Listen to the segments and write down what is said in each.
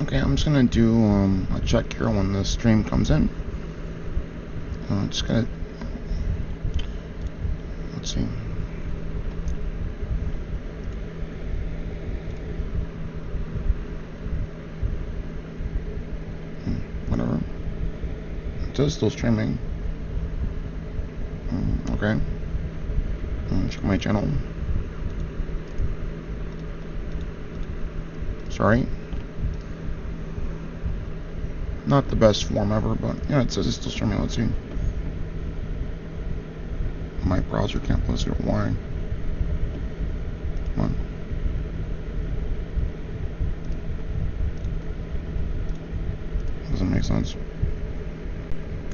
Okay, I'm just gonna do a check here when the stream comes in. Just gonna, let's see. Whatever. It says still streaming. Okay. Check my channel. Sorry. Not the best form ever, but yeah, it says it's still streaming. Let's see. My browser can't post it. Why? Come on. Doesn't make sense.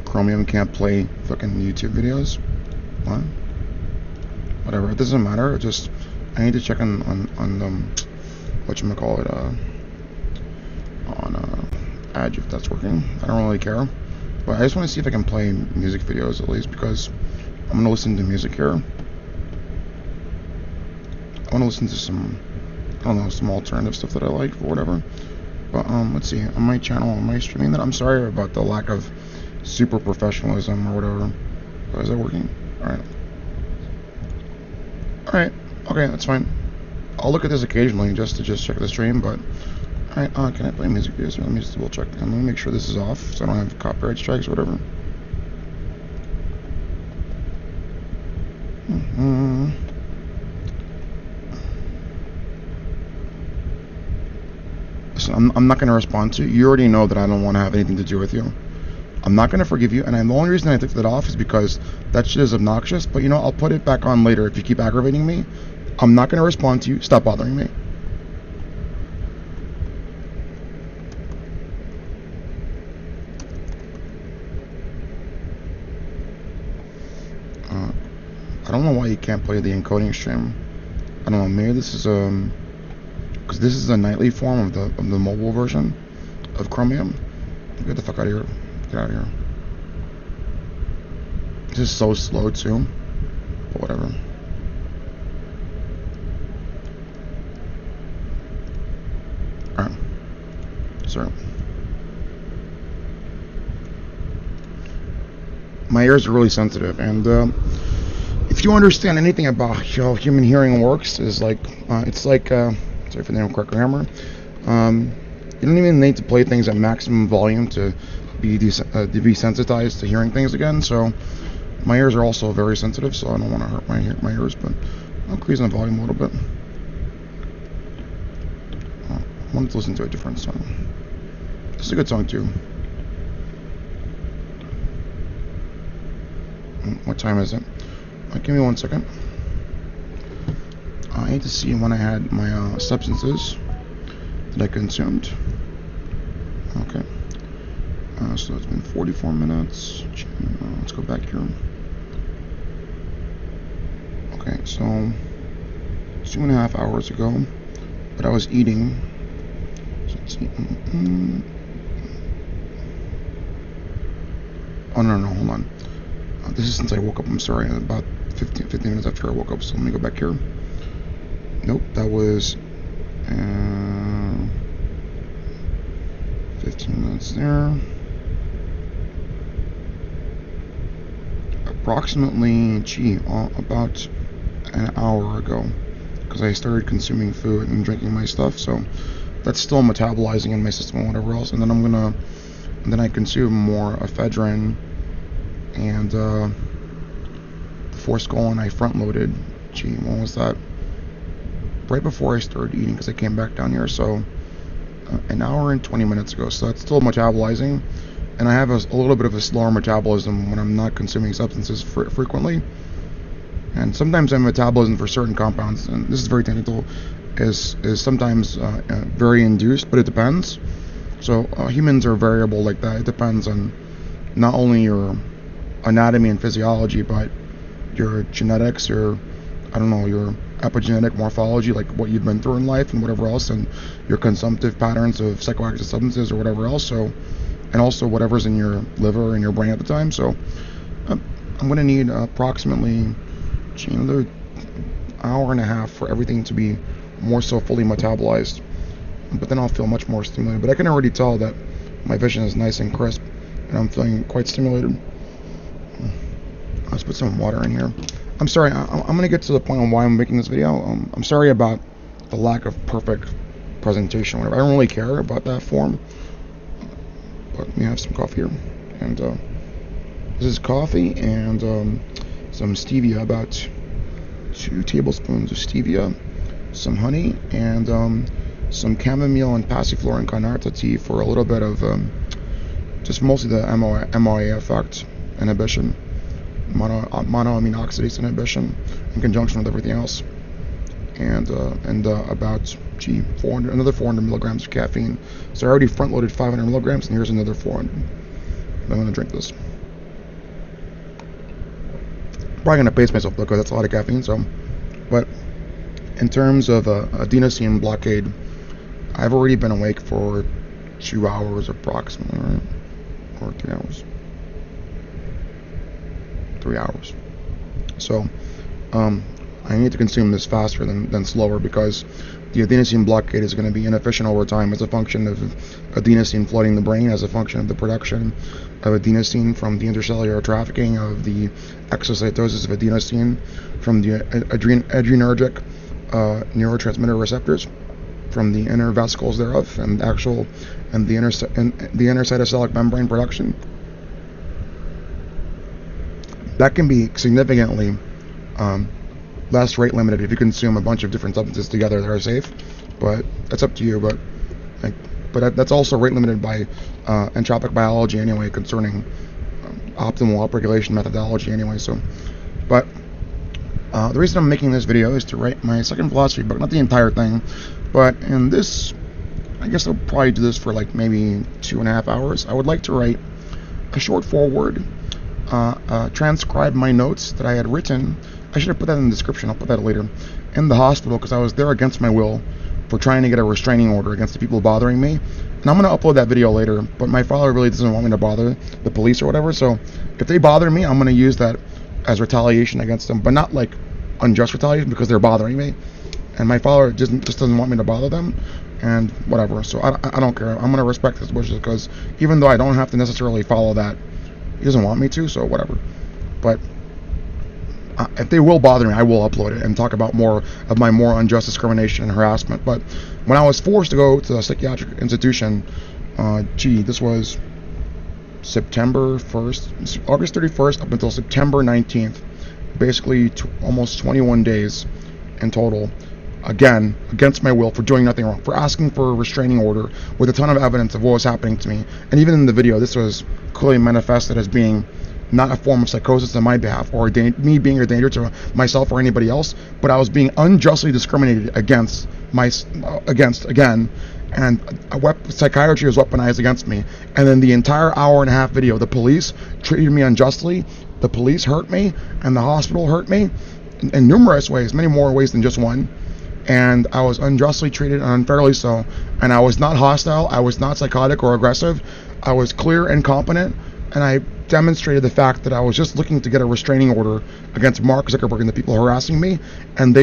Chromium can't play fucking YouTube videos. What? Whatever. It doesn't matter. It just I need to check on whatchamacallit, on Edge if that's working. I don't really care, but I just want to see if I can play music videos at least, because I'm gonna listen to music here. I want to listen to some, I don't know, some alternative stuff that I like or whatever. But let's see, on my channel, am I streaming that? I'm sorry about the lack of super professionalism or whatever. But is that working? Alright. Alright, okay, that's fine. I'll look at this occasionally just to check the stream, but alright, can I play music videos? Let me just double check. And let me make sure this is off so I don't have copyright strikes or whatever. Listen, I'm not going to respond to you. You already know that I don't want to have anything to do with you. I'm not going to forgive you, and the only reason I took that off is because that shit is obnoxious, but you know, I'll put it back on later if you keep aggravating me. I'm not going to respond to you. Stop bothering me. I don't know why you can't play the encoding stream. I don't know, maybe this is because this is a nightly form of the mobile version of Chromium. Get the fuck out of here. Get out of here. This is so slow too. But whatever. Alright. Sorry. My ears are really sensitive, and if you understand anything about how human hearing works, is like it's like sorry for the name of grammar. You don't even need to play things at maximum volume to be desensitized to hearing things again. So my ears are also very sensitive, so I don't want to hurt my ears, but I'll increase the volume a little bit. I wanted to listen to a different song. This is a good song too. What time is it? Give me 1 second. I need to see when I had my substances that I consumed. Okay. So it's been 44 minutes. Let's go back here. Okay, so 2.5 hours ago, but I was eating. So let's see. Oh no, hold on. This is since I woke up. I'm sorry. About 15 minutes after I woke up. So let me go back here. Nope, that was 15 minutes there. Approximately, about an hour ago, because I started consuming food and drinking my stuff. So that's still metabolizing in my system and whatever else. And then I consume more ephedrine and the Forskolin I front loaded. When was that? Right before I started eating, because I came back down here. So an hour and 20 minutes ago. So that's still metabolizing, and I have a little bit of a slower metabolism when I'm not consuming substances frequently. And sometimes my metabolism for certain compounds, and this is very technical, is sometimes very induced, but it depends. So humans are variable like that. It depends on not only your anatomy and physiology, but your genetics, your epigenetic morphology, like what you've been through in life and whatever else, and your consumptive patterns of psychoactive substances or whatever else. So, and also whatever's in your liver and your brain at the time. So I'm going to need approximately another hour and a half for everything to be more so fully metabolized. but then I'll feel much more stimulated. But I can already tell that my vision is nice and crisp, and I'm feeling quite stimulated. Let's put some water in here. I'm sorry, I'm going to get to the point on why I'm making this video. I'm sorry about the lack of perfect presentation. Whatever. I don't really care about that form. But let me have some coffee here. And this is coffee and some stevia, about 2 tablespoons of stevia, some honey, and some chamomile and passiflora and carnata tea for a little bit of just mostly the MOA effect inhibition, monoamine oxidase inhibition, in conjunction with everything else, and about another 400 milligrams of caffeine. So I already front loaded 500 milligrams, and here's another 400. I'm gonna drink this. Probably gonna pace myself though, because that's a lot of caffeine. So, but in terms of adenosine blockade, I've already been awake for 2 hours approximately, right? Or 3 hours. 3 hours. So, I need to consume this faster than slower, because the adenosine blockade is going to be inefficient over time as a function of adenosine flooding the brain, as a function of the production of adenosine from the intercellular trafficking of the exocytosis of adenosine from the adrenergic neurotransmitter receptors from the inner vesicles thereof, and the inner cytosolic membrane production. That can be significantly less rate limited if you consume a bunch of different substances together that are safe, but that's up to you. But that's also rate limited by entropic biology anyway, concerning optimal upregulation methodology anyway. So, but the reason I'm making this video is to write my second philosophy book, not the entire thing, but in this, I guess I'll probably do this for like maybe 2.5 hours. I would like to write a short foreword, transcribe my notes that I had written. I should have put that in the description. I'll put that later. In the hospital, because I was there against my will for trying to get a restraining order against the people bothering me. And I'm going to upload that video later, but my father really doesn't want me to bother the police or whatever. So if they bother me, I'm going to use that as retaliation against them, but not like unjust retaliation, because they're bothering me. And my father just doesn't want me to bother them, and whatever. So I don't care. I'm going to respect his wishes, because even though I don't have to necessarily follow that, he doesn't want me to, so whatever. But if they will bother me, I will upload it and talk about more of my more unjust discrimination and harassment. But when I was forced to go to a psychiatric institution, this was September 1st, August 31st up until September 19th, basically almost 21 days in total, again, against my will, for doing nothing wrong, for asking for a restraining order with a ton of evidence of what was happening to me. And even in the video, this was clearly manifested as being not a form of psychosis on my behalf, or me being a danger to myself or anybody else, but I was being unjustly discriminated against again, and psychiatry was weaponized against me. And then the entire 1.5-hour video, the police treated me unjustly, the police hurt me, and the hospital hurt me in numerous ways, many more ways than just one. And I was unjustly treated, and unfairly so. And I was not hostile, I was not psychotic or aggressive, I was clear and competent, and I demonstrated the fact that I was just looking to get a restraining order against Mark Zuckerberg and the people harassing me, and they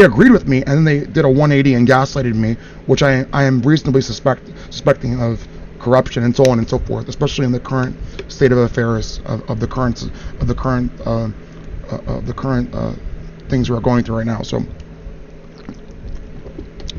agreed with me, and then they did a 180 and gaslighted me, which I am reasonably suspecting of corruption and so on and so forth, especially in the current state of affairs of the current things we're going through right now. So,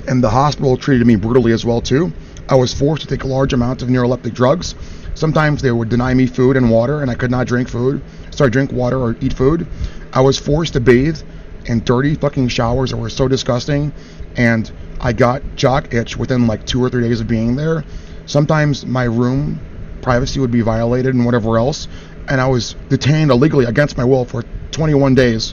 and the hospital treated me brutally as well too. I was forced to take a large amount of neuroleptic drugs. Sometimes they would deny me food and water, and I could not drink water or eat food. I was forced to bathe in dirty fucking showers that were so disgusting, and I got jock itch within like 2 or 3 days of being there. Sometimes my room privacy would be violated and whatever else, and I was detained illegally against my will for 21 days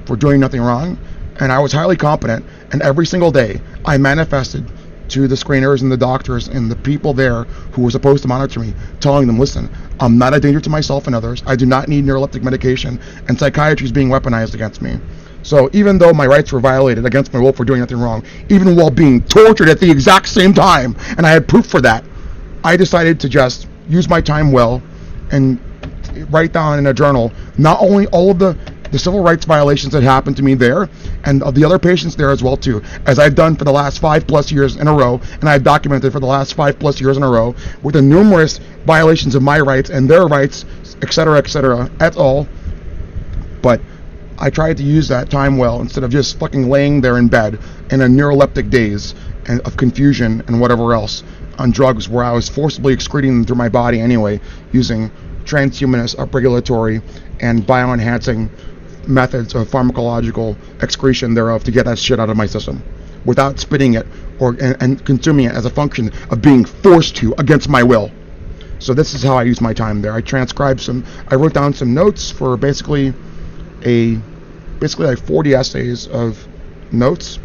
for doing nothing wrong. And I was highly competent, and every single day I manifested to the screeners and the doctors and the people there who were supposed to monitor me, telling them, listen, I'm not a danger to myself and others, I do not need neuroleptic medication, and psychiatry is being weaponized against me. So even though my rights were violated against my will for doing nothing wrong, even while being tortured at the exact same time, and I had proof for that, I decided to just use my time well and write down in a journal not only all of the the civil rights violations that happened to me there, and of the other patients there as well too, as I've done for the last 5+ years in a row, and I've documented for the last 5+ years in a row, with the numerous violations of my rights and their rights, etc., et al. But I tried to use that time well, instead of just fucking laying there in bed in a neuroleptic daze and of confusion and whatever else on drugs, where I was forcibly excreting them through my body anyway, using transhumanist, upregulatory, and bioenhancing methods of pharmacological excretion thereof to get that shit out of my system, without spitting it and consuming it as a function of being forced to against my will. So this is how I use my time there. I wrote down some notes for basically like 40 essays of notes,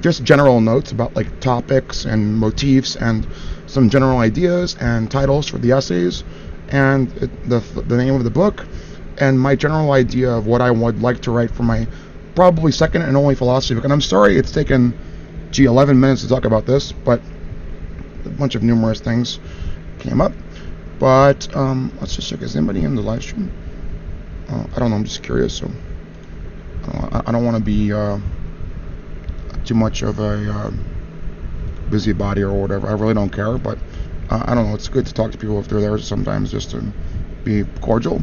just general notes about like topics and motifs and some general ideas and titles for the essays, and the name of the book, and my general idea of what I would like to write for my probably second and only philosophy book. And I'm sorry it's taken 11 minutes to talk about this, but a bunch of numerous things came up. But let's just check, is anybody in the live stream? I don't know, I'm just curious, so I don't want to be too much of a busybody or whatever. I really don't care, but I don't know, it's good to talk to people if they're there sometimes, just to be cordial.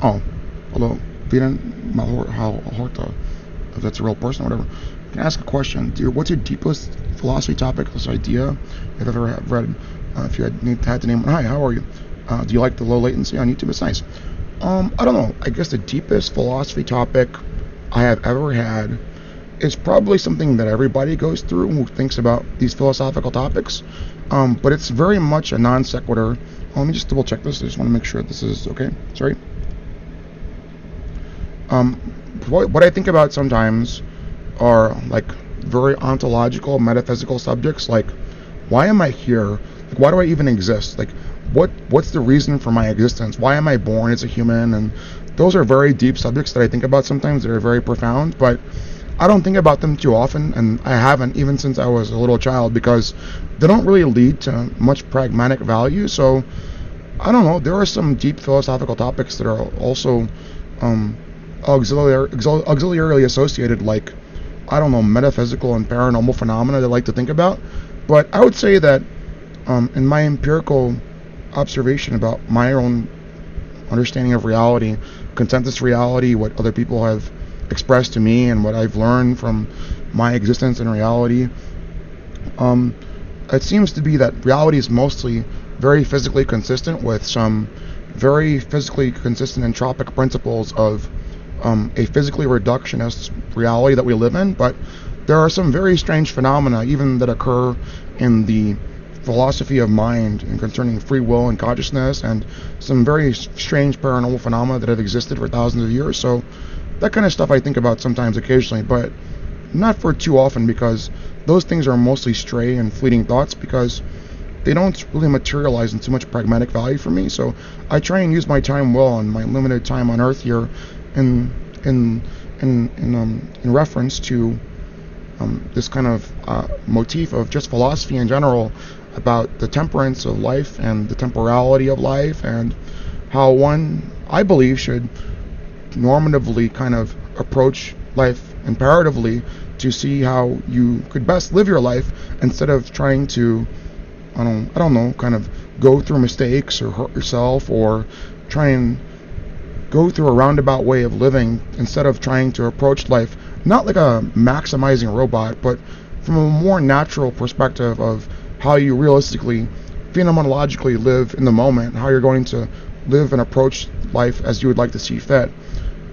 Oh, hello, Vida Malhorta, if that's a real person or whatever. Can I ask a question? What's your deepest philosophy topic, this idea you've ever read? If you had to name one. Hi, how are you? Do you like the low latency on YouTube? It's nice. I don't know. I guess the deepest philosophy topic I have ever had is probably something that everybody goes through who thinks about these philosophical topics. But it's very much a non sequitur. Let me just double check this. I just want to make sure this is okay. Sorry. What I think about sometimes are like very ontological, metaphysical subjects, like why am I here? Like, why do I even exist? Like, what's the reason for my existence? Why am I born as a human? And those are very deep subjects that I think about sometimes. They're very profound, but I don't think about them too often, and I haven't even since I was a little child, because they don't really lead to much pragmatic value. So I don't know, there are some deep philosophical topics that are also auxiliarily associated, like, I don't know, metaphysical and paranormal phenomena that I like to think about. But I would say that in my empirical observation about my own understanding of reality, consensus reality, what other people have expressed to me, and what I've learned from my existence in reality, it seems to be that reality is mostly very physically consistent with some very physically consistent entropic principles of a physically reductionist reality that we live in. But there are some very strange phenomena even that occur in the philosophy of mind and concerning free will and consciousness, and some very strange paranormal phenomena that have existed for thousands of years. So that kind of stuff I think about sometimes, occasionally, but not for too often, because those things are mostly stray and fleeting thoughts, because they don't really materialize into much pragmatic value for me. So I try and use my time well, and my limited time on Earth here, in reference to this kind of motif of just philosophy in general, about the temperance of life and the temporality of life, and how one, I believe, should normatively kind of approach life imperatively to see how you could best live your life, instead of trying to, I don't know, kind of go through mistakes or hurt yourself, or try and go through a roundabout way of living, instead of trying to approach life not like a maximizing robot, but from a more natural perspective of how you realistically, phenomenologically live in the moment, how you're going to live and approach life as you would like to see fit.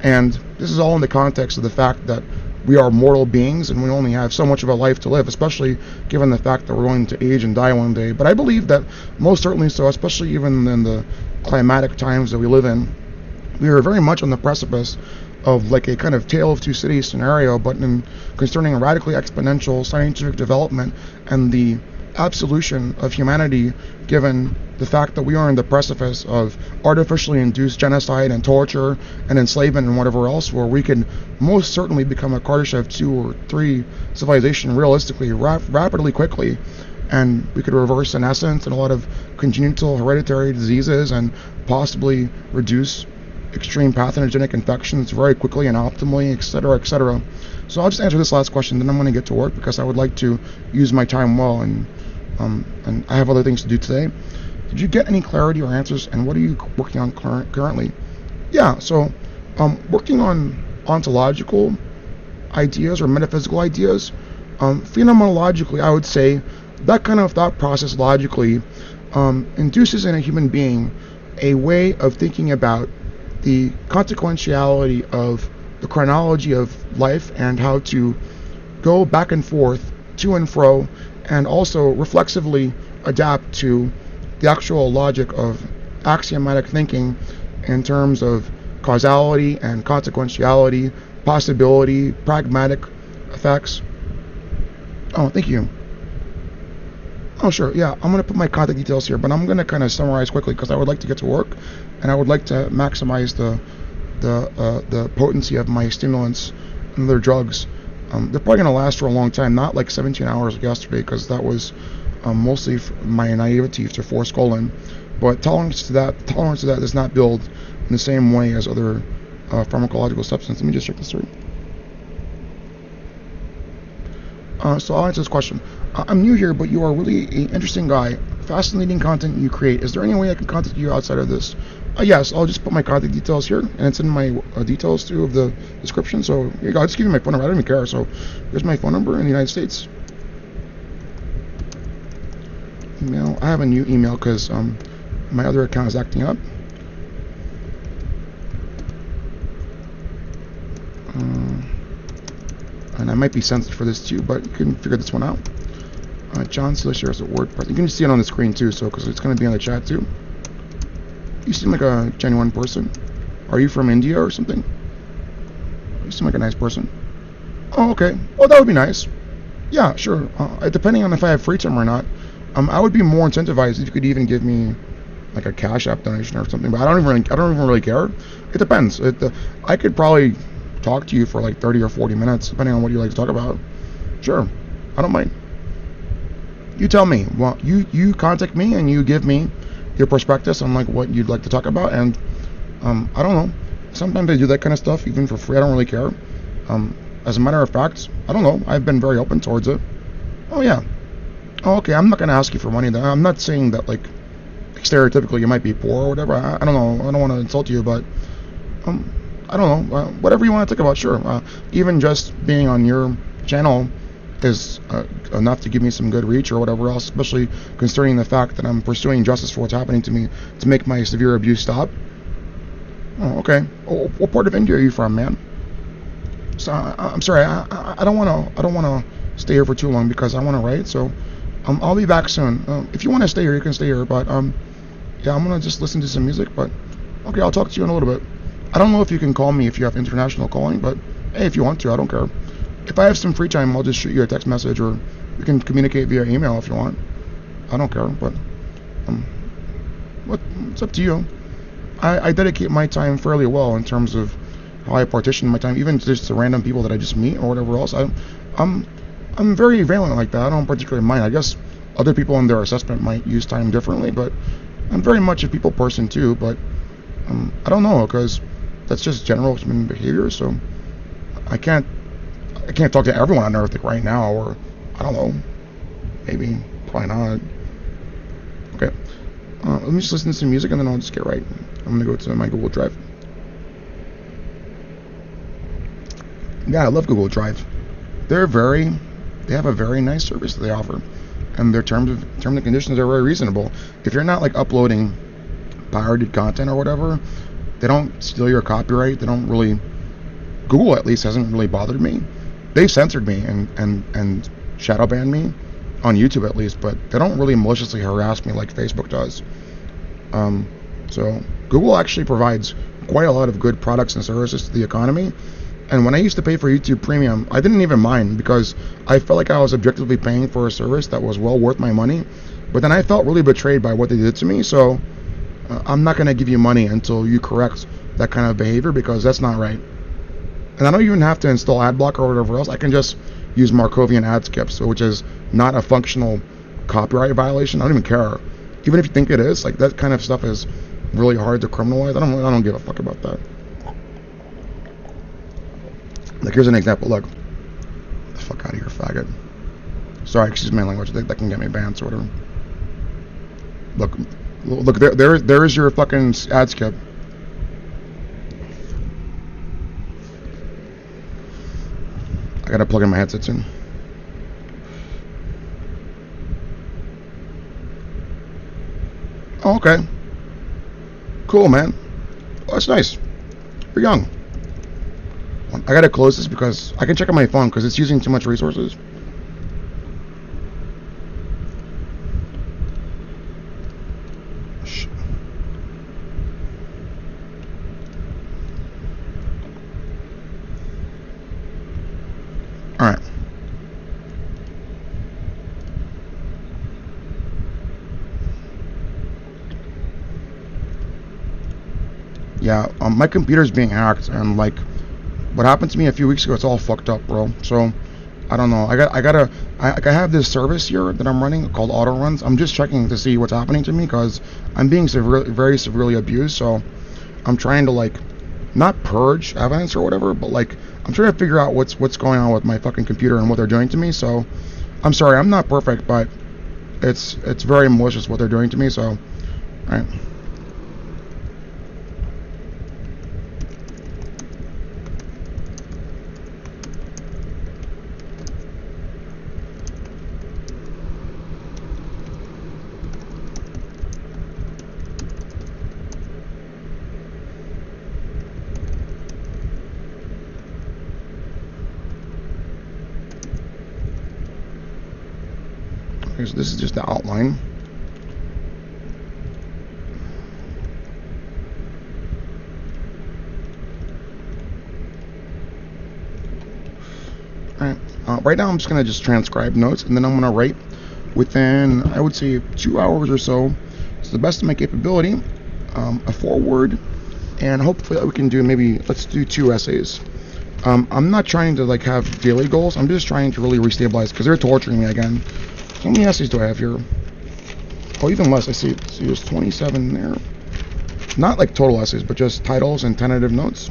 And this is all in the context of the fact that we are mortal beings and we only have so much of a life to live, especially given the fact that we're going to age and die one day. But I believe that most certainly so, especially even in the climatic times that we live in, we are very much on the precipice of like a kind of tale of two cities scenario, but in concerning radically exponential scientific development and the absolution of humanity, given the fact that we are in the precipice of artificially induced genocide and torture and enslavement and whatever else, where we can most certainly become a Kardashev 2 or 3 civilization realistically, rapidly, quickly. and we could reverse senescence and a lot of congenital hereditary diseases and possibly reduce extreme pathogenic infections very quickly and optimally, etc., etc. So I'll just answer this last question, then I'm going to get to work because I would like to use my time well, and I have other things to do today. Did you get any clarity or answers, and what are you working on currently? Yeah, so working on ontological ideas or metaphysical ideas. Phenomenologically, I would say that kind of thought process logically induces in a human being a way of thinking about the consequentiality of the chronology of life and how to go back and forth, to and fro, and also reflexively adapt to the actual logic of axiomatic thinking in terms of causality and consequentiality, possibility, pragmatic effects. Oh, thank you. Oh, sure. Yeah, I'm going to put my contact details here, but I'm going to kind of summarize quickly because I would like to get to work, and I would like to maximize the potency of my stimulants and other drugs. They're probably going to last for a long time, not like 17 hours like yesterday, because that was mostly my naivety to force colon. But tolerance to that does not build in the same way as other pharmacological substances. Let me just check this through. So I'll answer this question. I'm new here, but you are really an interesting guy. Fascinating content you create. Is there any way I can contact you outside of this? Yes, I'll just put my contact details here, and it's in my details too of the description. So here you go. I'll just give you my phone number. I don't even care. So here's my phone number in the United States. Email. I have a new email because my other account is acting up. And I might be censored for this too, but you can figure this one out. John Sealer shares a WordPress. You can see it on the screen too, so because it's going to be on the chat too. You seem like a genuine person. Are you from India or something? You seem like a nice person. Oh, okay. Well, that would be nice. Yeah, sure. Depending on if I have free time or not, I would be more incentivized if you could even give me like a Cash App donation or something. But I don't even really care. It depends. I could probably talk to you for like 30 or 40 minutes, depending on what you like to talk about. Sure, I don't mind. You tell me. Well, you contact me and you give me your prospectus on like what you'd like to talk about, and I don't know. Sometimes I do that kind of stuff even for free. I don't really care. As a matter of fact, I don't know. I've been very open towards it. Oh yeah. Oh, okay. I'm not gonna ask you for money. I'm not saying that like stereotypically you might be poor or whatever. I don't know. I don't want to insult you, but I don't know, whatever you want to talk about, sure. Even just being on your channel is enough to give me some good reach or whatever else, especially considering the fact that I'm pursuing justice for what's happening to me to make my severe abuse stop. Oh, okay. Oh, what part of India are you from, man? So I'm sorry, I don't want to stay here for too long because I want to write. So I'll be back soon. If you want to stay here, you can stay here. But yeah, I'm gonna just listen to some music. But okay, I'll talk to you in a little bit. I don't know if you can call me if you have international calling, but hey, if you want to, I don't care. If I have some free time, I'll just shoot you a text message, or you can communicate via email if you want. I don't care, but it's up to you. I dedicate my time fairly well in terms of how I partition my time, even just to random people that I just meet or whatever else. I'm very valent like that. I don't particularly mind. I guess other people in their assessment might use time differently, but I'm very much a people person too. But I don't know, because that's just general human behavior. So I can't talk to everyone on Earth like right now, or I don't know, maybe, probably not. Okay, let me just listen to some music and then I'll just get right. I'm gonna go to my Google Drive. Yeah, I love Google Drive. They have a very nice service that they offer, and their terms and conditions are very reasonable. If you're not like uploading pirated content or whatever, they don't steal your copyright. They don't really. Google at least hasn't really bothered me. They've censored me and shadow banned me on YouTube at least, but they don't really maliciously harass me like Facebook does. So Google actually provides quite a lot of good products and services to the economy. And when I used to pay for YouTube Premium, I didn't even mind because I felt like I was objectively paying for a service that was well worth my money. But then I felt really betrayed by what they did to me. So I'm not going to give you money until you correct that kind of behavior, because that's not right. And I don't even have to install ad blocker or whatever else. I can just use Markovian ad skips, which is not a functional copyright violation. I don't even care. Even if you think it is, like, that kind of stuff is really hard to criminalize. I don't give a fuck about that. Like, here's an example. Look, the fuck out of here, faggot. Sorry, excuse my language. That can get me banned or whatever. Look, there is your fucking ad skip. I gotta plug in my headset soon. Oh, okay. Cool, man. Oh, that's nice. You're young. I gotta close this because I can check on my phone because it's using too much resources. Alright. Yeah, my computer's being hacked, and like, what happened to me a few weeks ago, it's all fucked up, bro. So, I don't know. I have this service here that I'm running called auto runs. I'm just checking to see what's happening to me because I'm being very severely abused. So, I'm trying to like, not purge evidence or whatever, but like, I'm trying to figure out what's going on with my fucking computer and what they're doing to me. So, I'm sorry, I'm not perfect, but it's very malicious what they're doing to me. So, all right. So this is just the outline. Alright, right now I'm just going to just transcribe notes, and then I'm going to write within, I would say, 2 hours or so, to the best of my capability, a foreword, and hopefully we can do maybe, let's do 2 essays. I'm not trying to like have daily goals, I'm just trying to really restabilize, because they're torturing me again. How many essays do I have here? Oh, even less. I see there's 27 there. Not like total essays, but just titles and tentative notes.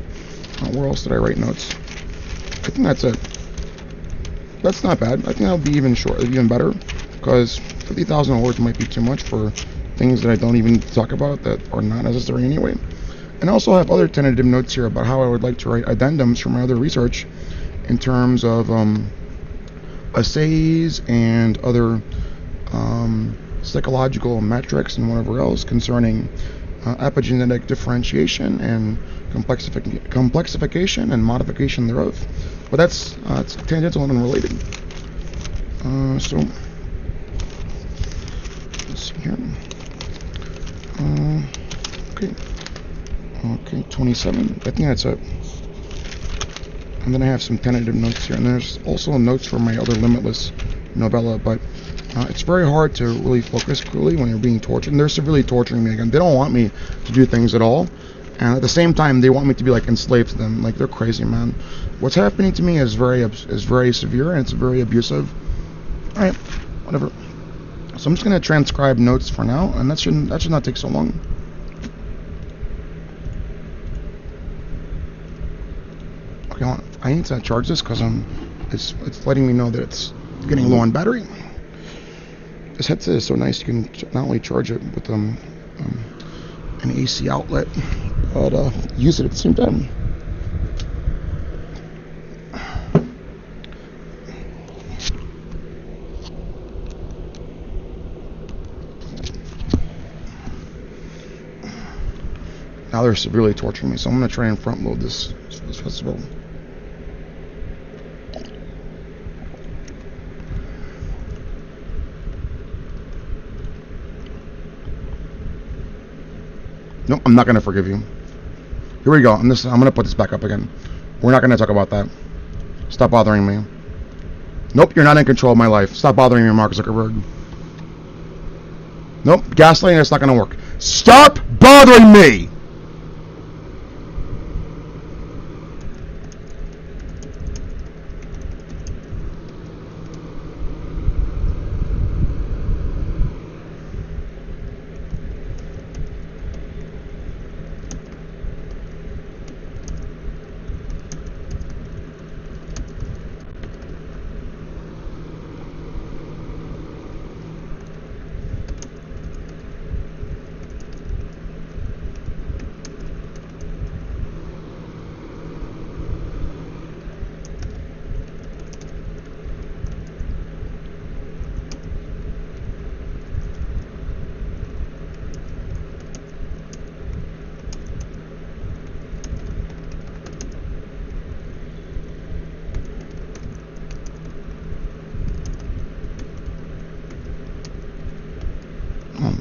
Where else did I write notes? I think that's it. That's not bad. I think that'll be even better, because 50,000 words might be too much for things that I don't even talk about that are not necessary anyway. And I also have other tentative notes here about how I would like to write addendums from my other research in terms of essays and other psychological metrics and whatever else concerning epigenetic differentiation and complexification and modification thereof. But that's it's tangential and unrelated. So let's see here. Okay, 27. I think that's it. And then I have some tentative notes here, and there's also notes for my other Limitless novella, but it's very hard to really focus clearly when you're being tortured, and they're severely torturing me again. They don't want me to do things at all, and at the same time, they want me to be like enslaved to them. Like, they're crazy, man. What's happening to me is very severe, and it's very abusive. Alright, whatever. So I'm just going to transcribe notes for now, and that should not take so long. Okay, I need to charge this because it's letting me know that it's getting low on battery. This headset is so nice, you can not only charge it with an AC outlet, but use it at the same time. Now they're severely torturing me, so I'm going to try and front load this festival. Nope, I'm not going to forgive you. Here we go. I'm going to put this back up again. We're not going to talk about that. Stop bothering me. Nope, you're not in control of my life. Stop bothering me, Mark Zuckerberg. Nope, gaslighting, that's not going to work. Stop bothering me!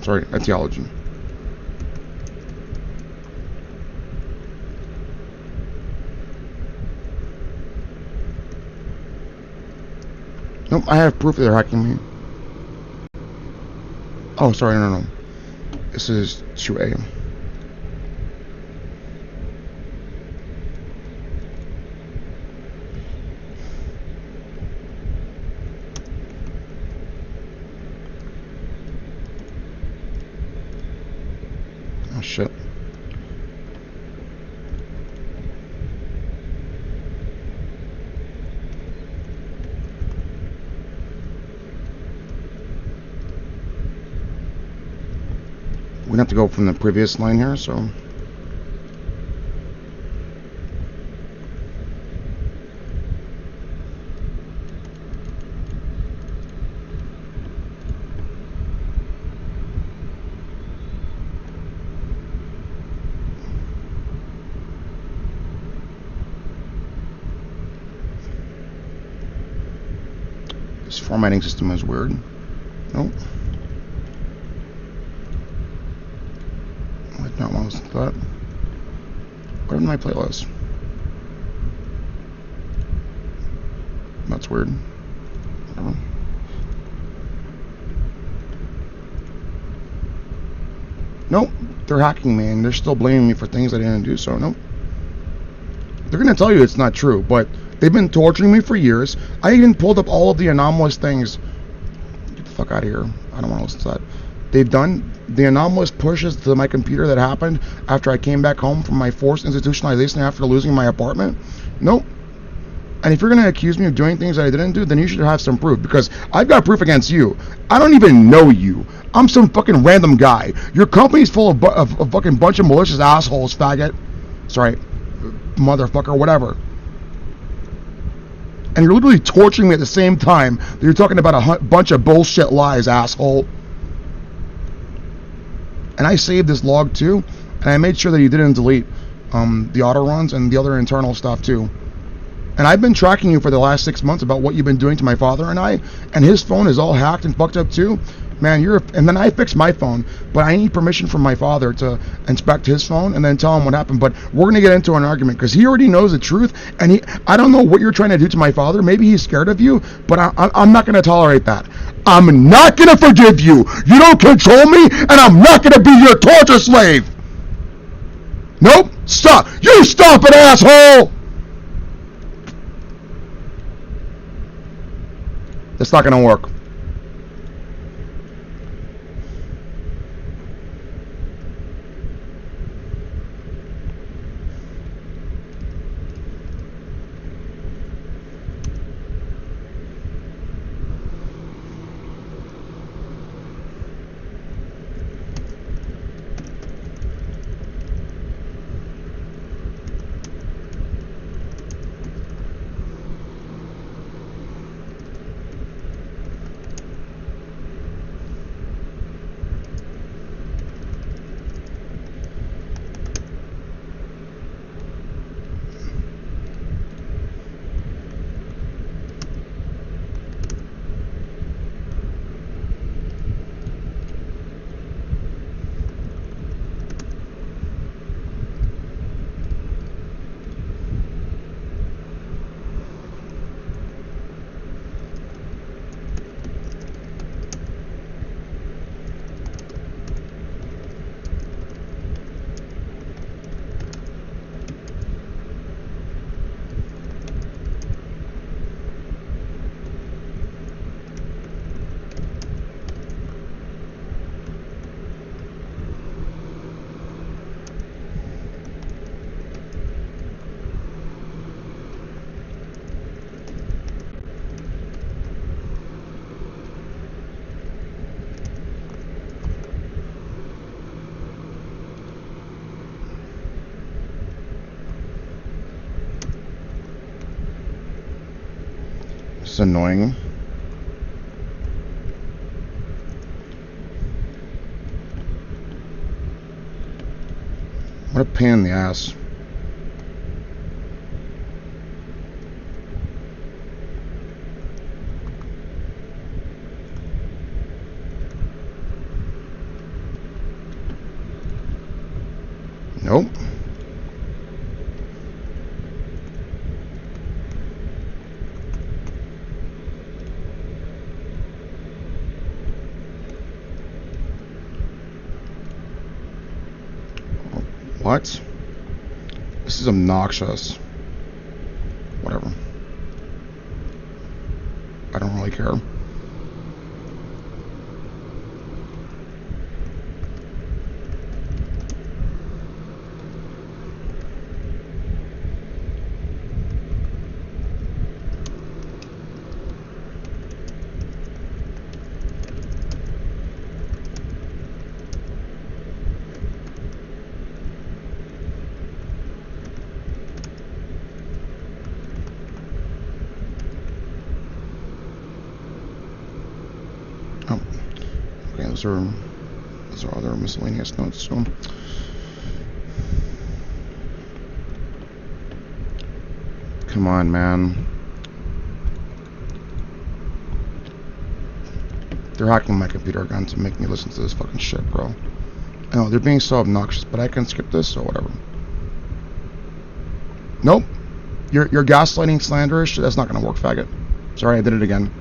Sorry, etiology. Nope, I have proof that they're hacking me. Oh, sorry, no. This is 2A. Oh, shit. We're gonna have to go from the previous line here, so. This formatting system is weird. Nope. I did not want to listen to that. What happened to my playlist? That's weird. Whatever. Nope. They're hacking me and they're still blaming me for things I didn't do, so nope. They're gonna tell you it's not true, but they've been torturing me for years. I even pulled up all of the anomalous things. Get the fuck out of here. I don't want to listen to that. They've done the anomalous pushes to my computer that happened after I came back home from my forced institutionalization after losing my apartment. Nope. And if you're going to accuse me of doing things that I didn't do, then you should have some proof, because I've got proof against you. I don't even know you. I'm some fucking random guy. Your company's full of a fucking bunch of malicious assholes, faggot. Sorry, motherfucker, whatever. And you're literally torturing me at the same time that you're talking about a bunch of bullshit lies, asshole. And I saved this log too, and I made sure that you didn't delete the auto runs and the other internal stuff too. And I've been tracking you for the last 6 months about what you've been doing to my father and I, and his phone is all hacked and fucked up too. Man, and then I fixed my phone, but I need permission from my father to inspect his phone and then tell him what happened. But we're gonna get into an argument because he already knows the truth, and I don't know what you're trying to do to my father. Maybe he's scared of you, but I'm not gonna tolerate that. I'm not gonna forgive you. You don't control me, and I'm not gonna be your torture slave. Nope, stop. You stop it, asshole. That's not gonna work. It's annoying. What a pain in the ass. Nope. What? This is obnoxious. Whatever. I don't really care. Oh, okay. Those are other miscellaneous notes. So, come on, man. They're hacking my computer again to make me listen to this fucking shit, bro. I know they're being so obnoxious, but I can skip this or whatever. Nope. You're gaslighting, slanderish. That's not gonna work, faggot. Sorry, I did it again.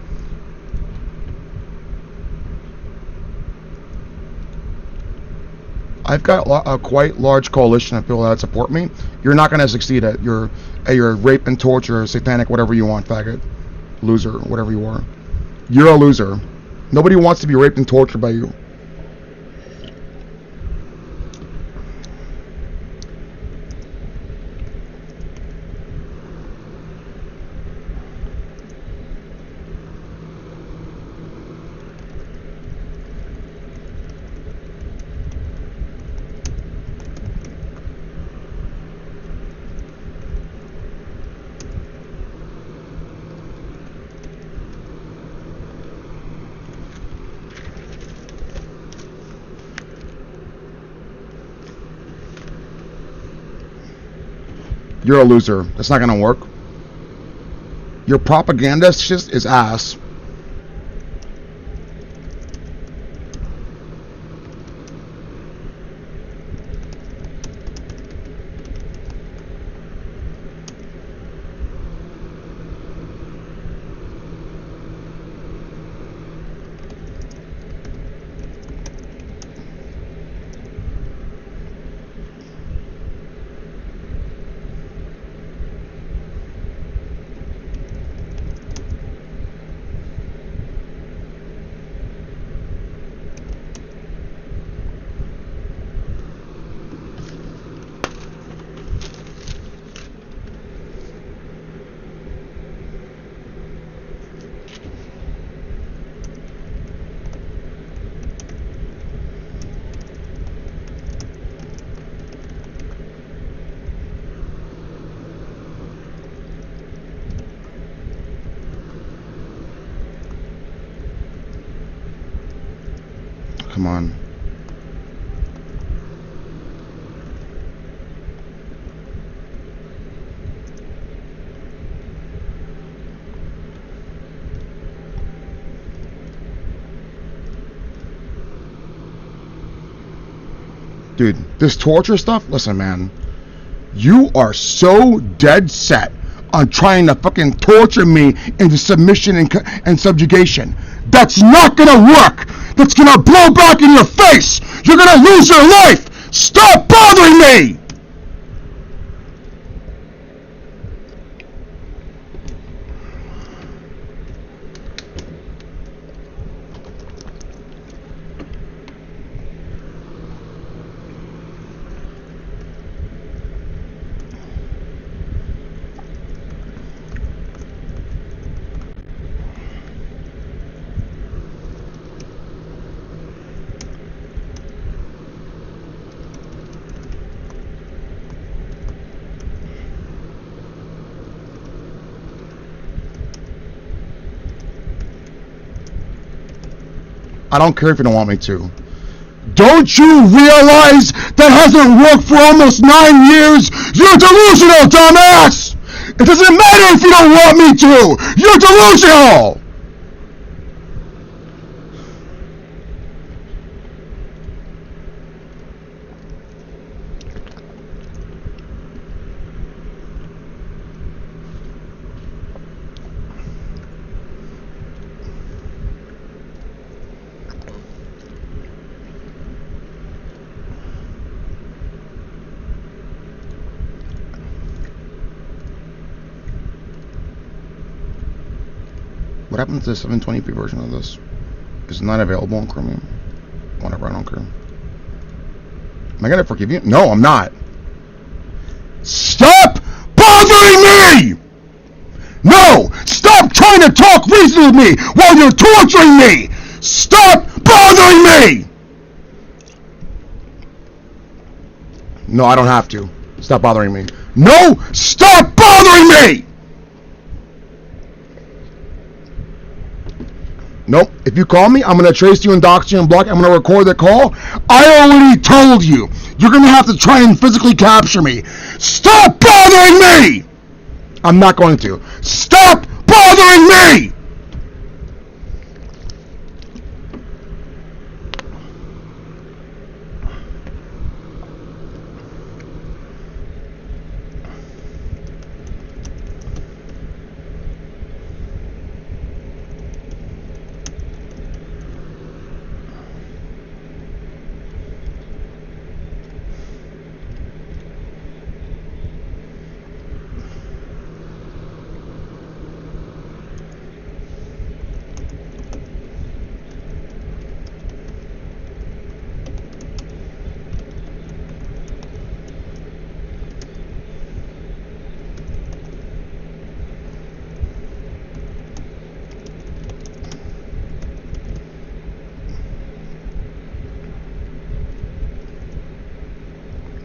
I've got a quite large coalition of people that support me. You're not gonna succeed at your rape and torture, satanic, whatever you want, faggot, loser, whatever you are. You're a loser. Nobody wants to be raped and tortured by you. You're a loser. That's not gonna work. Your propaganda just is ass. Come on. Dude, this torture stuff, listen, man. You are so dead set on trying to fucking torture me into submission and subjugation. That's not gonna work! That's gonna blow back in your face! You're gonna lose your life! Stop bothering me! I don't care if you don't want me to. Don't you realize that hasn't worked for almost 9 years? You're delusional, dumbass! It doesn't matter if you don't want me to! You're delusional! What happened to the 720p version of this? Is it not available on Chromium? Whatever, I don't care. Am I gonna forgive you? No, I'm not. Stop bothering me! No! Stop trying to talk reasonably with me while you're torturing me! Stop bothering me! No, I don't have to. Stop bothering me. No! Stop bothering me! Nope. If you call me, I'm going to trace you and dox you and block. I'm going to record the call. I already told you. You're going to have to try and physically capture me. Stop bothering me! I'm not going to. Stop bothering me!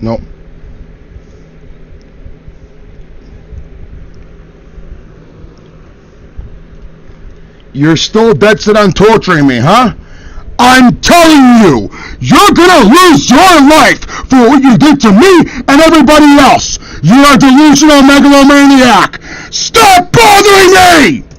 Nope. You're still dead set on torturing me, huh? I'm telling you, you're gonna lose your life for what you did to me and everybody else. You're a delusional megalomaniac. Stop bothering me!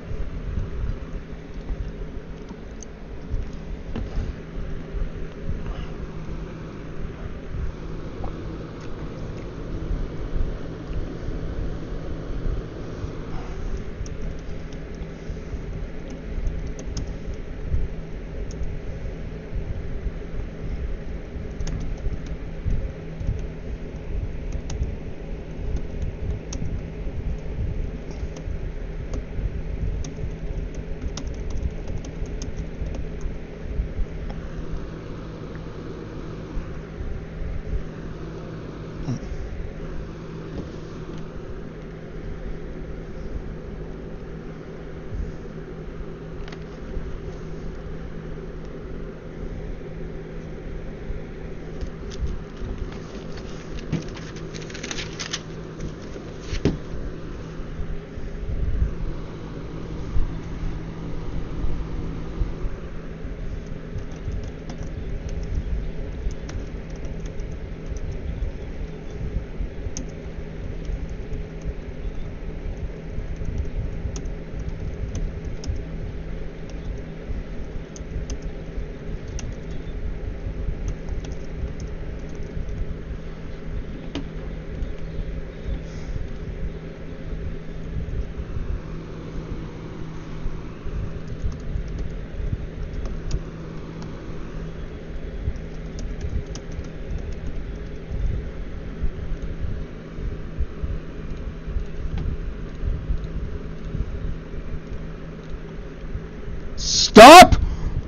Stop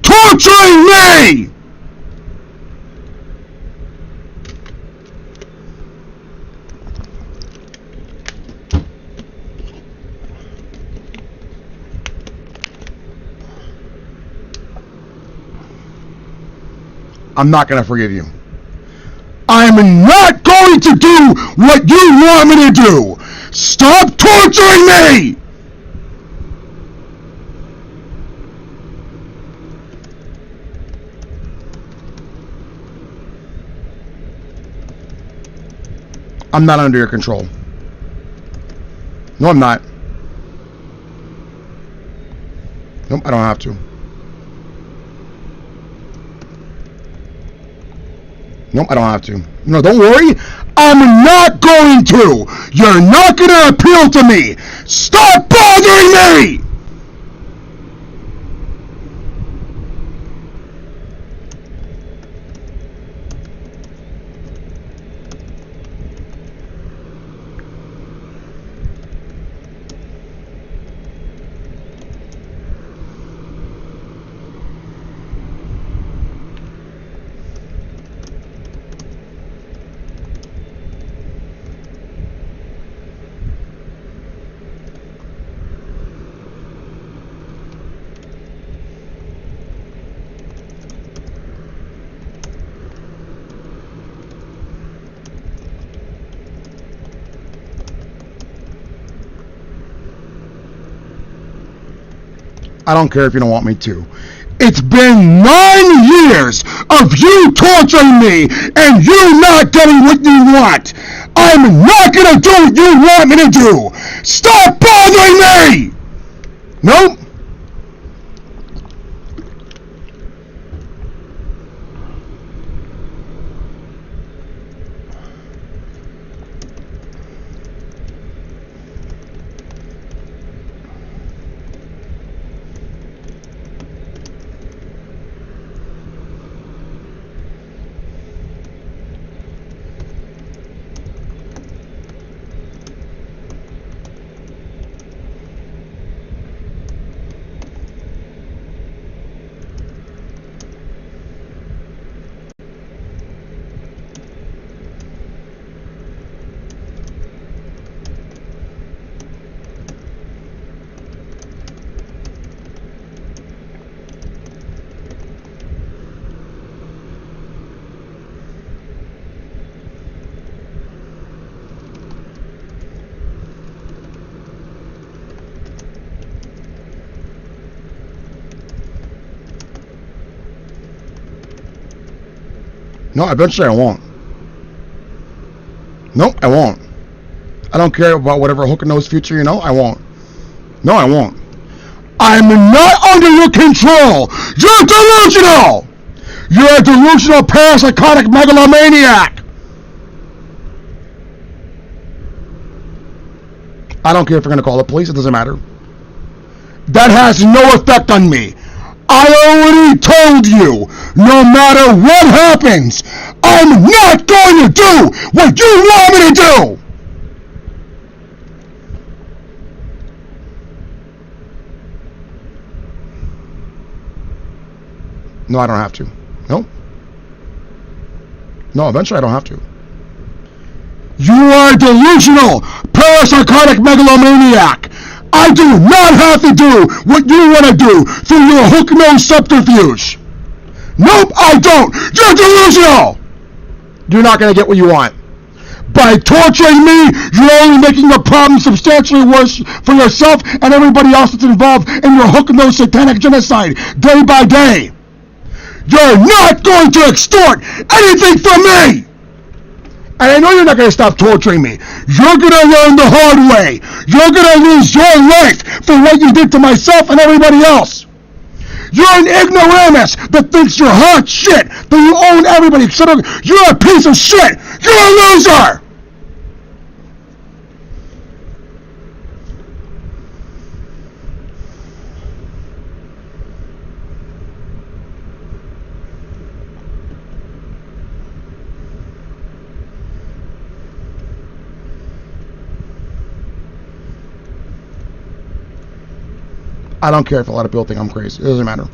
torturing me! I'm not going to forgive you. I'm not going to do what you want me to do. Stop torturing me! I'm not under your control. No, I'm not. Nope, I don't have to. Nope, I don't have to. No, don't worry. I'm not going to. You're not going to appeal to me. Stop bothering me! I don't care if you don't want me to. It's been 9 years of you torturing me and you not getting what you want. I'm not gonna do what you want me to do. Stop bothering me! Nope. No, eventually I won't. No, I won't. I don't care about whatever hook and nose future, I won't. No, I won't. I'm not under your control. You're delusional. You're a delusional parapsychotic megalomaniac. I don't care if you're going to call the police. It doesn't matter. That has no effect on me. I already told you, no matter what happens, I'm not going to do what you want me to do! No, I don't have to. No. No, eventually I don't have to. You are delusional, parapsychotic megalomaniac! I do not have to do what you want to do through your hook-nosed subterfuge. Nope, I don't. You're delusional. You're not going to get what you want. By torturing me, you're only making the problem substantially worse for yourself and everybody else that's involved in your hook-nosed satanic genocide day by day. You're not going to extort anything from me. And I know you're not going to stop torturing me. You're going to learn the hard way. You're going to lose your life for what you did to myself and everybody else. You're an ignoramus that thinks you're hot shit, that you own everybody, etc. You're a piece of shit. You're a loser. I don't care if a lot of people think I'm crazy. It doesn't matter.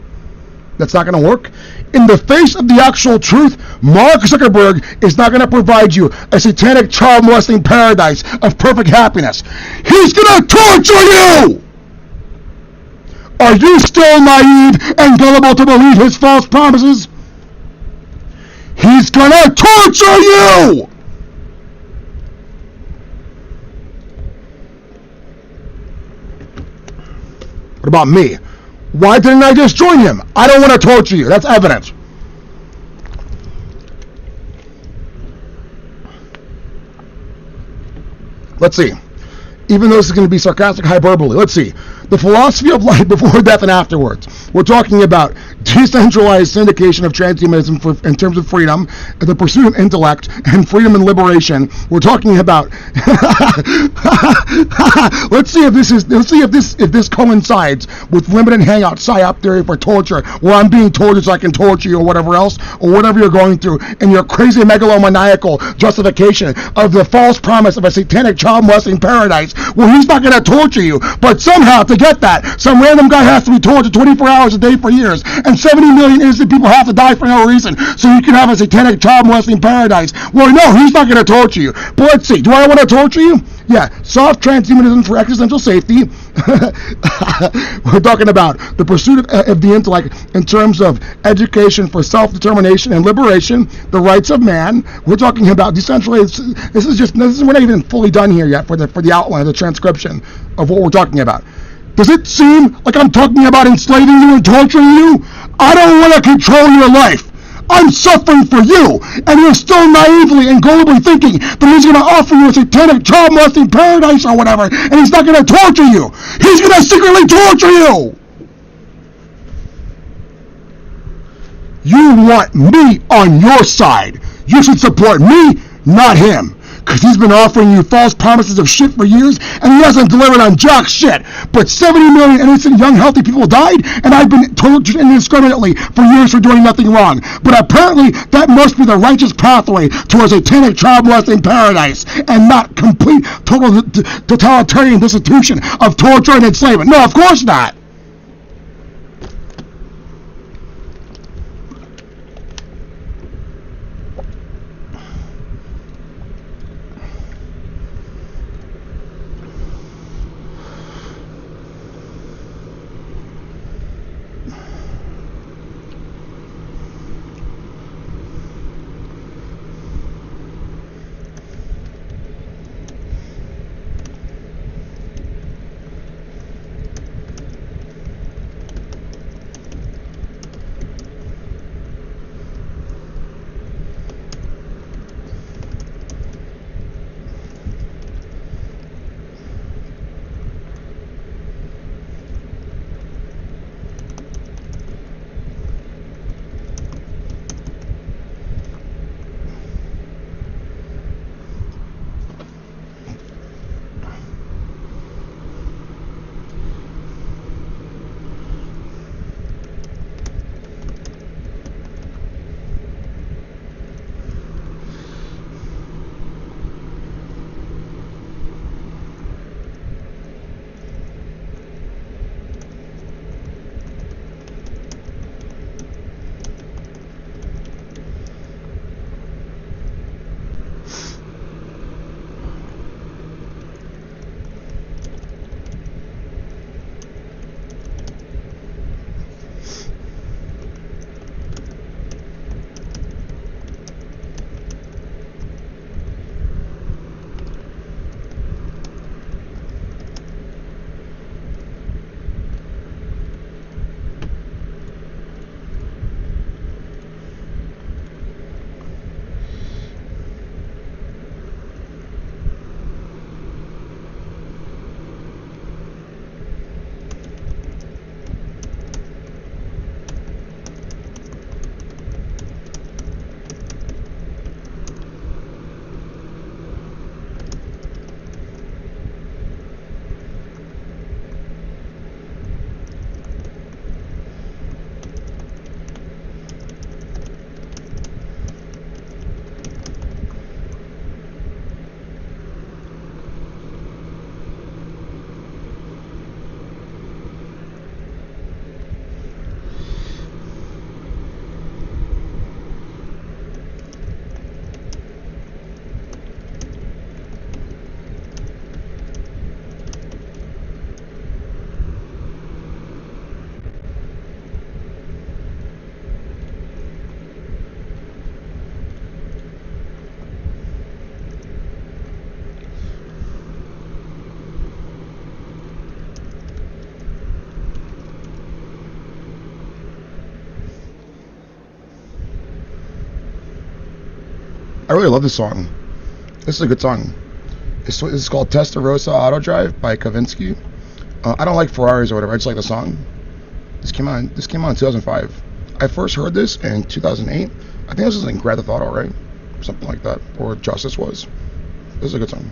That's not going to work. In the face of the actual truth, Mark Zuckerberg is not going to provide you a satanic child molesting paradise of perfect happiness. He's going to torture you! Are you still naive and gullible to believe his false promises? He's going to torture you! What about me? Why didn't I just join him? I don't want to torture you. That's evidence. Let's see. Even though this is going to be sarcastic hyperbole, let's see. The philosophy of life before death and afterwards. We're talking about decentralized syndication of transhumanism in terms of freedom, the pursuit of intellect, and freedom and liberation. We're talking about. Let's see if this coincides with limited hangout psyop theory for torture, where I'm being tortured so I can torture you or whatever else, or whatever you're going through, and your crazy megalomaniacal justification of the false promise of a satanic child molesting paradise, where he's not going to torture you, but somehow to get that, some random guy has to be tortured 24 hours a day for years, and 70 million innocent people have to die for no reason, so you can have a satanic child molesting paradise. Well, no, he's not going to torture you. But let's see, do I want to torture you? Yeah, soft transhumanism for existential safety. We're talking about the pursuit of the intellect in terms of education for self-determination and liberation, the rights of man. We're talking about decentralized. We're not even fully done here yet for the outline, the transcription of what we're talking about. Does it seem like I'm talking about enslaving you and torturing you? I don't want to control your life. I'm suffering for you, and you're still naively and gullibly thinking that he's going to offer you a satanic child molesting paradise or whatever, and he's not going to torture you. He's going to secretly torture you. You want me on your side. You should support me, not him. Because he's been offering you false promises of shit for years, and he hasn't delivered on jack shit. But 70 million innocent, young, healthy people died, and I've been tortured indiscriminately for years for doing nothing wrong. But apparently, that must be the righteous pathway towards a satanic child molesting paradise, and not complete, total totalitarian institution of torture and enslavement. No, of course not. I really love this song. This is a good song. It's called Testarossa Auto Drive by Kavinsky. I don't like Ferraris or whatever. I just like the song. This came out in 2005. I first heard this in 2008. I think this was in Grand Theft Auto, right? Something like that. Or Justice was. This is a good song.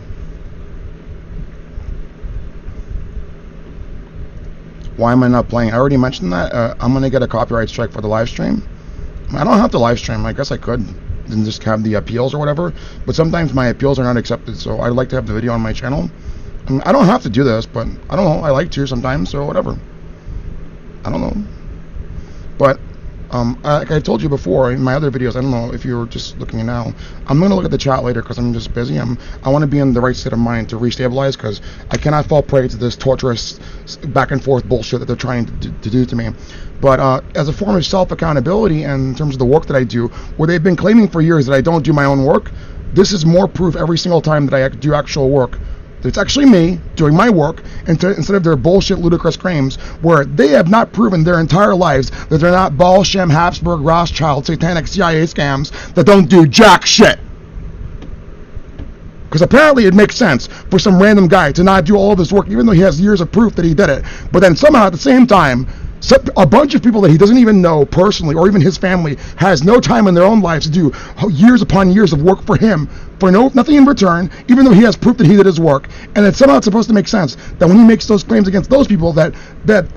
Why am I not playing? I already mentioned that. I'm going to get a copyright strike for the live stream. I don't have to live stream. I guess I could. And just have the appeals or whatever. But sometimes my appeals are not accepted. So I'd like to have the video on my channel. I don't have to do this, but I don't know. I like to sometimes, so whatever. I don't know. But like I told you before in my other videos, I don't know if you're just looking now. I'm going to look at the chat later because I'm just busy. I want to be in the right state of mind to restabilize because I cannot fall prey to this torturous back and forth bullshit that they're trying to do to me. But as a form of self-accountability and in terms of the work that I do, where they've been claiming for years that I don't do my own work, this is more proof every single time that I do actual work It's actually me doing my work instead of their bullshit, ludicrous claims where they have not proven their entire lives that they're not Ball, Shem, Habsburg, Rothschild, satanic CIA scams that don't do jack shit. Because apparently it makes sense for some random guy to not do all of this work, even though he has years of proof that he did it. But then somehow at the same time, a bunch of people that he doesn't even know personally, or even his family, has no time in their own lives to do years upon years of work for him for nothing in return, even though he has proof that he did his work. And then somehow it's supposed to make sense that when he makes those claims against those people, that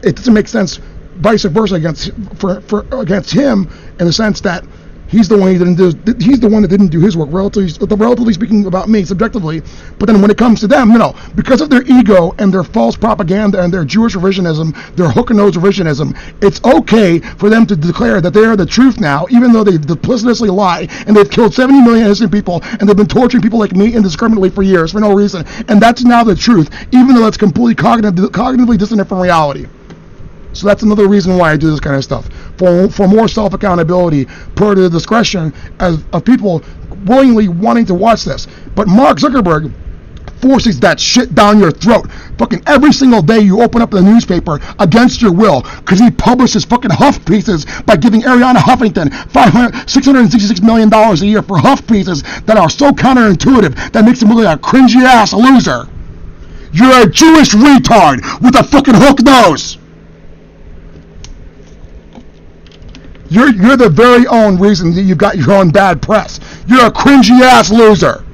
it doesn't make sense vice versa against him, in the sense that he's the one that didn't do his work, relatively speaking about me, subjectively. But then when it comes to them, no, because of their ego and their false propaganda and their Jewish revisionism, their hook-and-nose revisionism, it's okay for them to declare that they are the truth now, even though they duplicitously lie, and they've killed 70 million innocent people, and they've been torturing people like me indiscriminately for years for no reason. And that's now the truth, even though that's completely cognitively dissonant from reality. So that's another reason why I do this kind of stuff, for more self-accountability, per the discretion of people willingly wanting to watch this. But Mark Zuckerberg forces that shit down your throat fucking every single day you open up the newspaper against your will, because he publishes fucking Huff pieces by giving Ariana Huffington $666 million a year for Huff pieces that are so counterintuitive that makes him look like a cringy ass loser. You're a Jewish retard with a fucking hook nose. You're the very own reason that you got your own bad press. You're a cringy ass loser.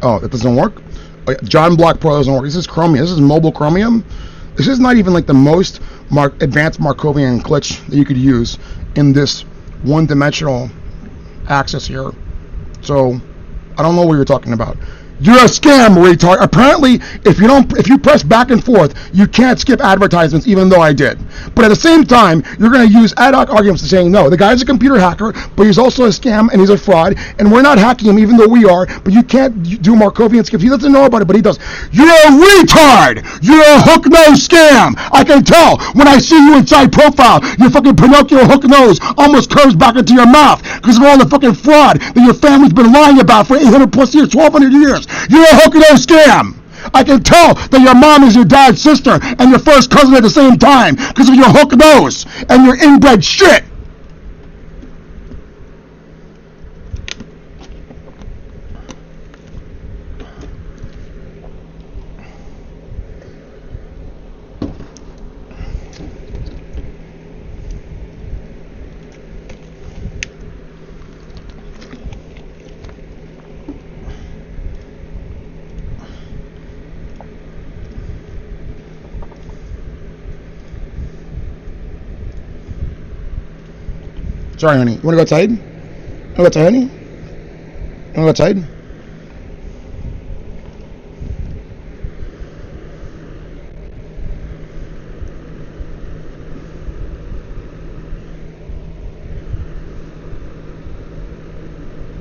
Oh, that doesn't work? Oh, yeah. John Block Pro doesn't work. This is Chromium. This is mobile Chromium. This is not even like the most advanced Markovian glitch that you could use in this one-dimensional axis here. So, I don't know what you're talking about. You're a scam, retard. Apparently, if you press back and forth, you can't skip advertisements, even though I did. But at the same time, you're going to use ad hoc arguments to saying, no, the guy's a computer hacker, but he's also a scam, and he's a fraud, and we're not hacking him, even though we are, but you can't do Markovian skips. He doesn't know about it, but he does. You're a retard! You're a hook-nose scam! I can tell when I see you inside profile, your fucking Pinocchio hook nose almost curves back into your mouth because of all the fucking fraud that your family's been lying about for 800 plus years, 1,200 years. You're a hook-nose scam! I can tell that your mom is your dad's sister and your first cousin at the same time because of your hook nose and your inbred shit. Sorry, honey. You want to go outside? You want to go outside, honey? You want to go outside?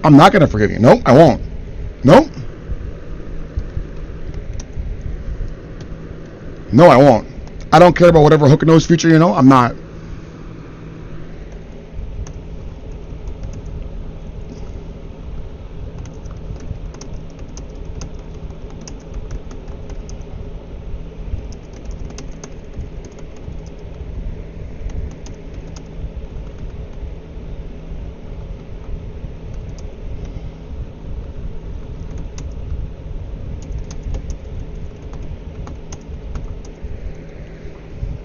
I'm not going to forgive you. Nope, I won't. Nope. No, I won't. I don't care about whatever hook-and-nose future you know. I'm not.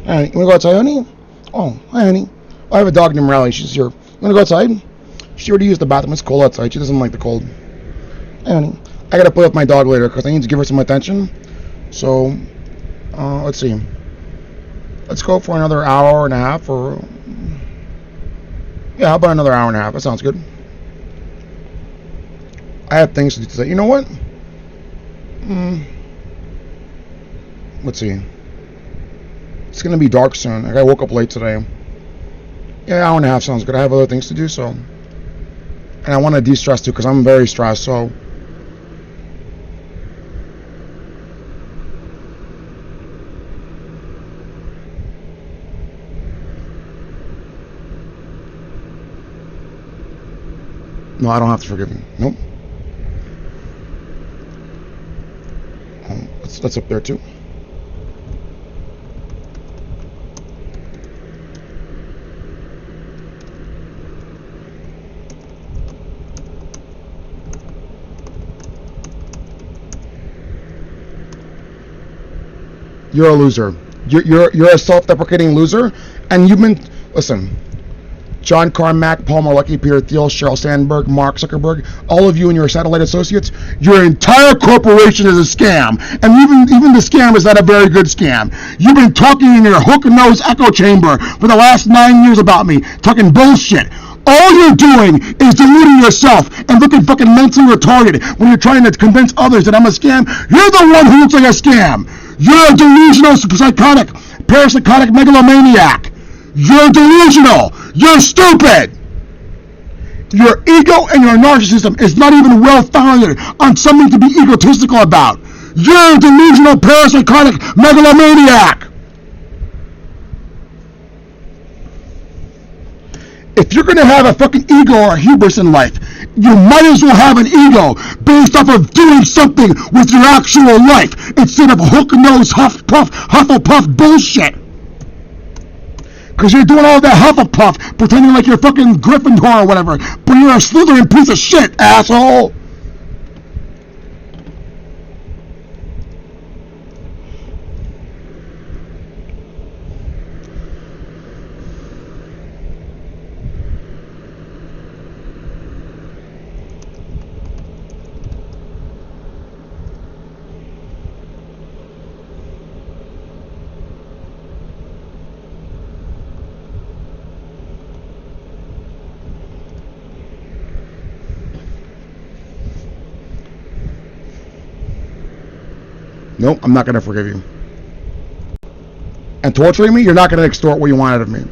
Alright, you wanna go outside, honey? Oh, hi, honey. I have a dog named Rally. She's here. You wanna go outside? She already used the bathroom. It's cold outside. She doesn't like the cold. Hi, honey. I gotta play with my dog later because I need to give her some attention. So, let's see. Let's go for another hour and a half, or yeah, how about another hour and a half? That sounds good. I have things to do today. You know what? Let's see. It's gonna be dark soon. I woke up late today. Yeah, hour and a half sounds good. I have other things to do, so. and I want to de-stress too because I'm very stressed. So no, I don't have to forgive you. Nope. That's up there too. You're a loser. You're a self-deprecating loser, and you've been listen. John Carmack, Paul Malecki, Peter Thiel, Sheryl Sandberg, Mark Zuckerberg, all of you and your satellite associates, your entire corporation is a scam. And even the scam is not a very good scam. You've been talking in your hook-and-nose echo chamber for the last 9 years about me, talking bullshit. All you're doing is deluding yourself and looking fucking mentally retarded when you're trying to convince others that I'm a scam. You're the one who looks like a scam. You're a delusional, psychotic, parapsychotic megalomaniac. You're delusional. You're stupid. Your ego and your narcissism is not even well-founded on something to be egotistical about. You're a delusional, parapsychotic megalomaniac. If you're going to have a fucking ego or a hubris in life, you might as well have an ego based off of doing something with your actual life instead of hook-nosed, Hufflepuff bullshit. Because you're doing all that Hufflepuff, pretending like you're fucking Gryffindor or whatever, but you're a Slytherin piece of shit, asshole. Nope, I'm not going to forgive you. And torturing me, you're not going to extort what you want out of me.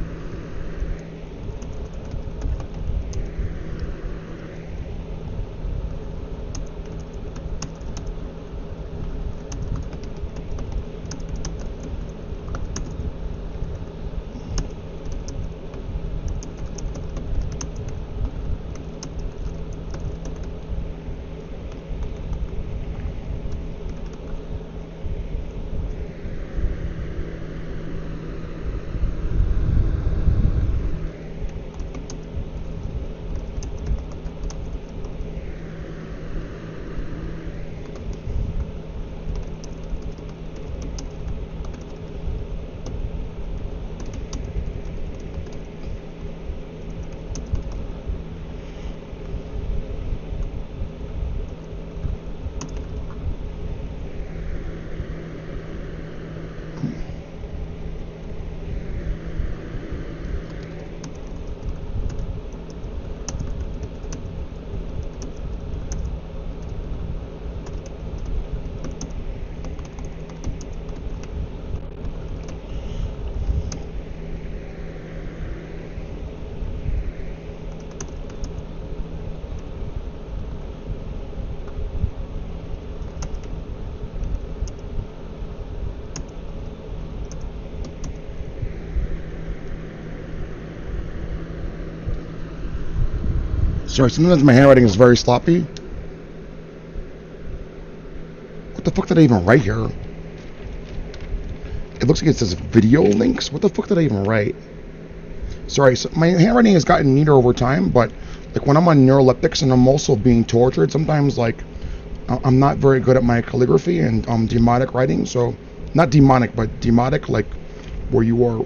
Sorry, sometimes my handwriting is very sloppy. What the fuck did I even write here? It looks like it says video links. What the fuck did I even write? Sorry, so my handwriting has gotten neater over time, but like when I'm on neuroleptics and I'm also being tortured, sometimes like I'm not very good at my calligraphy and demotic writing. So not demonic, but demotic, like where you are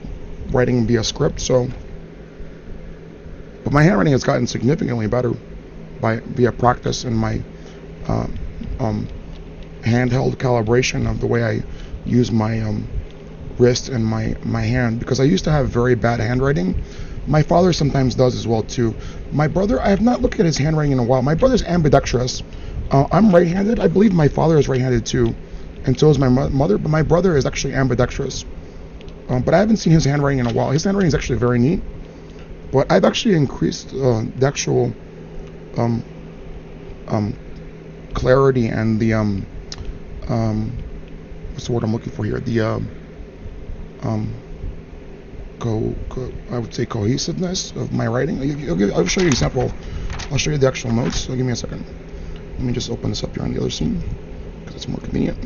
writing via script. So, but my handwriting has gotten significantly better via practice and my handheld calibration of the way I use my wrist and my hand, because I used to have very bad handwriting. My father sometimes does as well too. My brother, I have not looked at his handwriting in a while. My brother's ambidextrous. I'm right-handed. I believe my father is right-handed too, and so is my mother, but my brother is actually ambidextrous. But I haven't seen his handwriting in a while. His handwriting is actually very neat, but I've actually increased the actual um, clarity and the what's the word I'm looking for here? The um, I would say cohesiveness of my writing. I'll show you an example. I'll show you the actual notes. So give me a second. Let me just open this up here on the other scene because it's more convenient.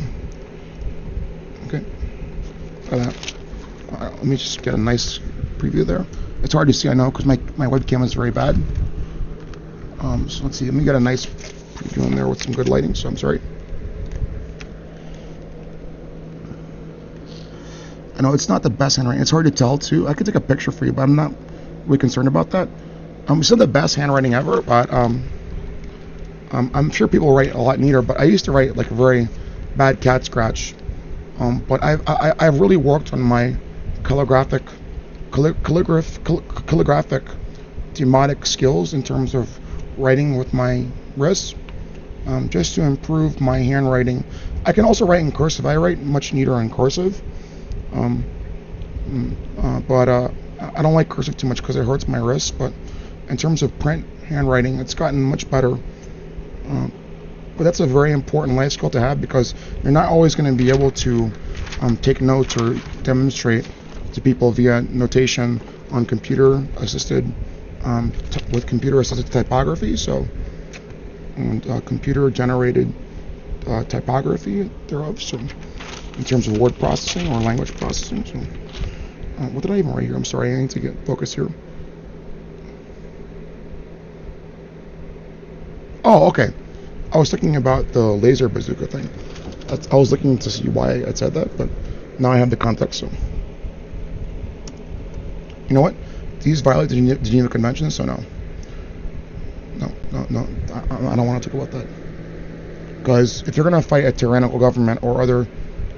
Okay. Try that. Let me just get a nice preview there. It's hard to see, I know, because my webcam is very bad. So let's see. Let me get a nice preview in there with some good lighting. So I'm sorry. I know it's not the best handwriting. It's hard to tell too. I could take a picture for you, but I'm not really concerned about that. It's not the best handwriting ever, but I'm sure people write a lot neater. But I used to write like very bad cat scratch. But I've really worked on my calligraphic demotic skills in terms of writing with my wrists, just to improve my handwriting. I can also write in cursive. I write much neater in cursive. But I don't like cursive too much because it hurts my wrists. But in terms of print handwriting, it's gotten much better. But that's a very important life skill to have because you're not always going to be able to take notes or demonstrate to people via notation on computer-assisted with computer-assisted typography. So, and computer-generated typography thereof. So, in terms of word processing or language processing. So, what did I even write here? I'm sorry, I need to get focus here. Oh, okay. I was thinking about the laser bazooka thing. I was looking to see why I said that, but now I have the context. So, you know what? These violate the Geneva Convention, so no. I don't want to talk about that. Because if you're going to fight a tyrannical government or other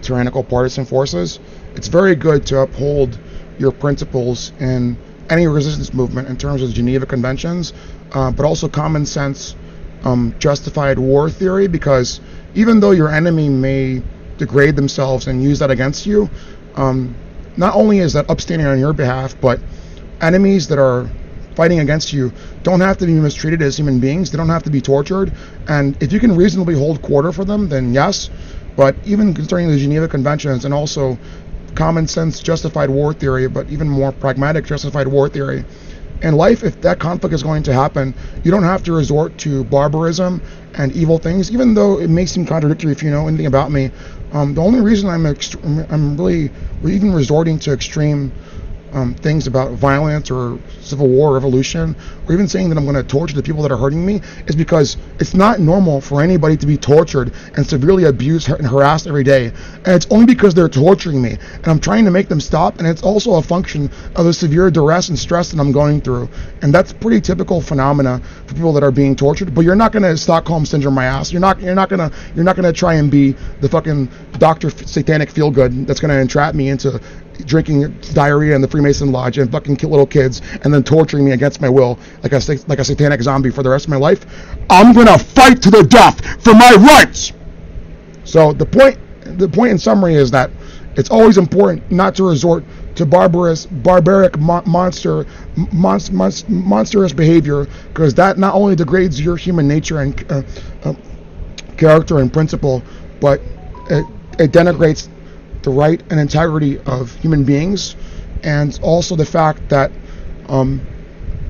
tyrannical partisan forces, it's very good to uphold your principles in any resistance movement in terms of Geneva Conventions, but also common sense, justified war theory, because even though your enemy may degrade themselves and use that against you, not only is that upstanding on your behalf, but enemies that are fighting against you don't have to be mistreated as human beings. They don't have to be tortured. And if you can reasonably hold quarter for them, then yes. But even concerning the Geneva Conventions and also common sense justified war theory, but even more pragmatic justified war theory, in life, if that conflict is going to happen, you don't have to resort to barbarism and evil things, even though it may seem contradictory if you know anything about me. The only reason I'm really even resorting to extreme things about violence or civil war, revolution, or even saying that I'm going to torture the people that are hurting me is because it's not normal for anybody to be tortured and severely abused and harassed every day. And it's only because they're torturing me. And I'm trying to make them stop. And it's also a function of the severe duress and stress that I'm going through. And that's pretty typical phenomena for people that are being tortured. But you're not going to Stockholm syndrome my ass. You're not going to try and be the fucking Dr. Satanic feel good that's going to entrap me into drinking diarrhea in the Freemason Lodge and fucking kill little kids and then torturing me against my will like a satanic zombie for the rest of my life. I'm gonna fight to the death for my rights. So the point in summary is that it's always important not to resort to barbaric monstrous behavior, because that not only degrades your human nature and character and principle, but it denigrates the right and integrity of human beings, and also the fact that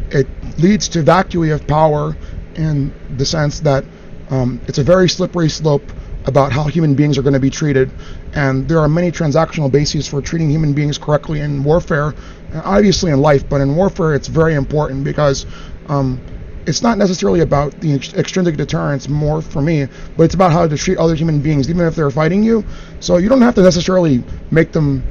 it leads to vacuity of power in the sense that it's a very slippery slope about how human beings are going to be treated, and there are many transactional bases for treating human beings correctly in warfare, obviously in life, but in warfare it's very important because it's not necessarily about the extrinsic deterrence more for me, but it's about how to treat other human beings, even if they're fighting you. So you don't have to necessarily make them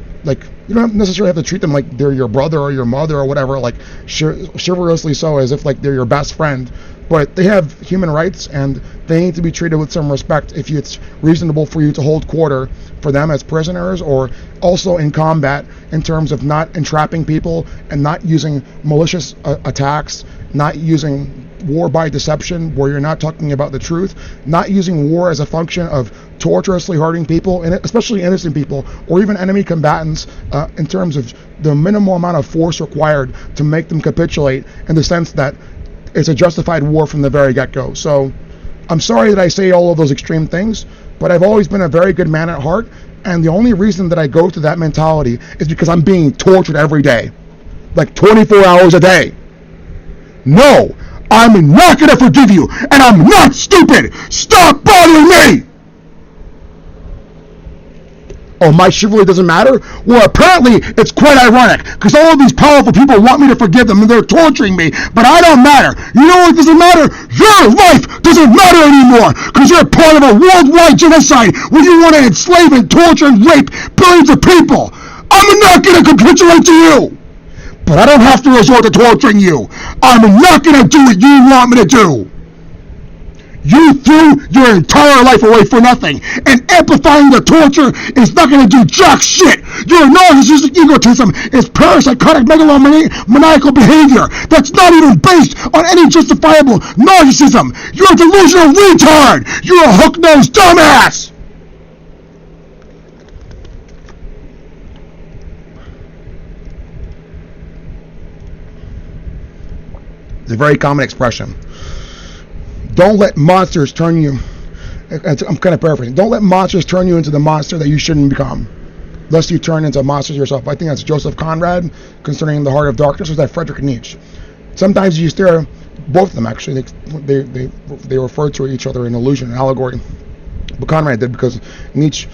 you don't necessarily have to treat them like they're your brother or your mother or whatever, like chivalrously so, as if like they're your best friend. But they have human rights and they need to be treated with some respect if it's reasonable for you to hold quarter for them as prisoners, or also in combat in terms of not entrapping people and not using malicious attacks, not using war by deception where you're not talking about the truth, not using war as a function of torturously hurting people, and especially innocent people or even enemy combatants, in terms of the minimal amount of force required to make them capitulate, in the sense that it's a justified war from the very get-go. So I'm sorry that I say all of those extreme things, but I've always been a very good man at heart, and the only reason that I go to that mentality is because I'm being tortured every day, like 24 hours a day. No, I'm not going to forgive you, and I'm not stupid. Stop bothering me. Oh, my chivalry doesn't matter? Well, apparently it's quite ironic, because all of these powerful people want me to forgive them, and they're torturing me, but I don't matter. You know what doesn't matter? Your life doesn't matter anymore, because you're part of a worldwide genocide where you want to enslave and torture and rape billions of people. I'm not going to capitulate to you, but I don't have to resort to torturing you. I'm not going to do what you want me to do. You threw your entire life away for nothing, and amplifying the torture is not going to do jack shit. Your narcissistic egotism is parapsychotic megalomaniacal behavior that's not even based on any justifiable narcissism. You're a delusional retard. You're a hook-nosed dumbass. It's a very common expression. Don't let monsters turn you. I'm kind of paraphrasing. Don't let monsters turn you into the monster that you shouldn't become, lest you turn into monsters yourself. I think that's Joseph Conrad concerning the heart of darkness, or is that Friedrich Nietzsche? Sometimes you stare, both of them actually, they refer to each other in illusion, an allegory. But Conrad did, because Nietzsche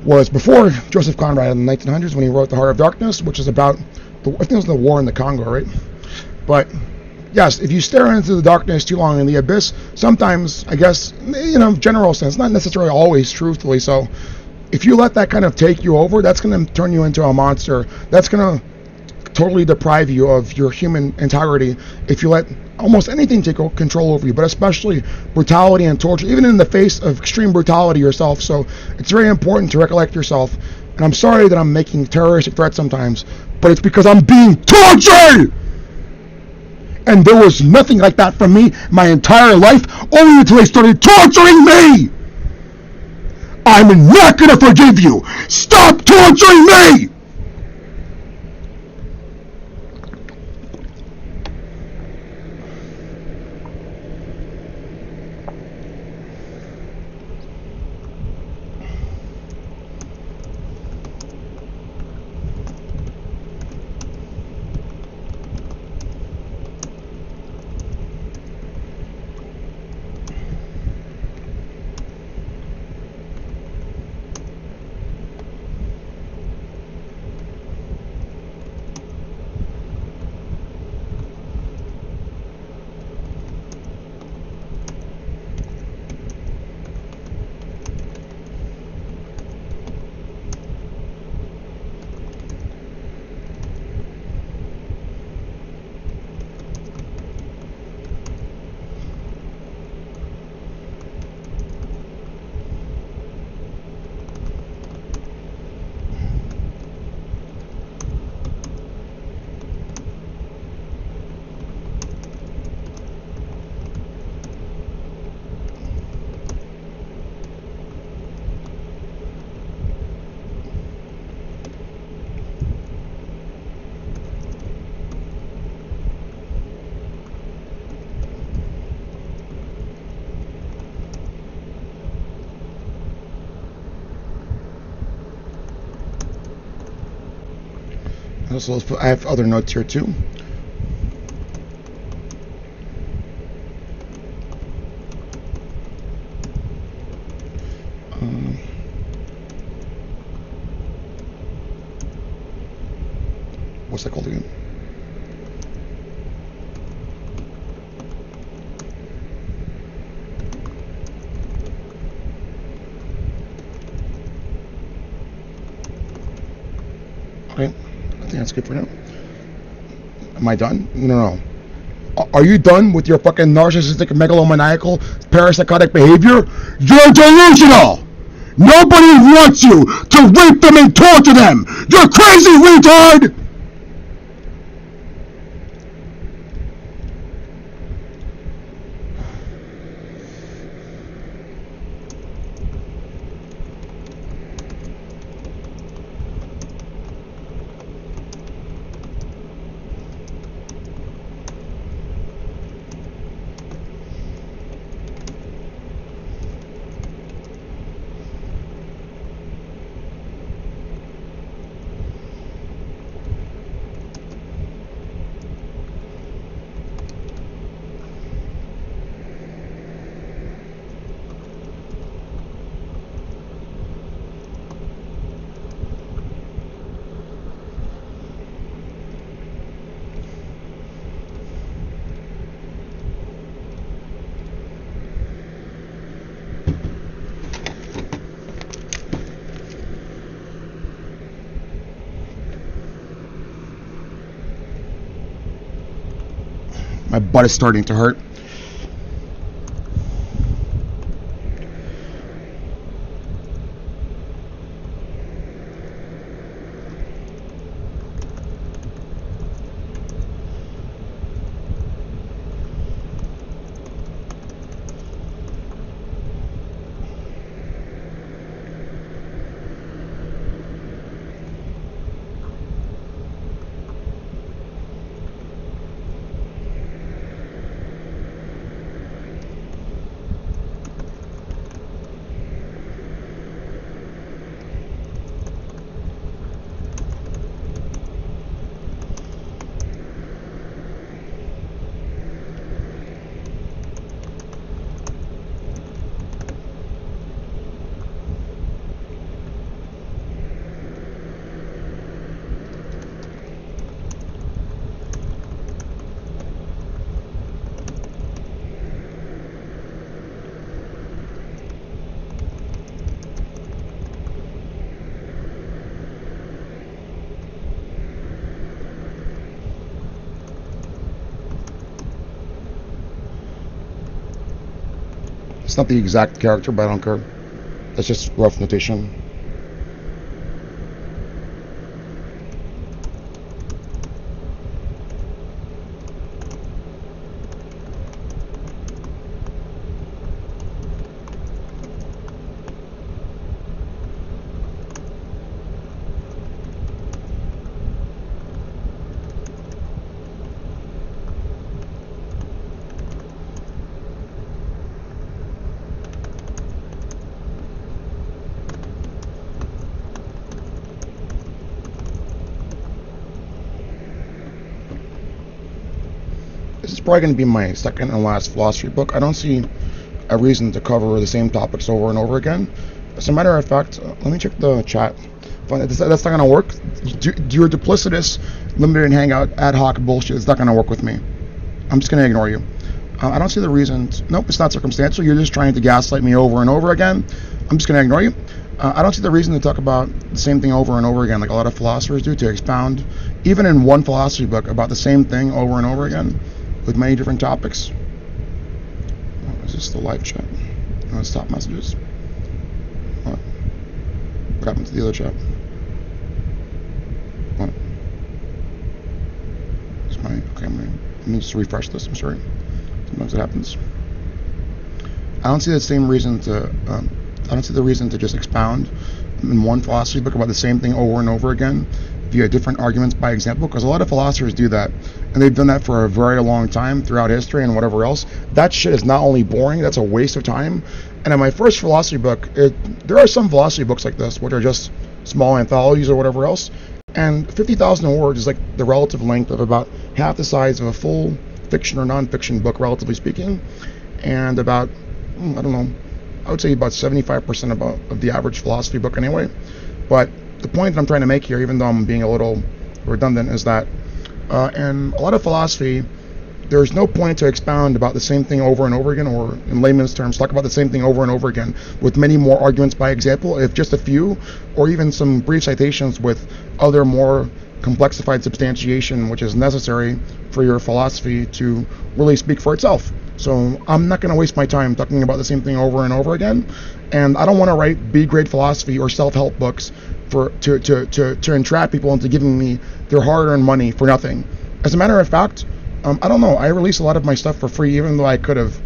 was before Joseph Conrad in the 1900s when he wrote The Heart of Darkness, which is about, I think it was the war in the Congo, right? But yes, if you stare into the darkness too long in the abyss, sometimes, I guess, general sense, not necessarily always truthfully, so if you let that kind of take you over, that's going to turn you into a monster. That's going to totally deprive you of your human integrity if you let almost anything take control over you, but especially brutality and torture, even in the face of extreme brutality yourself. So it's very important to recollect yourself. And I'm sorry that I'm making terroristic threats sometimes, but it's because I'm being tortured! And there was nothing like that from me my entire life, only until they started torturing me! I'm not gonna forgive you! Stop torturing me! So I have other notes here too. What's that called again? Okay, I think that's good for now. Am I done? No. Are you done with your fucking narcissistic, megalomaniacal, parapsychotic behavior? You're delusional! Nobody wants you to rape them and torture them! You're crazy, retard! My butt is starting to hurt. It's not the exact character, but I don't care. That's just rough notation. This is probably going to be my second and last philosophy book. I don't see a reason to cover the same topics over and over again. As a matter of fact, let me check the chat. That's not going to work. Your duplicitous, limited and hangout, ad hoc bullshit is not going to work with me. I'm just going to ignore you. I don't see the reason. Nope, it's not circumstantial. You're just trying to gaslight me over and over again. I'm just going to ignore you. I don't see the reason to talk about the same thing over and over again, like a lot of philosophers do, to expound, even in one philosophy book, about the same thing over and over again, with many different topics. Oh, is this the live chat? No, it's top messages. What happened to the other chat? What? Is my okay? Let me just refresh this. I'm sorry. Sometimes it happens. I don't see the same reason to. I don't see the reason to just expound in one philosophy book about the same thing over and over again via different arguments by example, because a lot of philosophers do that, and they've done that for a very long time throughout history and whatever else. That shit is not only boring, that's a waste of time. And in my first philosophy book, there are some philosophy books like this, which are just small anthologies or whatever else, and 50,000 words is like the relative length of about half the size of a full fiction or non-fiction book, relatively speaking, and about, I don't know, I would say about 75% of the average philosophy book anyway. But the point that I'm trying to make here, even though I'm being a little redundant, is that in a lot of philosophy, there's no point to expound about the same thing over and over again, or in layman's terms, talk about the same thing over and over again with many more arguments by example, if just a few, or even some brief citations with other more complexified substantiation, which is necessary for your philosophy to really speak for itself. So I'm not going to waste my time talking about the same thing over and over again, and I don't want to write B-grade philosophy or self-help books to entrap people into giving me their hard-earned money for nothing. As a matter of fact, I don't know, I release a lot of my stuff for free, even though I could have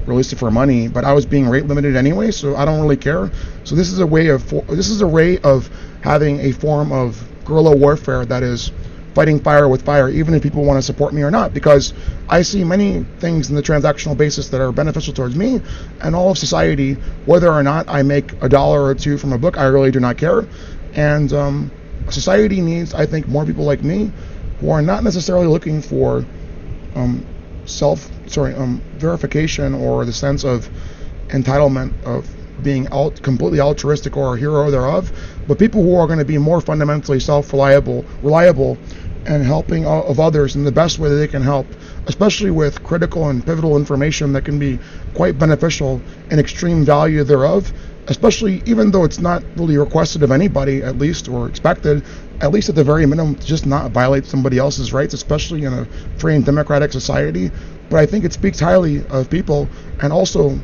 released it for money, but I was being rate limited anyway, so I don't really care. So this is a way of having a form of guerrilla warfare that is fighting fire with fire, even if people want to support me or not, because I see many things in the transactional basis that are beneficial towards me and all of society. Whether or not I make $1 or $2 from a book, I really do not care. And society needs, I think, more people like me who are not necessarily looking for verification or the sense of entitlement of being completely altruistic or a hero thereof, but people who are going to be more fundamentally reliable and helping of others in the best way that they can help, especially with critical and pivotal information that can be quite beneficial and extreme value thereof, especially even though it's not really requested of anybody, at least, or expected, at least at the very minimum, to just not violate somebody else's rights, especially in a free and democratic society. But I think it speaks highly of people, and also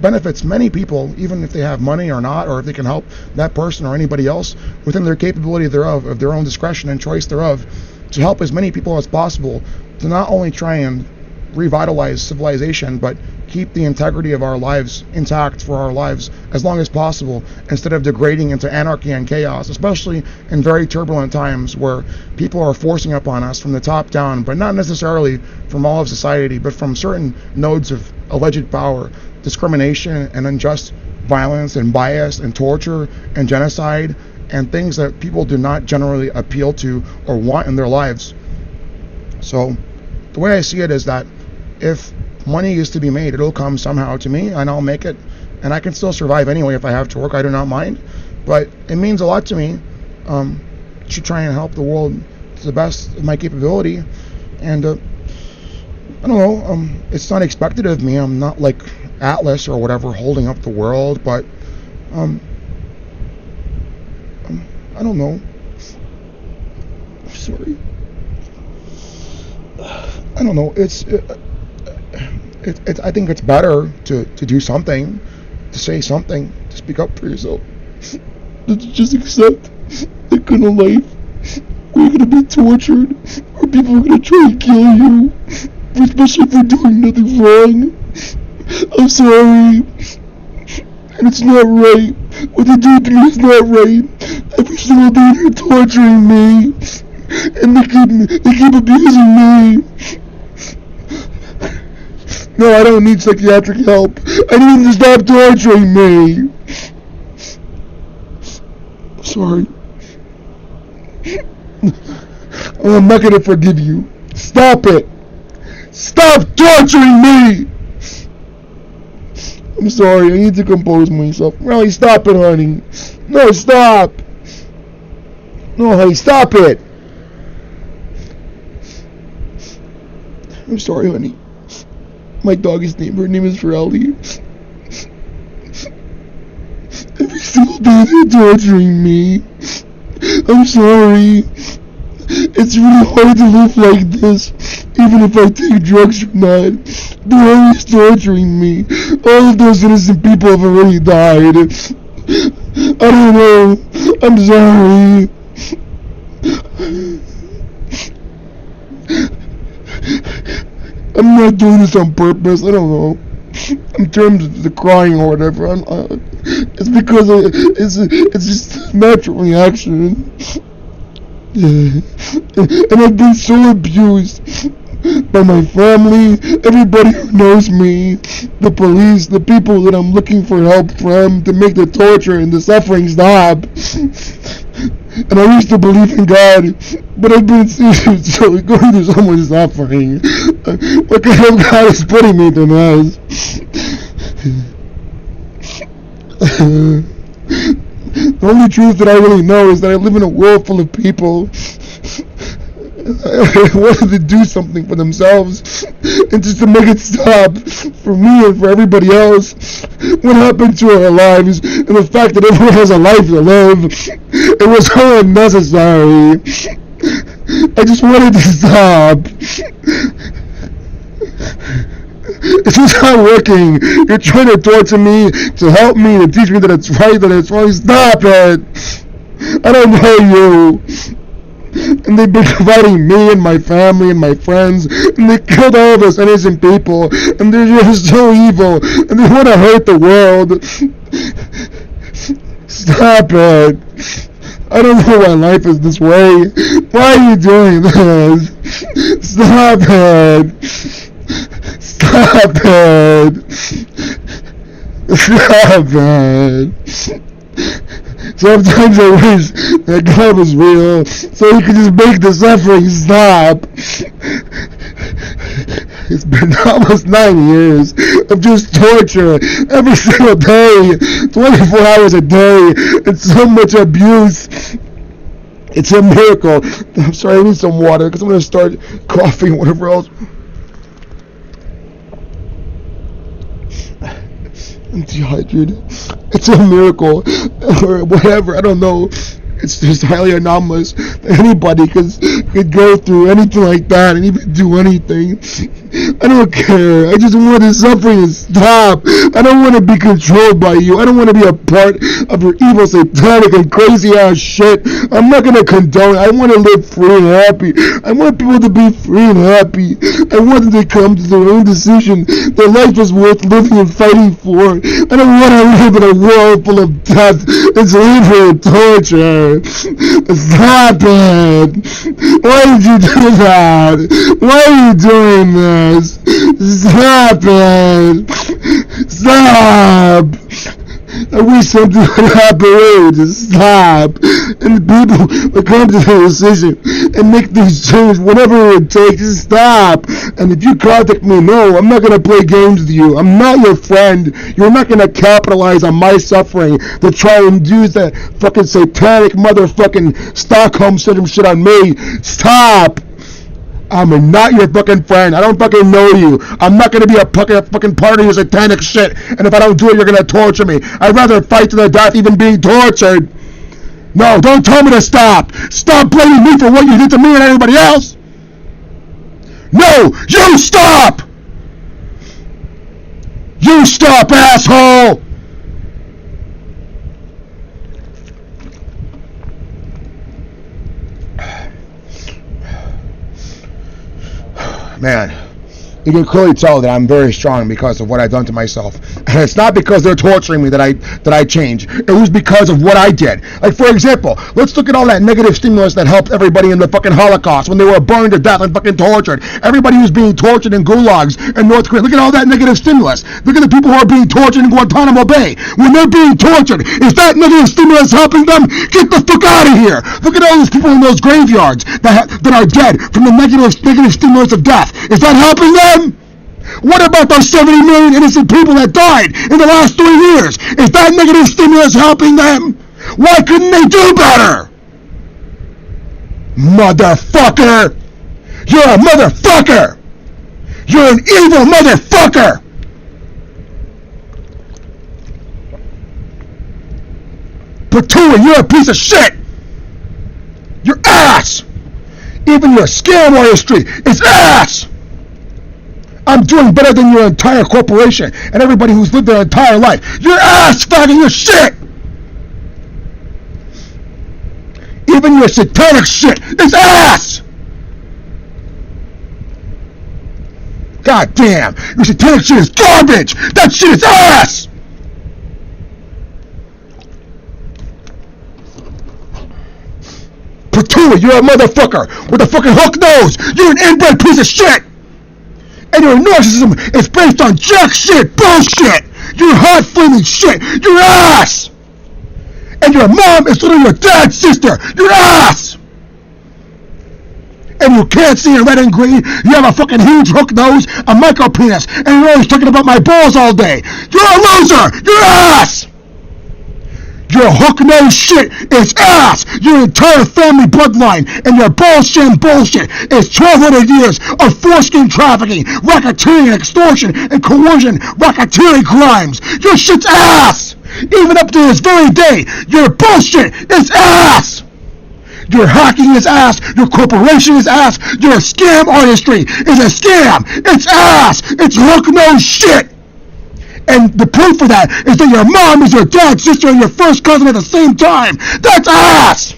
benefits many people, even if they have money or not, or if they can help that person or anybody else within their capability thereof, of their own discretion and choice thereof, to help as many people as possible to not only try and revitalize civilization, but keep the integrity of our lives intact for our lives as long as possible, instead of degrading into anarchy and chaos, especially in very turbulent times where people are forcing upon us from the top down, but not necessarily from all of society, but from certain nodes of alleged power, discrimination and unjust violence and bias and torture and genocide and things that people do not generally appeal to or want in their lives. So the way I see it is that if money is to be made, it'll come somehow to me and I'll make it, and I can still survive anyway if I have to work. I do not mind, but it means a lot to me to try and help the world to the best of my capability. And I don't know, it's not expected of me. I'm not like Atlas or whatever holding up the world, but I don't know. Sorry. I don't know. It's I think it's better to do something, to say something, to speak up for yourself. To just accept that kind of life where you're gonna be tortured, or people are gonna try and kill you, especially if they're doing nothing wrong. I'm sorry, and it's not right. What they do to me is not right. Every single day they're torturing me, and they keep abusing me. No, I don't need psychiatric help. I need them to stop torturing me. Sorry. I'm not gonna forgive you. Stop it. Stop torturing me. I'm sorry, I need to compose myself. Really, stop it, honey. No, stop. No, honey, stop it. I'm sorry, honey. My dog's name, her name is Ferelli. Every single day they're torturing me. I'm sorry. It's really hard to live like this, even if I take drugs or not. They're always torturing me. All of those innocent people have already died. I don't know. I'm sorry. I'm not doing this on purpose. I don't know. In terms of the crying or whatever, it's because it's just a natural reaction. And I've been so abused by my family, everybody who knows me, the police, the people that I'm looking for help from to make the torture and the suffering stop. And I used to believe in God, but I've been so going through so much suffering. What kind of God is putting me through this? The only truth that I really know is that I live in a world full of people wanted to do something for themselves, and just to make it stop for me and for everybody else. What happened to our lives, and the fact that everyone has a life to live, it was so unnecessary. I just wanted to stop. It's just not working. You're trying to torture me, to help me, to teach me that it's right, that it's wrong. Stop it. I don't know you. And they've been dividing me and my family and my friends, and they killed all of us innocent people, and they're just so evil, and they want to hurt the world. Stop it. I don't know why life is this way. Why are you doing this? Stop it. Stop it. Stop it. Sometimes I wish that God was real, so he could just make the suffering stop. It's been almost 9 years of just torture every single day, 24 hours a day, and so much abuse. It's a miracle. I'm sorry, I need some water because I'm going to start coughing or whatever else. I'm dehydrated. It's a miracle. Or whatever, I don't know. It's just highly anomalous that anybody could go through anything like that and even do anything. I don't care. I just want the suffering to stop. I don't want to be controlled by you. I don't want to be a part of your evil, satanic, and crazy ass shit. I'm not going to condone it. I want to live free and happy. I want people to be free and happy. I want them to come to their own decision. Their life is worth living and fighting for. I don't want to live in a world full of death and slavery and torture. Stop it! Why did you do that? Why are you doing this? Stop it! Stop! I wish something would happen. Just stop. And the people would come to their decision and make these changes, whatever it takes. Just stop. And if you contact me, no, I'm not going to play games with you. I'm not your friend. You're not going to capitalize on my suffering to try and use that fucking satanic motherfucking Stockholm Syndrome shit on me. Stop. I'm not your fucking friend. I don't fucking know you. I'm not going to be a fucking part of your satanic shit. And if I don't do it, you're going to torture me. I'd rather fight to the death even being tortured. No, don't tell me to stop. Stop blaming me for what you did to me and everybody else. No, you stop. You stop, asshole. Man, you can clearly tell that I'm very strong because of what I've done to myself. And it's not because they're torturing me that I change. It was because of what I did. Like, for example, let's look at all that negative stimulus that helped everybody in the fucking Holocaust when they were burned to death and fucking tortured. Everybody who's being tortured in gulags in North Korea. Look at all that negative stimulus. Look at the people who are being tortured in Guantanamo Bay. When they're being tortured, is that negative stimulus helping them? Get the fuck out of here. Look at all those people in those graveyards that are dead from the negative stimulus of death. Is that helping them? What about those 70 million innocent people that died in the last 3 years? Is that negative stimulus helping them? Why couldn't they do better? Motherfucker! You're a motherfucker! You're an evil motherfucker! Patua, you're a piece of shit! You're ass! Even your scam artistry is ass! I'm doing better than your entire corporation and everybody who's lived their entire life. You're ass fucking your shit! Even your satanic shit is ass! God damn, your satanic shit is garbage! That shit is ass! Patua, you're a motherfucker with a fucking hook nose! You're an inbred piece of shit! And your narcissism is based on jack shit bullshit! You're hot flaming shit! You're ass! And your mom is literally your dad's sister! You're ass! And you can't see in red and green, you have a fucking huge hook nose, a micro penis, and you're always talking about my balls all day! You're a loser! You're ass! Your hook-nosed shit is ass! Your entire family bloodline and your bullshit is 1,200 years of foreskin trafficking, racketeering, extortion, and coercion, racketeering crimes! Your shit's ass! Even up to this very day, your bullshit is ass! Your hacking is ass! Your corporation is ass! Your scam artistry is a scam! It's ass! It's hook-nosed shit! And the proof for that is that your mom is your dad's sister and your first cousin at the same time. That's ass!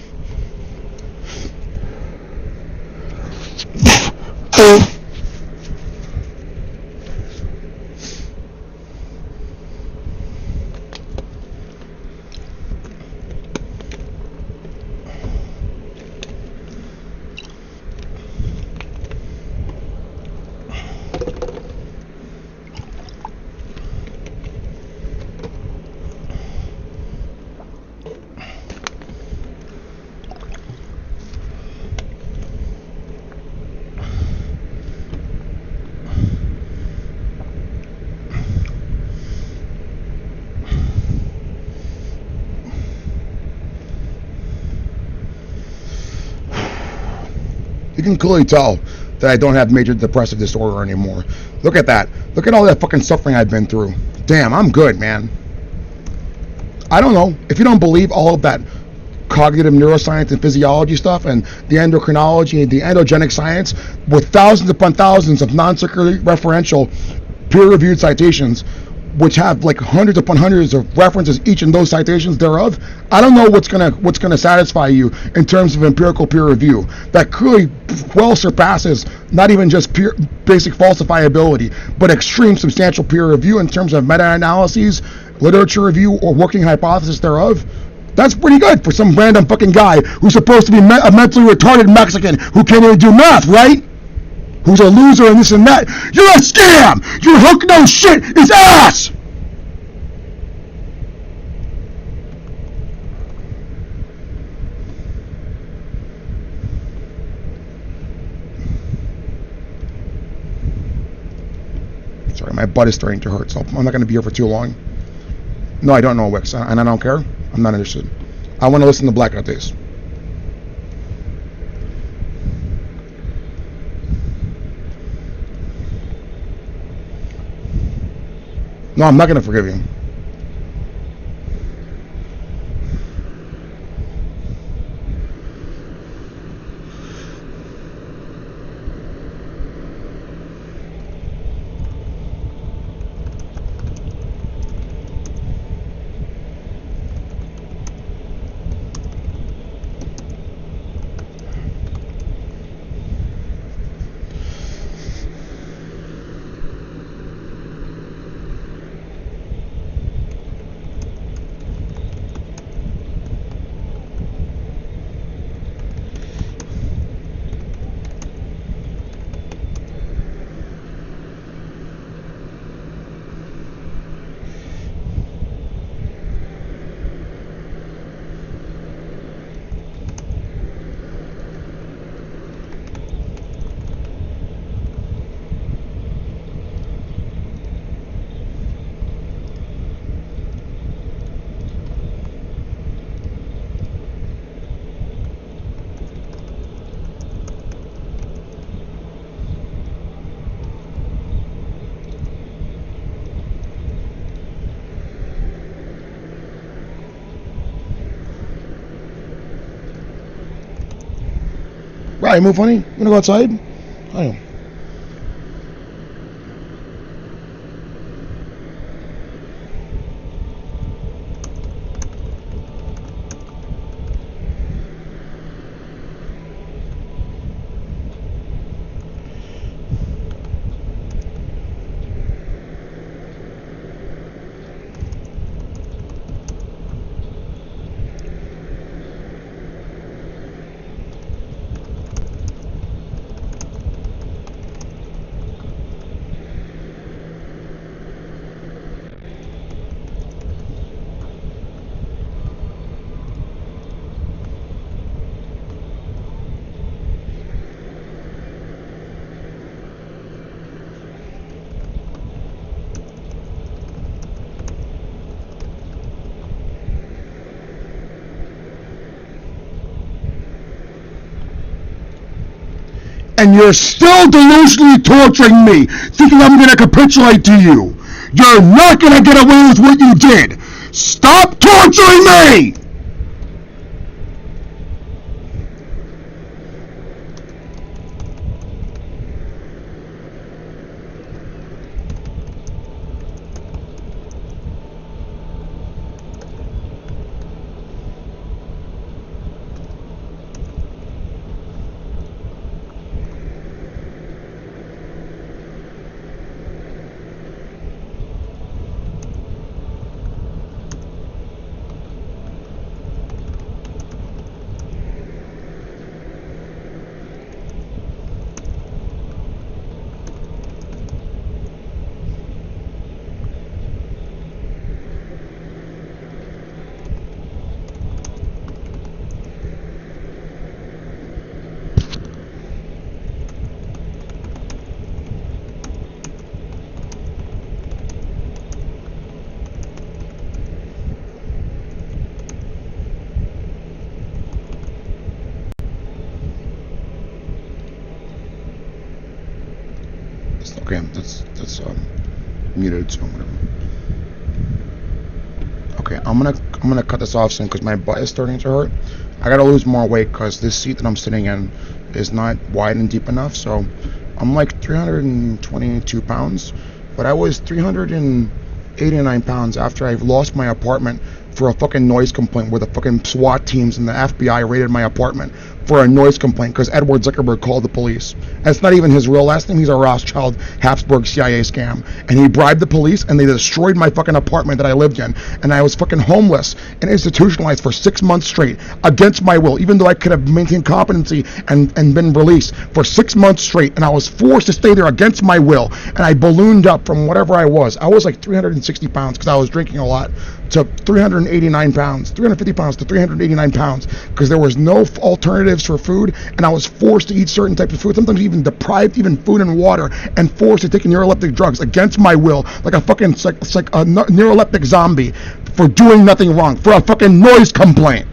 You can clearly tell that I don't have major depressive disorder anymore. Look at that. Look at all that fucking suffering I've been through. Damn, I'm good, man. I don't know. If you don't believe all of that cognitive neuroscience and physiology stuff and the endocrinology and the endogenic science with thousands upon thousands of non-circular referential peer-reviewed citations, which have like hundreds upon hundreds of references each in those citations thereof, I don't know what's gonna satisfy you in terms of empirical peer review that clearly well surpasses not even just basic falsifiability, but extreme substantial peer review in terms of meta-analyses, literature review, or working hypothesis thereof. That's pretty good for some random fucking guy who's supposed to be a mentally retarded Mexican who can't even do math, right? Who's a loser and this and that. You're a scam! Your hook nose shit is ass! Sorry, my butt is starting to hurt, so I'm not going to be here for too long. No, I don't know Wix, and I don't care. I'm not interested. I want to listen to Blackout Days. No, I'm not going to forgive you. Right, move, honey. You wanna go outside? I don't. And you're still delusionally torturing me, thinking I'm gonna capitulate to you. You're not gonna get away with what you did. Stop torturing me! okay. That's muted, so whatever. Okay, I'm gonna cut this off soon because my butt is starting to hurt. I gotta lose more weight because this seat that I'm sitting in is not wide and deep enough. So I'm like 322 pounds, but I was 389 pounds after I lost my apartment for a fucking noise complaint where the fucking SWAT teams and the FBI raided my apartment for a noise complaint because Edward Zuckerberg called the police. And it's not even his real last name. He's a Rothschild Habsburg CIA scam. And he bribed the police and they destroyed my fucking apartment that I lived in. And I was fucking homeless and institutionalized for 6 months straight against my will, even though I could have maintained competency and been released for 6 months straight. And I was forced to stay there against my will. And I ballooned up from whatever I was. I was like 360 pounds because I was drinking a lot, to 389 pounds, 350 pounds to 389 pounds, because there was no alternatives for food, and I was forced to eat certain types of food, sometimes even deprived even food and water, and forced to take neuroleptic drugs against my will, like a fucking neuroleptic zombie, for doing nothing wrong, for a fucking noise complaint.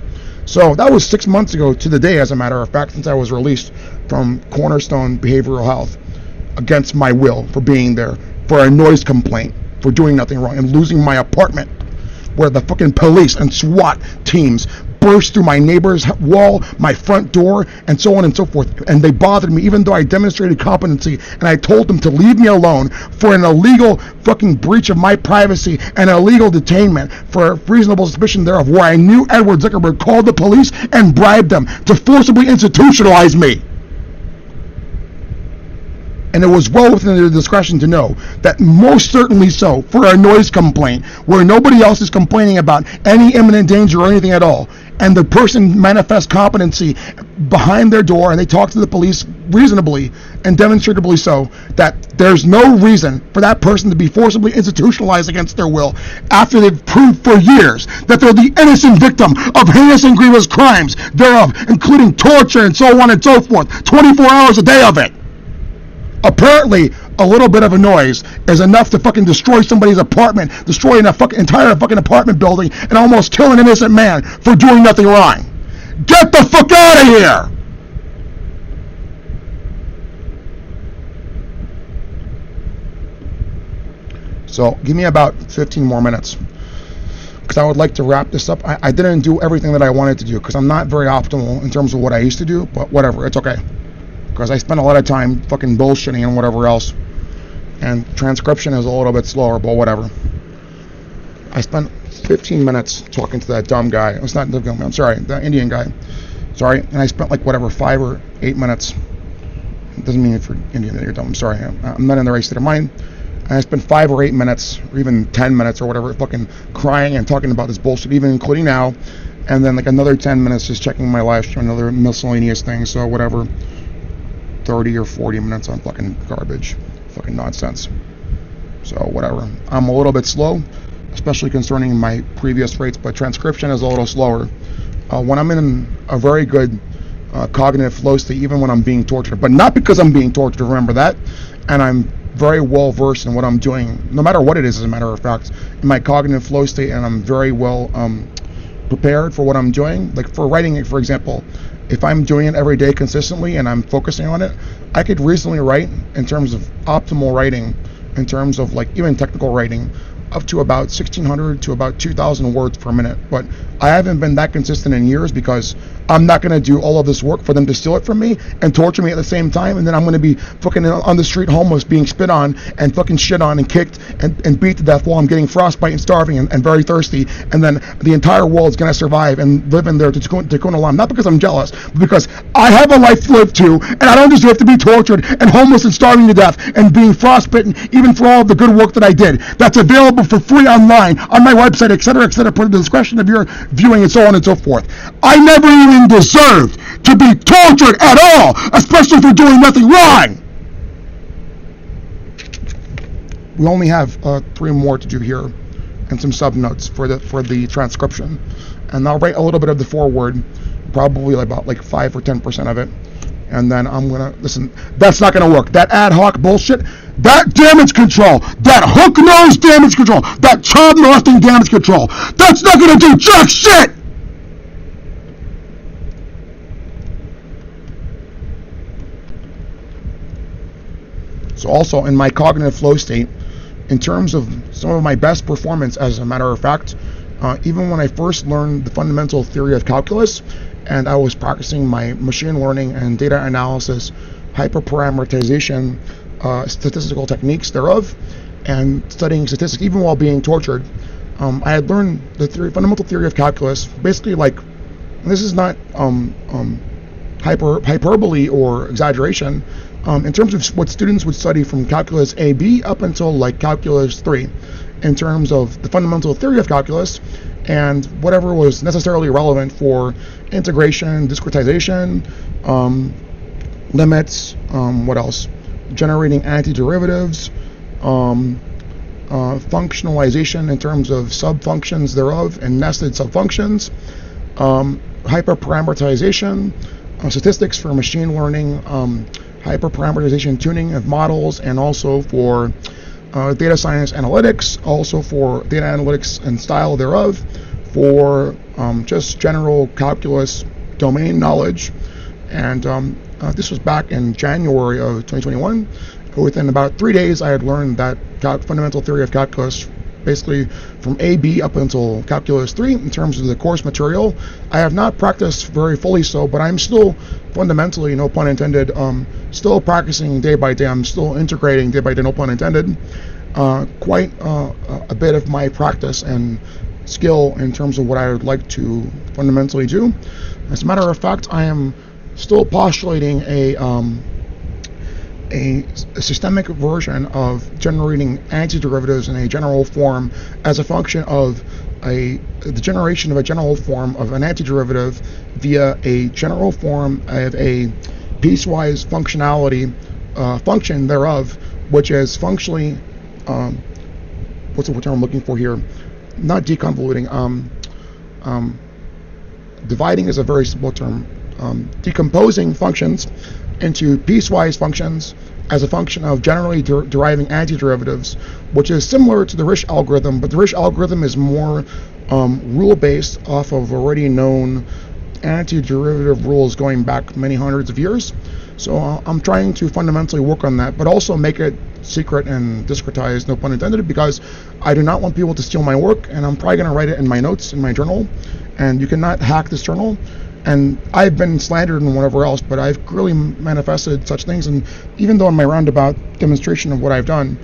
So that was 6 months ago to the day, as a matter of fact, since I was released from Cornerstone Behavioral Health against my will for being there, for a noise complaint, for doing nothing wrong, and losing my apartment, where the fucking police and SWAT teams burst through my neighbor's wall, my front door, and so on and so forth. And they bothered me, even though I demonstrated competency, and I told them to leave me alone for an illegal fucking breach of my privacy and illegal detainment for reasonable suspicion thereof, where I knew Edward Zuckerberg called the police and bribed them to forcibly institutionalize me. And it was well within their discretion to know that most certainly so, for a noise complaint where nobody else is complaining about any imminent danger or anything at all, and the person manifests competency behind their door and they talk to the police reasonably and demonstrably so, that there's no reason for that person to be forcibly institutionalized against their will after they've proved for years that they're the innocent victim of heinous and grievous crimes thereof, including torture and so on and so forth, 24 hours a day of it. Apparently, a little bit of a noise is enough to fucking destroy somebody's apartment, destroy an entire fucking apartment building, and almost kill an innocent man for doing nothing wrong. Get the fuck out of here! So, give me about 15 more minutes, because I would like to wrap this up. I didn't do everything that I wanted to do, because I'm not very optimal in terms of what I used to do, but whatever, it's okay. Because I spend a lot of time fucking bullshitting and whatever else, and transcription is a little bit slower, but whatever. I spent 15 minutes talking to that dumb guy. It's not the dumb guy, I'm sorry, the Indian guy. Sorry, and I spent like whatever 5 or 8 minutes. It doesn't mean if you're Indian that you're dumb. I'm sorry, I'm not in the right state of mind. And I spent 5 or 8 minutes, or even 10 minutes or whatever, fucking crying and talking about this bullshit, even including now. And then like another 10 minutes just checking my live stream, another miscellaneous thing. So whatever. 30 or 40 minutes on fucking garbage, fucking nonsense. So whatever. I'm a little bit slow, especially concerning my previous rates, but transcription is a little slower. When I'm in a very good cognitive flow state, even when I'm being tortured, but not because I'm being tortured, remember that, and I'm very well versed in what I'm doing, no matter what it is, as a matter of fact, in my cognitive flow state, and I'm very well prepared for what I'm doing. Like for writing, for example, if I'm doing it every day consistently and I'm focusing on it, I could reasonably write, in terms of optimal writing, in terms of like even technical writing, up to about 1,600 to about 2,000 words per minute. But I haven't been that consistent in years, because I'm not going to do all of this work for them to steal it from me and torture me at the same time, and then I'm going to be fucking on the street homeless, being spit on and fucking shit on and kicked and beat to death while I'm getting frostbite and starving and very thirsty, and then the entire world's going to survive and live in their Tikkun Olam, not because I'm jealous, but because I have a life to live too, and I don't deserve to be tortured and homeless and starving to death and being frostbitten, even for all of the good work that I did. That's available for free online on my website, etc., per the discretion of your viewing, and so on and so forth. I never even deserved to be tortured at all, especially for doing nothing wrong. We only have 3 more to do here, and some sub notes for the transcription, and I'll write a little bit of the foreword, probably about 5 or 10% of it, and then I'm gonna listen. That's not gonna work. That ad hoc bullshit, that damage control, that hook nose damage control, that child molesting damage control, that's not gonna do jack shit. So also in my cognitive flow state, in terms of some of my best performance, as a matter of fact, even when I first learned the fundamental theory of calculus, and I was practicing my machine learning and data analysis, hyperparameterization, statistical techniques thereof, and studying statistics, even while being tortured, I had learned the fundamental theory of calculus. Basically, like, this is not hyperbole or exaggeration. In terms of what students would study from calculus AB up until like calculus 3, in terms of the fundamental theory of calculus and whatever was necessarily relevant for integration, discretization, limits, what else? Generating antiderivatives, functionalization in terms of subfunctions thereof and nested subfunctions, hyperparameterization, statistics for machine learning, hyperparameterization tuning of models, and also for data science analytics, also for data analytics and style thereof, for just general calculus domain knowledge. And this was back in January of 2021. Within about 3 days, I had learned that fundamental theory of calculus, basically from AB up until calculus 3 in terms of the course material. I have not practiced very fully so, but I'm still fundamentally, no pun intended, still practicing day by day. I'm still integrating day by day, no pun intended, quite a bit of my practice and skill in terms of what I would like to fundamentally do. As a matter of fact, I am still postulating a systemic version of generating antiderivatives in a general form as a function of the generation of a general form of an antiderivative via a general form of a piecewise functionality function thereof, which is functionally what's the term I'm looking for here? Not deconvoluting. Dividing is a very simple term. Decomposing functions into piecewise functions as a function of generally deriving antiderivatives, which is similar to the Risch algorithm, but the Risch algorithm is more rule-based off of already known antiderivative rules going back many hundreds of years. So I'm trying to fundamentally work on that, but also make it secret and discretized, no pun intended, because I do not want people to steal my work, and I'm probably going to write it in my notes in my journal, and you cannot hack this journal. And I've been slandered and whatever else, but I've clearly manifested such things. And even though in my roundabout demonstration of what I've done,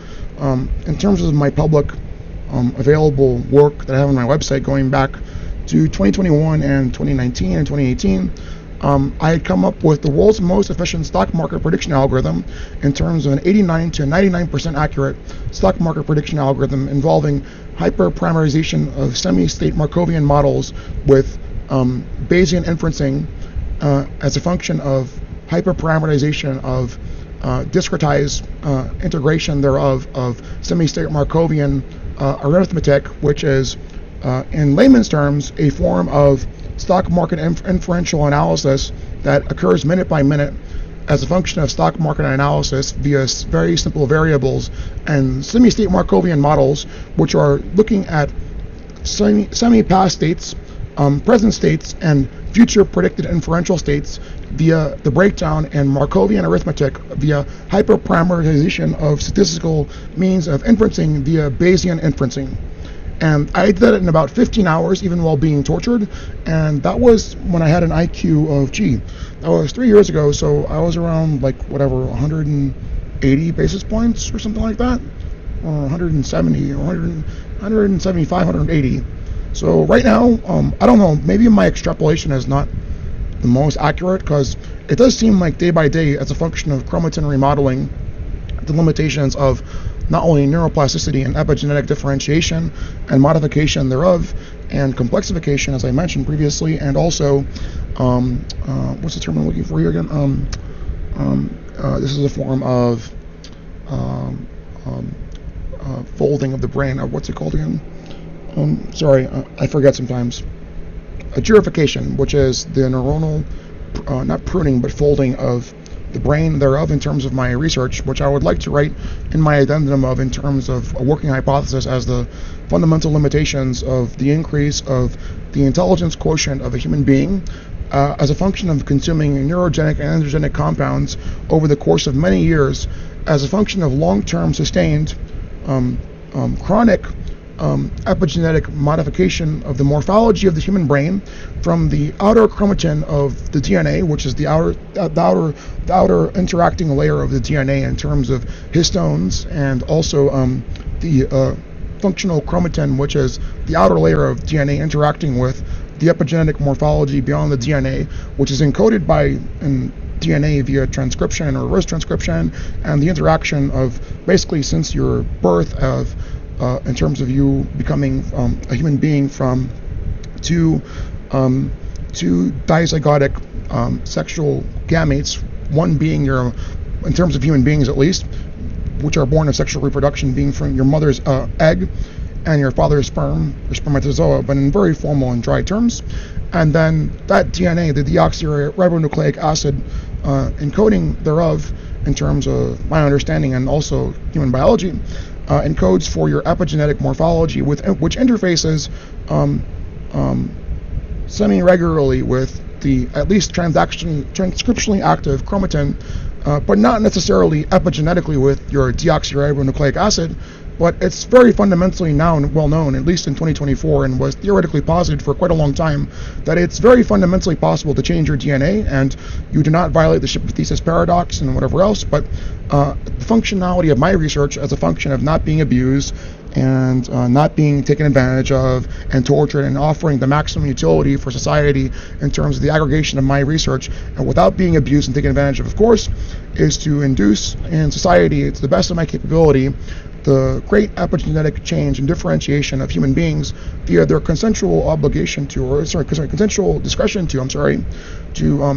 in terms of my public available work that I have on my website going back to 2021 and 2019 and 2018, I had come up with the world's most efficient stock market prediction algorithm in terms of an 89 to 99% accurate stock market prediction algorithm involving hyperparameterization of semi-state Markovian models with Bayesian inferencing as a function of hyperparameterization of discretized integration thereof of semi-state Markovian arithmetic, which is in layman's terms a form of stock market inferential analysis that occurs minute by minute as a function of stock market analysis via very simple variables and semi-state Markovian models, which are looking at semi-past states, present states, and future predicted inferential states via the breakdown in Markovian arithmetic via hyperparameterization of statistical means of inferencing via Bayesian inferencing. And I did it in about 15 hours, even while being tortured, and that was when I had an IQ of, that was 3 years ago, so I was around, 180 basis points or something like that, or 170, or 175, 180. So right now, I don't know, maybe my extrapolation is not the most accurate, because it does seem like day by day, as a function of chromatin remodeling, the limitations of not only neuroplasticity and epigenetic differentiation and modification thereof, and complexification, as I mentioned previously, and also, what's the term I'm looking for here again? This is a form of folding of the brain. What's it called again? Sorry, I forget sometimes. Gerification, which is the neuronal, not pruning, but folding of the brain thereof in terms of my research, which I would like to write in my addendum of in terms of a working hypothesis as the fundamental limitations of the increase of the intelligence quotient of a human being as a function of consuming neurogenic and endogenic compounds over the course of many years, as a function of long-term sustained chronic epigenetic modification of the morphology of the human brain from the outer chromatin of the DNA, which is the outer interacting layer of the DNA in terms of histones, and also the functional chromatin, which is the outer layer of DNA interacting with the epigenetic morphology beyond the DNA, which is encoded by DNA via transcription or reverse transcription, and the interaction of basically since your birth of in terms of you becoming a human being from two dizygotic sexual gametes, one being your, in terms of human beings at least, which are born of sexual reproduction, being from your mother's egg and your father's sperm, or spermatozoa, but in very formal and dry terms. And then that DNA, the deoxyribonucleic acid encoding thereof, in terms of my understanding and also human biology, encodes for your epigenetic morphology, which interfaces semi-regularly with the at least transcriptionally active chromatin, but not necessarily epigenetically with your deoxyribonucleic acid. But it's very fundamentally now well known, at least in 2024, and was theoretically posited for quite a long time, that it's very fundamentally possible to change your DNA, and you do not violate the Shipper thesis paradox and whatever else. But the functionality of my research as a function of not being abused and not being taken advantage of and tortured, and offering the maximum utility for society in terms of the aggregation of my research, and without being abused and taken advantage of course, is to induce in society, to the best of my capability, the great epigenetic change and differentiation of human beings via their consensual obligation to, consensual discretion to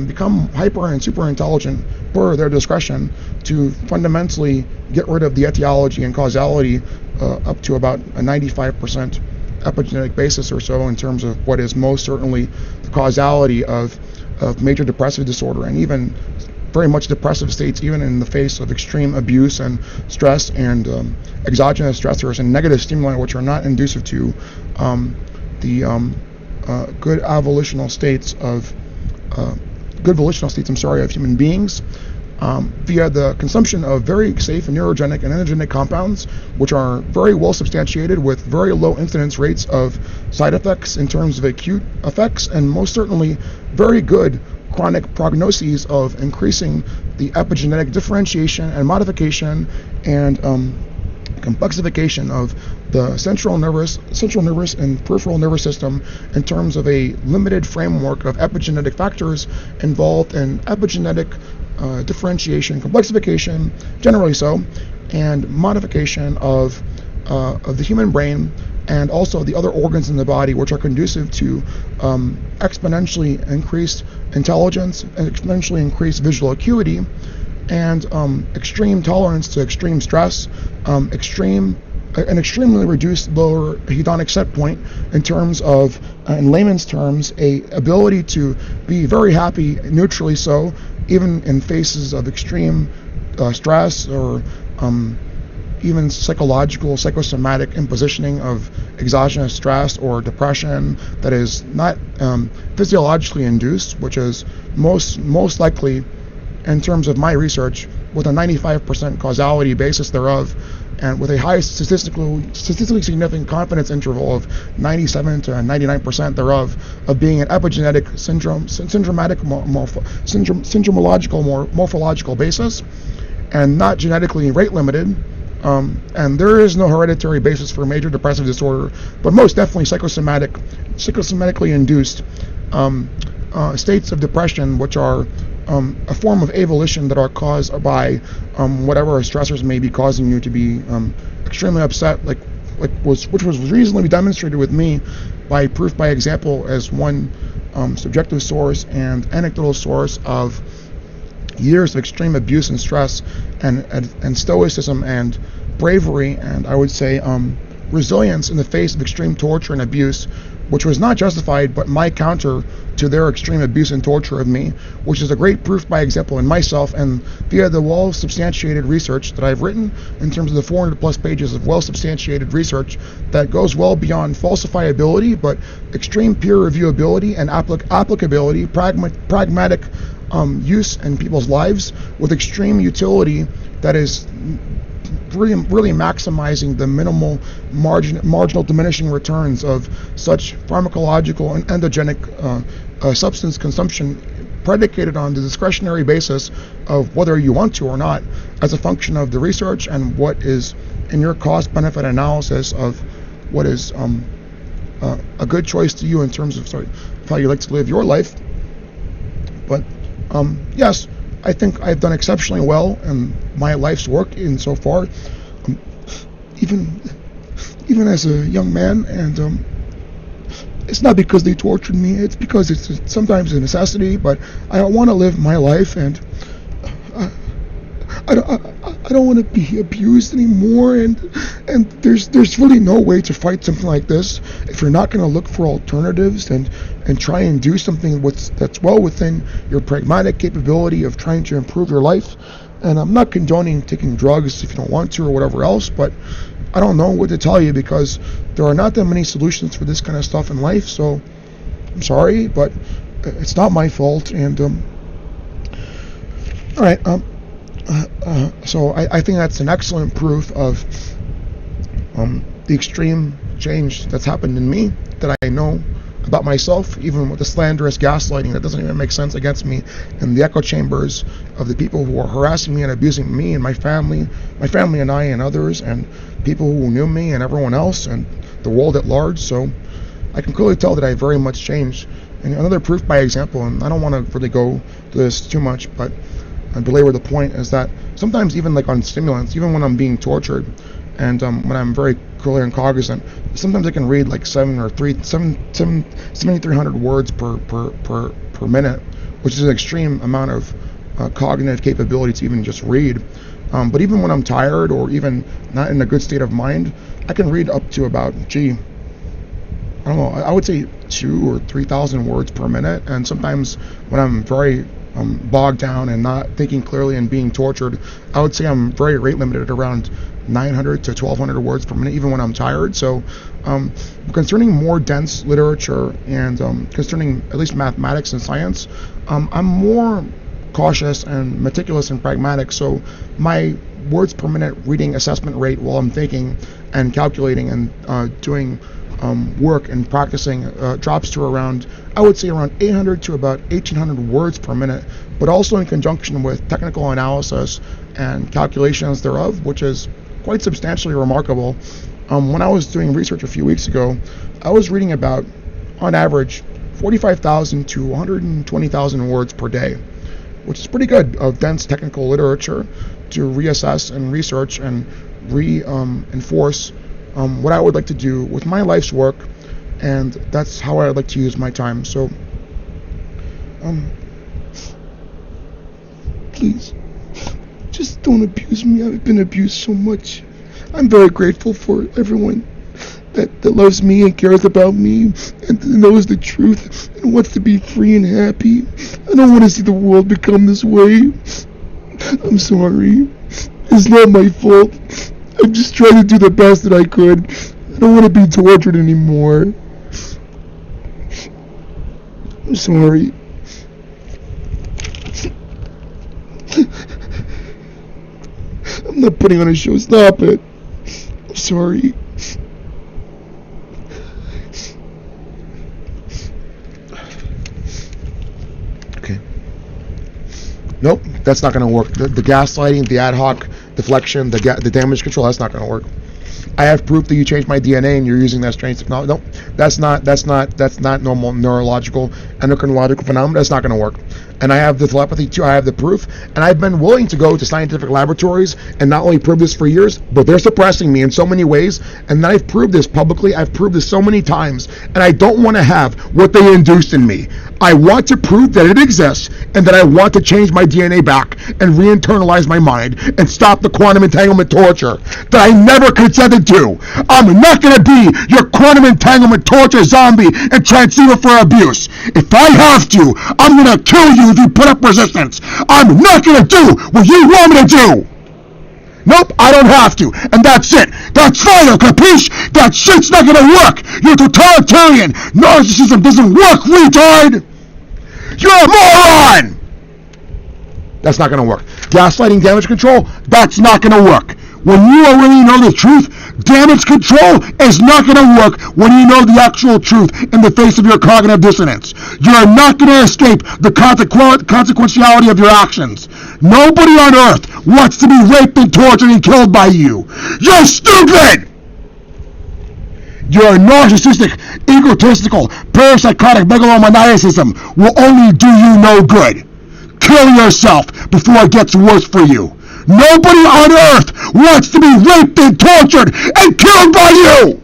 become hyper and super intelligent per their discretion, to fundamentally get rid of the etiology and causality up to about a 95% epigenetic basis or so in terms of what is most certainly the causality of major depressive disorder, and even very much depressive states, even in the face of extreme abuse and stress and exogenous stressors and negative stimuli, which are not inducive to the good volitional states of human beings, via the consumption of very safe neurogenic and endogenic compounds, which are very well substantiated with very low incidence rates of side effects in terms of acute effects, and most certainly very good chronic prognoses of increasing the epigenetic differentiation and modification and complexification of the central nervous and peripheral nervous system in terms of a limited framework of epigenetic factors involved in epigenetic differentiation, complexification, generally so, and modification of the human brain, and also the other organs in the body, which are conducive to exponentially increased intelligence and exponentially increased visual acuity, and extreme tolerance to extreme stress, an extremely reduced lower hedonic set point in terms of, in layman's terms, a ability to be very happy, neutrally so, even in faces of extreme stress or even psychosomatic impositioning of exogenous stress or depression that is not physiologically induced, which is most likely, in terms of my research, with a 95% causality basis thereof, and with a high statistically significant confidence interval of 97 to 99% thereof, of being an epigenetic syndromological morphological basis, and not genetically rate limited. And there is no hereditary basis for major depressive disorder, but most definitely psychosomatically induced states of depression, which are a form of avolition that are caused by whatever stressors may be causing you to be extremely upset, which was reasonably demonstrated with me by proof by example as one subjective source and anecdotal source of years of extreme abuse and stress and stoicism and bravery, and I would say resilience in the face of extreme torture and abuse, which was not justified, but my counter to their extreme abuse and torture of me, which is a great proof by example in myself and via the well-substantiated research that I've written in terms of the 400 plus pages of well-substantiated research that goes well beyond falsifiability, but extreme peer reviewability and applicability, pragmatic use in people's lives with extreme utility that is really maximizing the minimal marginal diminishing returns of such pharmacological and endogenic substance consumption predicated on the discretionary basis of whether you want to or not, as a function of the research and what is in your cost-benefit analysis of what is a good choice to you in terms of how you like to live your life. But yes, I think I've done exceptionally well in my life's work insofar, even as a young man, and it's not because they tortured me, it's because it's sometimes a necessity, but I want to live my life, and I don't want to be abused anymore, and there's really no way to fight something like this if you're not going to look for alternatives and try and do something that's well within your pragmatic capability of trying to improve your life. And I'm not condoning taking drugs if you don't want to or whatever else, but I don't know what to tell you because there are not that many solutions for this kind of stuff in life, so I'm sorry, but it's not my fault. And all right, so I think that's an excellent proof of the extreme change that's happened in me that I know about myself, even with the slanderous gaslighting that doesn't even make sense against me, and the echo chambers of the people who are harassing me and abusing me and my family and I and others, and people who knew me and everyone else and the world at large. So I can clearly tell that I very much changed. And another proof by example, and I don't want to really go to this too much, but I belabor the point, is that sometimes even like on stimulants, even when I'm being tortured, and when I'm very clear and cognizant, sometimes I can read like 7,300 words per minute, which is an extreme amount of cognitive capability to even just read. But even when I'm tired or even not in a good state of mind, I can read up to about, I don't know, I would say 2,000 or 3,000 words per minute. And sometimes when I'm very bogged down and not thinking clearly and being tortured, I would say I'm very rate limited at around 900 to 1,200 words per minute, even when I'm tired. So concerning more dense literature and concerning at least mathematics and science, I'm more cautious and meticulous and pragmatic. So my words per minute reading assessment rate while I'm thinking and calculating and doing work and practicing drops to around, I would say around 800 to about 1,800 words per minute, but also in conjunction with technical analysis and calculations thereof, which is quite substantially remarkable. When I was doing research a few weeks ago, I was reading about, on average, 45,000 to 120,000 words per day, which is pretty good of dense technical literature to reassess and research and reinforce what I would like to do with my life's work, and that's how I would like to use my time. So, please, just don't abuse me. I've been abused so much. I'm very grateful for everyone that loves me and cares about me and knows the truth and wants to be free and happy. I don't want to see the world become this way. I'm sorry. It's not my fault. I'm just trying to do the best that I could. I don't want to be tortured anymore. I'm sorry. I'm not putting on a show. Stop it. I'm sorry. Okay. Nope, that's not going to work. The gaslighting, the ad hoc deflection, the damage control, that's not going to work. I have proof that you changed my DNA and you're using that strange technology. No, that's not normal neurological, endocrinological phenomenon. That's not going to work. And I have the telepathy too. I have the proof, and I've been willing to go to scientific laboratories and not only prove this for years, but they're suppressing me in so many ways. And then I've proved this publicly. I've proved this so many times, and I don't want to have what they induced in me. I want to prove that it exists and that I want to change my DNA back. and re-internalize my mind and stop the quantum entanglement torture that I never consented to. I'm not going to be your quantum entanglement torture zombie and transceiver for abuse. If I have to, I'm going to kill you if you put up resistance. I'm not going to do what you want me to do. Nope, I don't have to. And that's it. That's final, capiche? That shit's not gonna work. You're totalitarian. Narcissism doesn't work, retard. You're a moron. That's not gonna work. Gaslighting, damage control, that's not gonna work. When you already know the truth, damage control is not going to work when you know the actual truth in the face of your cognitive dissonance. You're not going to escape the consequentiality of your actions. Nobody on earth wants to be raped and tortured and killed by you. You're stupid! Your narcissistic, egotistical, parapsychotic megalomaniacism will only do you no good. Kill yourself before it gets worse for you. Nobody on earth wants to be raped and tortured and killed by you!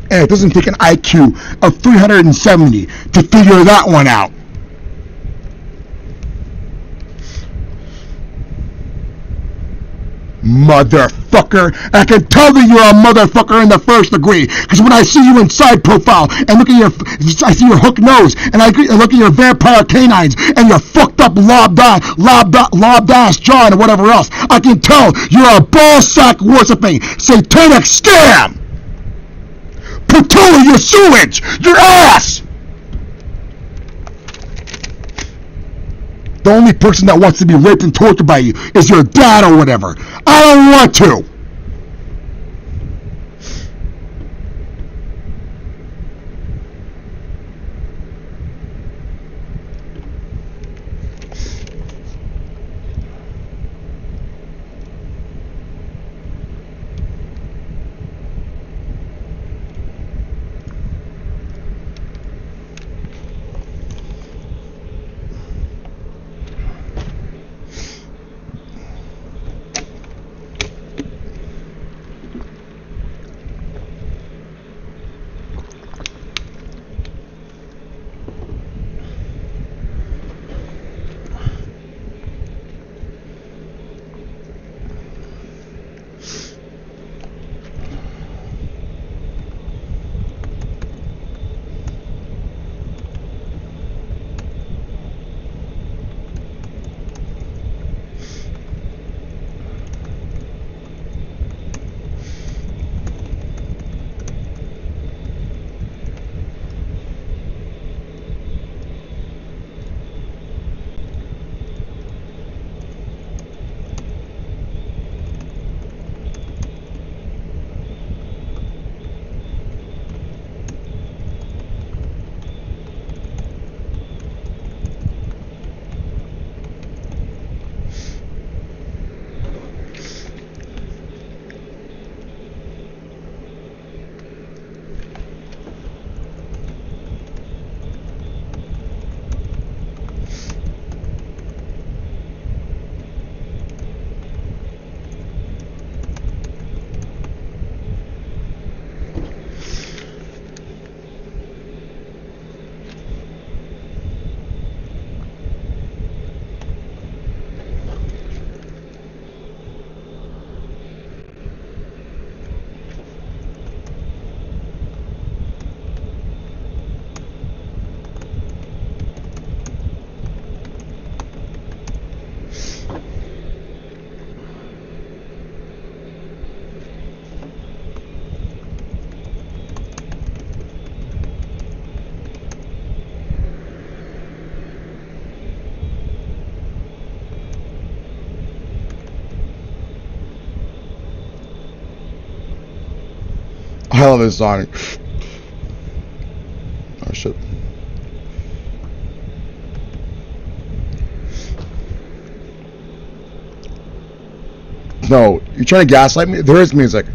And it doesn't take an IQ of 370 to figure that one out. Motherfucker. I can tell that you're a motherfucker in the first degree, because when I see you in side profile and look at I see your hook nose and I look at your vampire canines and your fucked up lobbed ass jaw and whatever else, I can tell you're a ball sack worshipping satanic scam. Patoola, your sewage, your ass. The only person that wants to be raped and tortured by you is your dad or whatever. I don't want to. I love this song. Oh shit. No, you're trying to gaslight me? There is music.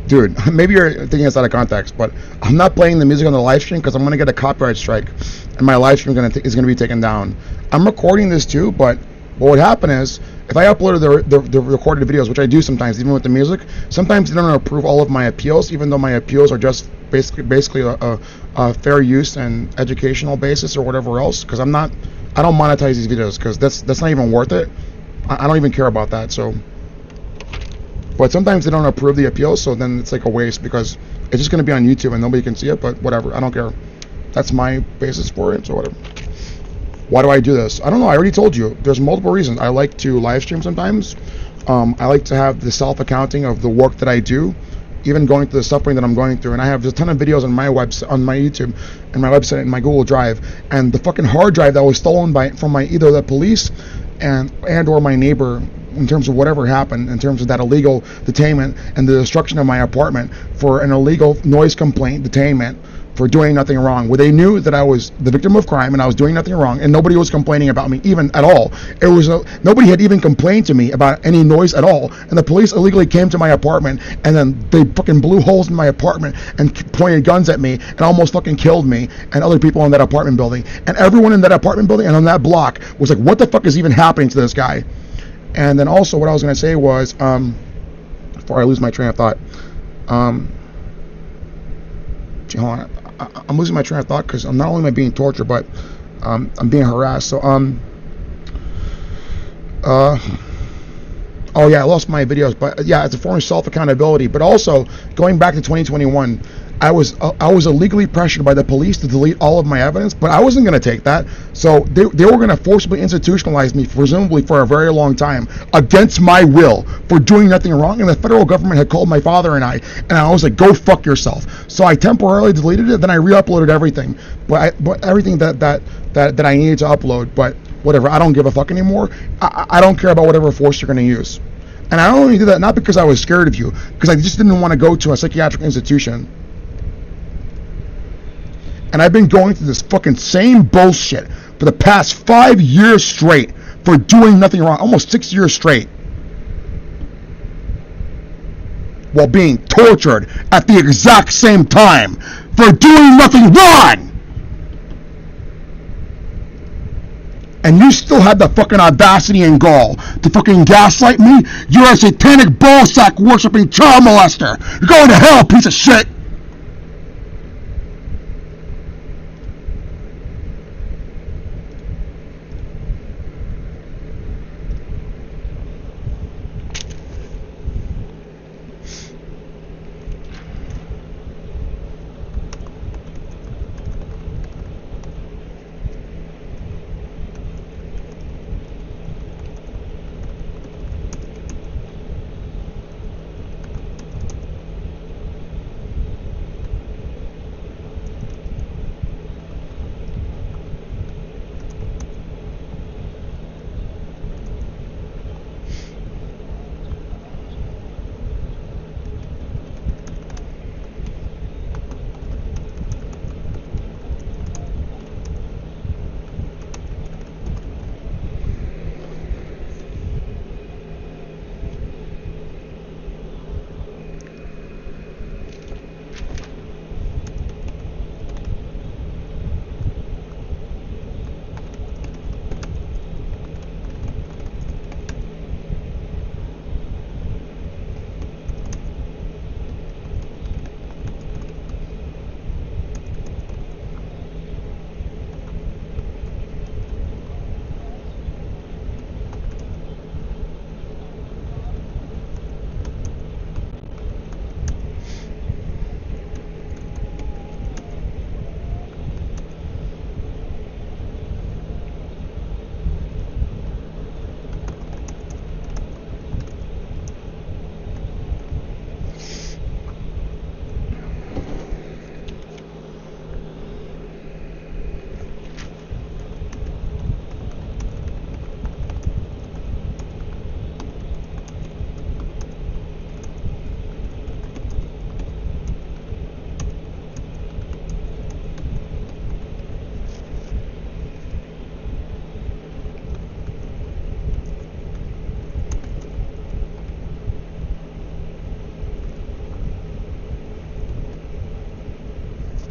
Dude, maybe you're thinking it's out of context, but I'm not playing the music on the live stream because I'm going to get a copyright strike and my live stream is going to be taken down. I'm recording this too, but But what happened is, if I uploaded the recorded videos, which I do sometimes, even with the music, sometimes they don't approve all of my appeals, even though my appeals are just basically a fair use and educational basis or whatever else. Because I don't monetize these videos because that's not even worth it. I don't even care about that. So, but sometimes they don't approve the appeals, so then it's like a waste because it's just going to be on YouTube and nobody can see it. But whatever, I don't care. That's my basis for it. So whatever. Why do I do this? I don't know. I already told you. There's multiple reasons. I like to live stream sometimes. I like to have the self-accounting of the work that I do, even going through the suffering that I'm going through. And I have a ton of videos on my website, on my YouTube, and my website, and my Google Drive. And the fucking hard drive that was stolen from either the police and or my neighbor, in terms of whatever happened, in terms of that illegal detainment and the destruction of my apartment for an illegal noise complaint detainment, for doing nothing wrong, where they knew that I was the victim of crime and I was doing nothing wrong, and nobody was complaining about me even at all. It was nobody had even complained to me about any noise at all, and the police illegally came to my apartment, and then they fucking blew holes in my apartment and pointed guns at me and almost fucking killed me and other people in that apartment building. And everyone in that apartment building and on that block was like, what the fuck is even happening to this guy? And then also what I was going to say was, before I lose my train of thought, hold on, I'm losing my train of thought because I'm not only am I being tortured, but I'm being harassed. So oh yeah, I lost my videos, but yeah, it's a form of self-accountability. But also going back to 2021, I was illegally pressured by the police to delete all of my evidence, but I wasn't going to take that. So they were going to forcibly institutionalize me, presumably for a very long time, against my will, for doing nothing wrong. And the federal government had called my father and I was like, go fuck yourself. So I temporarily deleted it, then I re-uploaded everything, but everything that I needed to upload. But whatever, I don't give a fuck anymore. I don't care about whatever force you're going to use. And I only did that not because I was scared of you, because I just didn't want to go to a psychiatric institution. And I've been going through this fucking same bullshit for the past 5 years straight for doing nothing wrong, almost 6 years straight, while being tortured at the exact same time for doing nothing wrong. And you still had the fucking audacity and gall to fucking gaslight me? You're a satanic ballsack worshipping child molester. You're going to hell, piece of shit.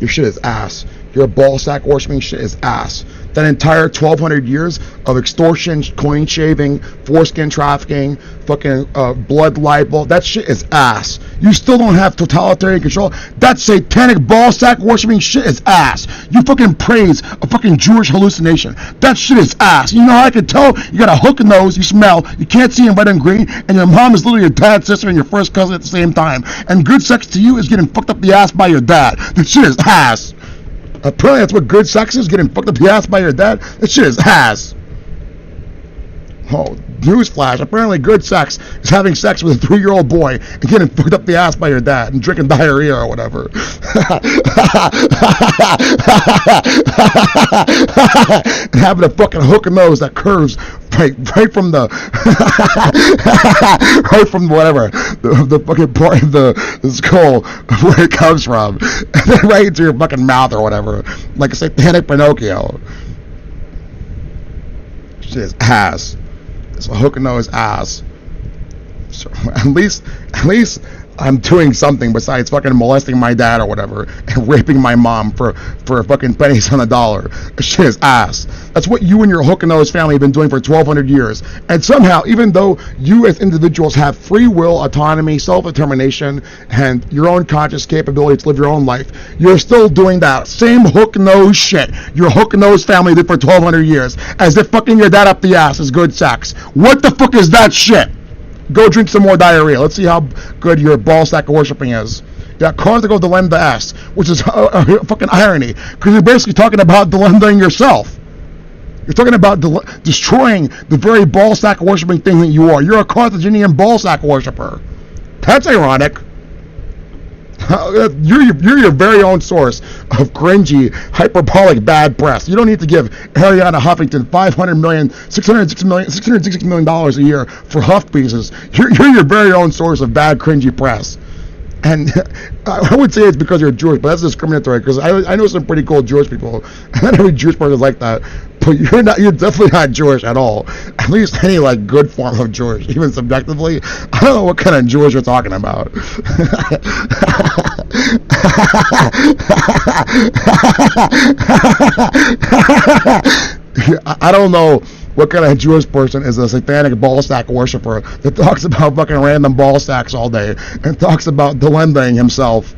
your shit is ass. Your ball sack worshiping shit is ass. That entire 1,200 years of extortion, coin shaving, foreskin trafficking, fucking blood libel, that shit is ass. You still don't have totalitarian control. That satanic ball sack worshiping shit is ass. You fucking praise a fucking Jewish hallucination. That shit is ass. You know how I can tell? You got a hook nose, you smell, you can't see in red and green, and your mom is literally your dad's sister and your first cousin at the same time. And good sex to you is getting fucked up the ass by your dad. That shit is ass. Apparently that's what good sex is, getting fucked up the ass by your dad. That shit is ass. Oh, newsflash. Apparently good sex is having sex with a 3-year-old boy and getting fucked up the ass by your dad and drinking diarrhea or whatever. And having a fucking hook nose that curves right from the right from whatever the fucking part of the skull where it comes from, and then right into your fucking mouth or whatever, like a satanic Pinocchio. Shit is ass. It's a hook nose ass. So at least I'm doing something besides fucking molesting my dad or whatever and raping my mom for fucking pennies on the dollar. That shit is ass. That's what you and your hook and nose family have been doing for 1,200 years. And somehow, even though you as individuals have free will, autonomy, self-determination, and your own conscious capability to live your own life, you're still doing that same hook nose shit your hook and nose family did for 1,200 years, as if fucking your dad up the ass is good sex. What the fuck is that shit? Go drink some more diarrhea. Let's see how good your ball sack worshipping is. Yeah, Carthago delenda est, which is a fucking irony, because you're basically talking about delendaing yourself. You're talking about destroying the very ball sack worshipping thing that you are. You're a Carthaginian ball sack worshipper. That's ironic. You're your very own source of cringy, hyperbolic bad press. You don't need to give Ariana Huffington $660 million a year for Huff pieces. You're your very own source of bad, cringy press. And I would say it's because you're Jewish, but that's discriminatory, because I know some pretty cool Jewish people, and not every Jewish person is like that. But you're definitely not Jewish at all. At least any like good form of Jewish, even subjectively. I don't know what kind of Jewish you're talking about. I don't know what kind of Jewish person is a satanic ball sack worshiper that talks about fucking random ball sacks all day and talks about delendaing himself.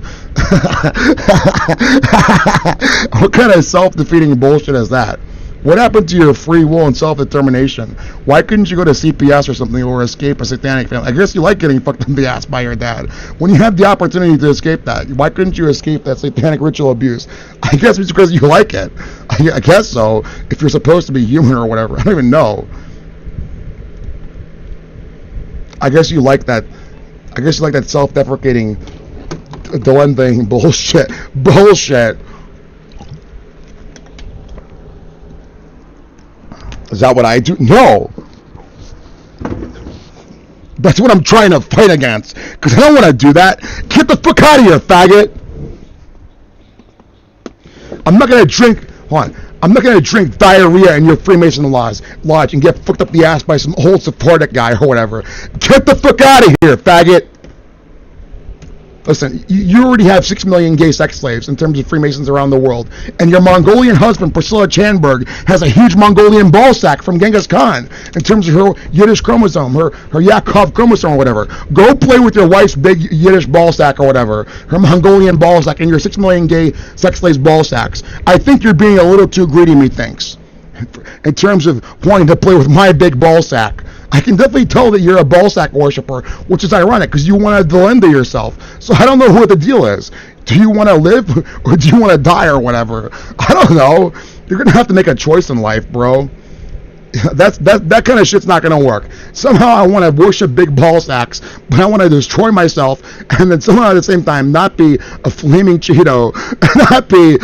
What kind of self-defeating bullshit is that? What happened to your free will and self-determination? Why couldn't you go to CPS or something or escape a satanic family? I guess you like getting fucked in the ass by your dad. When you had the opportunity to escape that, why couldn't you escape that satanic ritual abuse? I guess it's because you like it. I guess so, if you're supposed to be human or whatever. I don't even know. I guess you like that. I guess you like that self-deprecating, delending bullshit. Is that what I do? No. That's what I'm trying to fight against. Because I don't want to do that. Get the fuck out of here, faggot. I'm not going to drink... Hold on. I'm not going to drink diarrhea in your Freemason lodge and get fucked up the ass by some old Sephardic guy or whatever. Get the fuck out of here, faggot. Listen, you already have 6 million gay sex slaves in terms of Freemasons around the world, and your Mongolian husband, Priscilla Chanberg, has a huge Mongolian ball sack from Genghis Khan in terms of her Yiddish chromosome, her Yaakov chromosome or whatever. Go play with your wife's big Yiddish ball sack or whatever, her Mongolian ball sack, and your 6 million gay sex slaves ball sacks. I think you're being a little too greedy, methinks, in terms of wanting to play with my big ball sack. I can definitely tell that you're a ball sack worshiper, which is ironic because you want to delenda yourself. So I don't know what the deal is. Do you want to live or do you want to die or whatever? I don't know. You're going to have to make a choice in life, bro. That kind of shit's not going to work. Somehow I want to worship big ball sacks, but I want to destroy myself, and then somehow at the same time not be a flaming Cheeto, not be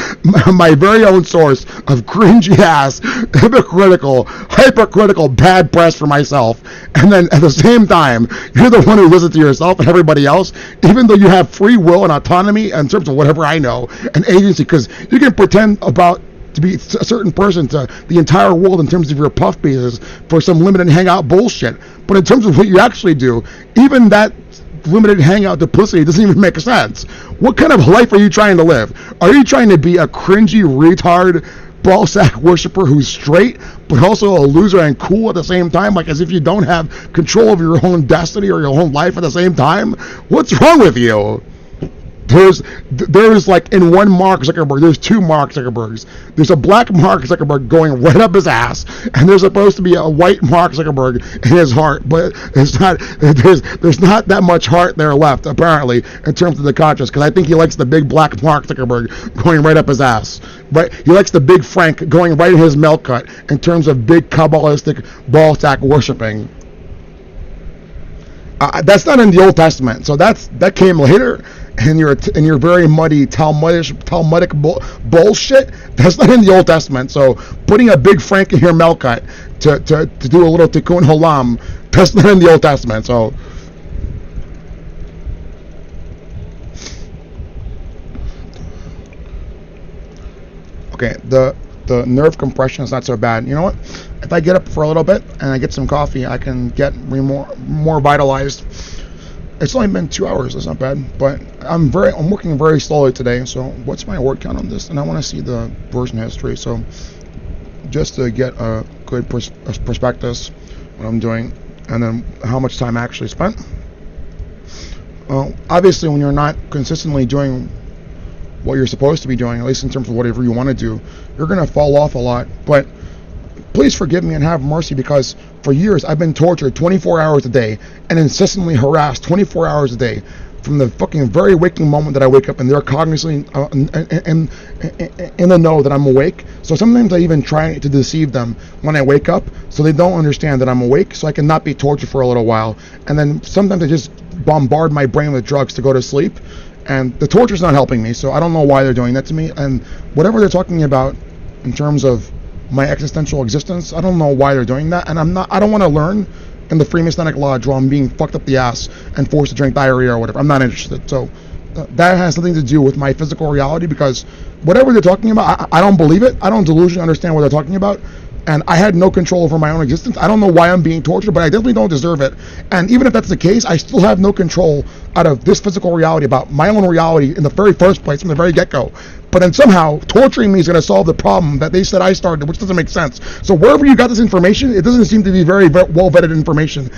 my very own source of cringy ass, hypercritical bad press for myself, and then at the same time you're the one who listens to yourself and everybody else, even though you have free will and autonomy in terms of whatever I know, and agency, because you can pretend to be a certain person to the entire world in terms of your puff pieces for some limited hangout bullshit. But in terms of what you actually do, even that limited hangout duplicity doesn't even make sense. What kind of life are you trying to live? Are you trying to be a cringy retard ballsack worshiper who's straight but also a loser and cool at the same time, like as if you don't have control of your own destiny or your own life at the same time? What's wrong with you? There's like in one Mark Zuckerberg, there's two Mark Zuckerbergs. There's a black Mark Zuckerberg going right up his ass, and there's supposed to be a white Mark Zuckerberg in his heart, but there's not that much heart there left apparently in terms of the conscious, because I think he likes the big black Mark Zuckerberg going right up his ass. Right? He likes the big Frank going right in his milk cut in terms of big Kabbalistic ballsack worshipping. That's not in the Old Testament, so that came later. And your very muddy Talmudic bullshit, that's not in the Old Testament. So putting a big Frank in your milk cut to do a little tikkun holam, that's not in the Old Testament. So okay, the nerve compression is not so bad. You know what? If I get up for a little bit and I get some coffee, I can get more vitalized. It's only been 2 hours. That's not bad, but I'm working very slowly today. So what's my word count on this? And I want to see the version history. So just to get a good perspective, what I'm doing, and then how much time I actually spent. Obviously, when you're not consistently doing what you're supposed to be doing, at least in terms of whatever you want to do, you're gonna fall off a lot. But please forgive me and have mercy, because for years I've been tortured 24 hours a day and incessantly harassed 24 hours a day from the fucking very waking moment that I wake up, and they're cognizantly in the know that I'm awake. So sometimes I even try to deceive them when I wake up so they don't understand that I'm awake, so I can not be tortured for a little while. And then sometimes I just bombard my brain with drugs to go to sleep, and the torture's not helping me, so I don't know why they're doing that to me. And whatever they're talking about in terms of my existential existence, I don't know why they're doing that, and I don't want to learn in the Freemasonic Lodge while I'm being fucked up the ass and forced to drink diarrhea or whatever. I'm not interested. So that has nothing to do with my physical reality, because whatever they're talking about, I don't believe it. I don't delusionally understand what they're talking about, and I had no control over my own existence. I don't know why I'm being tortured, but I definitely don't deserve it. And even if that's the case, I still have no control out of this physical reality, about my own reality in the very first place, from the very get-go. But then somehow torturing me is going to solve the problem that they said I started, which doesn't make sense. So wherever you got this information, it doesn't seem to be very well-vetted information.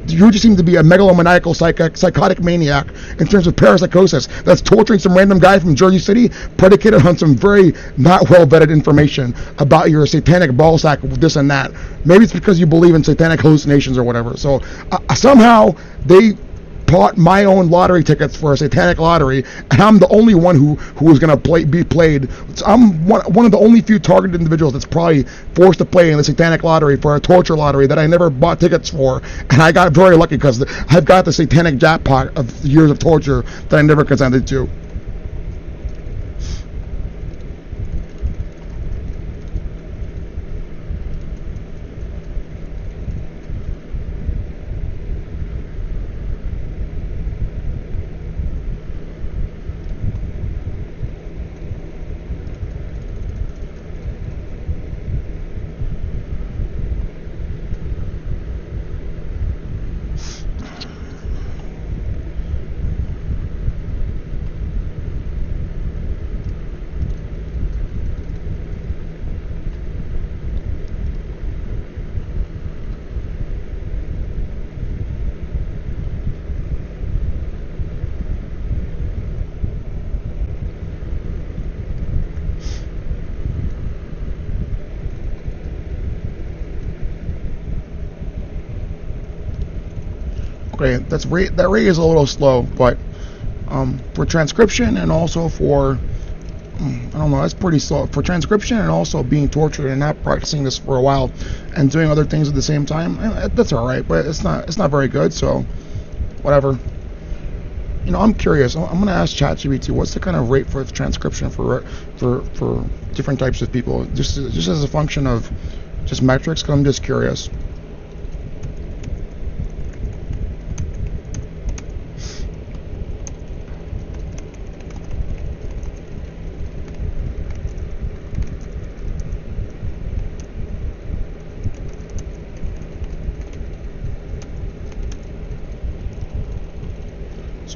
You just seem to be a megalomaniacal psychotic maniac in terms of parapsychosis that's torturing some random guy from Jersey City, predicated on some very not well-vetted information about your satanic ballsack, this and that. Maybe it's because you believe in satanic hallucinations or whatever. So somehow they bought my own lottery tickets for a satanic lottery, and I'm the only one who is going to be played. I'm one of the only few targeted individuals that's probably forced to play in the satanic lottery for a torture lottery that I never bought tickets for, and I got very lucky because I've got the satanic jackpot of years of torture that I never consented to. Okay, that rate is a little slow, but for transcription and also for I don't know, that's pretty slow for transcription, and also being tortured and not practicing this for a while and doing other things at the same time. That's all right, but it's not very good. So whatever. You know, I'm curious. I'm going to ask ChatGPT what's the kind of rate for transcription for different types of people, just as a function of just metrics. Cause I'm just curious.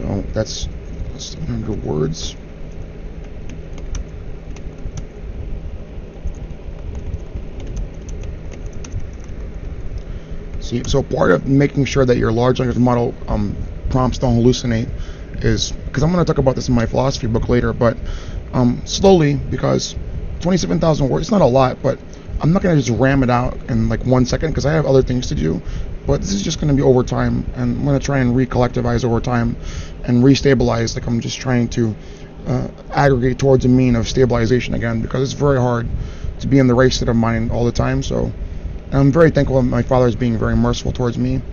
So that's 700 words. See, so part of making sure that your large language model prompts don't hallucinate is, because I'm going to talk about this in my philosophy book later, but slowly, because 27,000 words, it's not a lot, but I'm not going to just ram it out in like 1 second because I have other things to do. But this is just going to be over time, and I'm going to try and recollectivize over time and restabilize. Like, I'm just trying to aggregate towards a mean of stabilization again, because it's very hard to be in the race state of mind all the time. So I'm very thankful that my father is being very merciful towards me.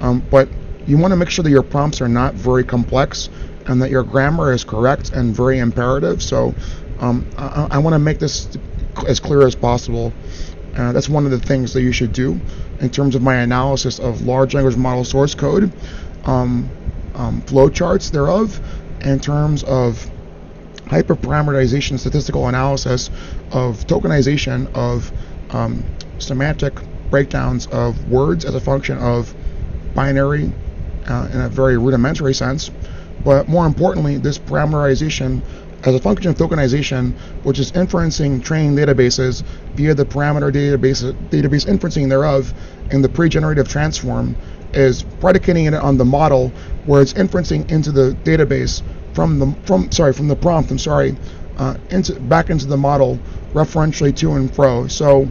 But you want to make sure that your prompts are not very complex and that your grammar is correct and very imperative. So I want to make this as clear as possible. That's one of the things that you should do in terms of my analysis of large language model source code, flowcharts thereof, in terms of hyperparameterization, statistical analysis of tokenization of semantic breakdowns of words as a function of binary in a very rudimentary sense. But more importantly, this parameterization as a function of tokenization, which is inferencing training databases via the parameter database inferencing thereof in the pre-generative transform, is predicating it on the model where it's inferencing into the database from the prompt, back into the model referentially to and fro. So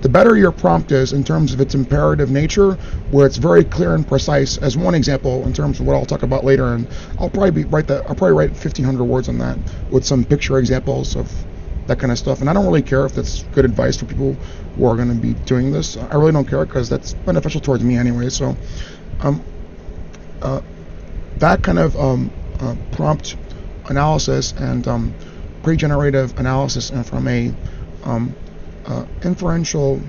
the better your prompt is in terms of its imperative nature, where it's very clear and precise, as one example in terms of what I'll talk about later, and I'll probably write 1,500 words on that with some picture examples of that kind of stuff. And I don't really care if that's good advice for people who are going to be doing this. I really don't care, because that's beneficial towards me anyway. So that kind of prompt analysis and pre-generative analysis, and from a inferential,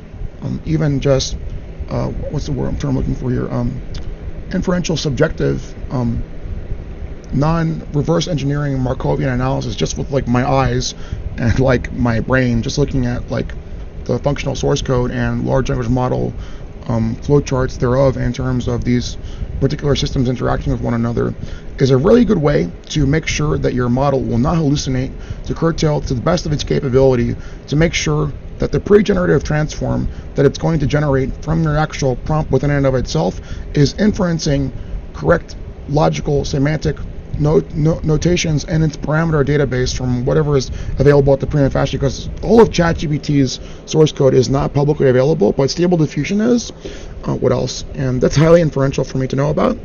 even just what's the word I'm looking for here? Inferential subjective, non-reverse engineering Markovian analysis, just with like my eyes and like my brain, just looking at like the functional source code and large language model flowcharts thereof in terms of these particular systems interacting with one another, is a really good way to make sure that your model will not hallucinate, to curtail to the best of its capability, to make sure that the pre-generative transform that it's going to generate from your actual prompt within and of itself is inferencing correct logical semantic notations and its parameter database from whatever is available at the prima facie, because all of ChatGPT's source code is not publicly available, but Stable Diffusion is. What else? And that's highly inferential for me to know about.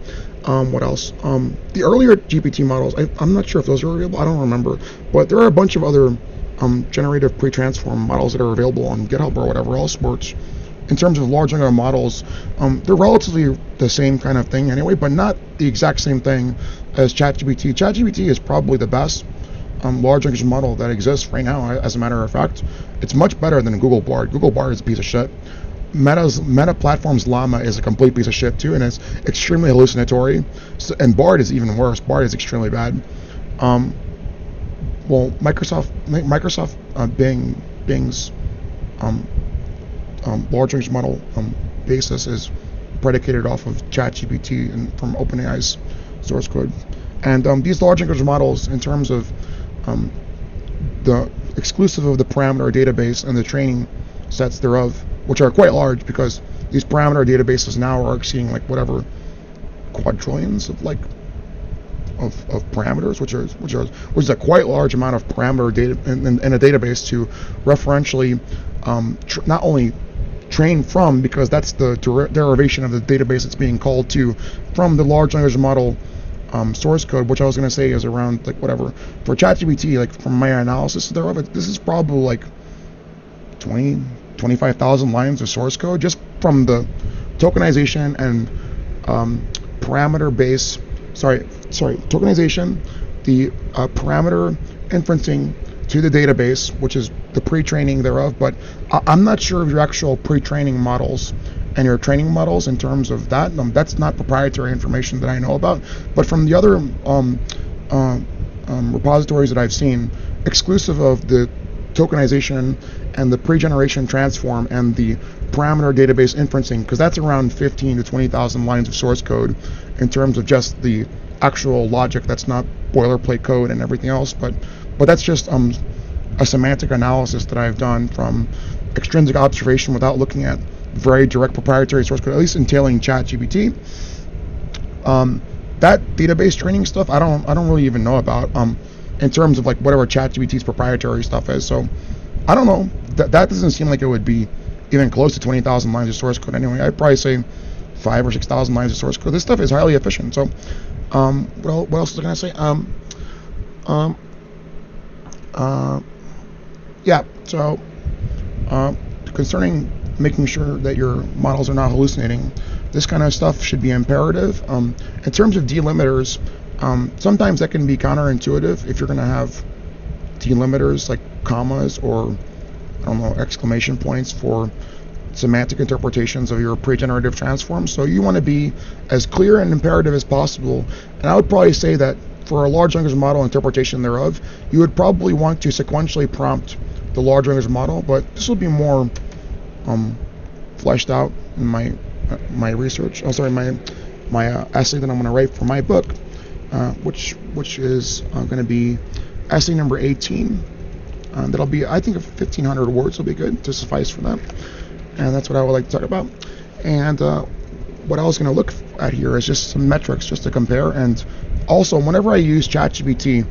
What else? The earlier GPT models, I'm not sure if those are available, I don't remember, but there are a bunch of other generative pre-transform models that are available on GitHub or whatever else, which in terms of large language models, they're relatively the same kind of thing anyway, but not the exact same thing as ChatGPT. ChatGPT is probably the best large language model that exists right now. As a matter of fact, it's much better than Google Bard. Google Bard is a piece of shit. Meta Platform's Llama is a complete piece of shit too, and it's extremely hallucinatory. So, and Bard is even worse. Bard is extremely bad. Well, Microsoft Bing's large language model basis is predicated off of ChatGPT and from OpenAI's source code. And these large language models, in terms of the exclusive of the parameter database and the training sets thereof, which are quite large, because these parameter databases now are exceeding like whatever quadrillions of parameters, which is a quite large amount of parameter data in a database to referentially not only train from, because that's the derivation of the database that's being called to from the large language model source code, which I was going to say is around like whatever for ChatGPT, like from my analysis thereof, this is probably like 25,000 lines of source code just from the tokenization and parameter base. Tokenization, the parameter inferencing to the database, which is the pre-training thereof. But I'm not sure of your actual pre-training models and your training models in terms of that. That's not proprietary information that I know about. But from the other repositories that I've seen, exclusive of the tokenization and the pre-generation transform and the parameter database inferencing, because that's around 15 to 20,000 lines of source code in terms of just the actual logic. That's not boilerplate code and everything else, but that's just a semantic analysis that I've done from extrinsic observation without looking at very direct proprietary source code, at least entailing ChatGPT. That database training stuff, I don't really even know about in terms of like whatever ChatGPT's proprietary stuff is. So I don't know. That doesn't seem like it would be even close to 20,000 lines of source code anyway. I'd probably say 5,000 or 6,000 lines of source code. This stuff is highly efficient. So what else was I gonna say? Yeah. So concerning making sure that your models are not hallucinating, this kind of stuff should be imperative. In terms of delimiters, sometimes that can be counterintuitive if you're going to have delimiters like commas or, I don't know, exclamation points for semantic interpretations of your pre-generative transforms. So you want to be as clear and imperative as possible. And I would probably say that for a large language model interpretation thereof, you would probably want to sequentially prompt the large language model, but this will be more fleshed out in my research. My essay that I'm going to write for my book, which is going to be essay number 18. That'll be, I think, 1,500 words will be good to suffice for that. And that's what I would like to talk about. And what I was going to look at here is just some metrics just to compare. And also, whenever I use ChatGPT,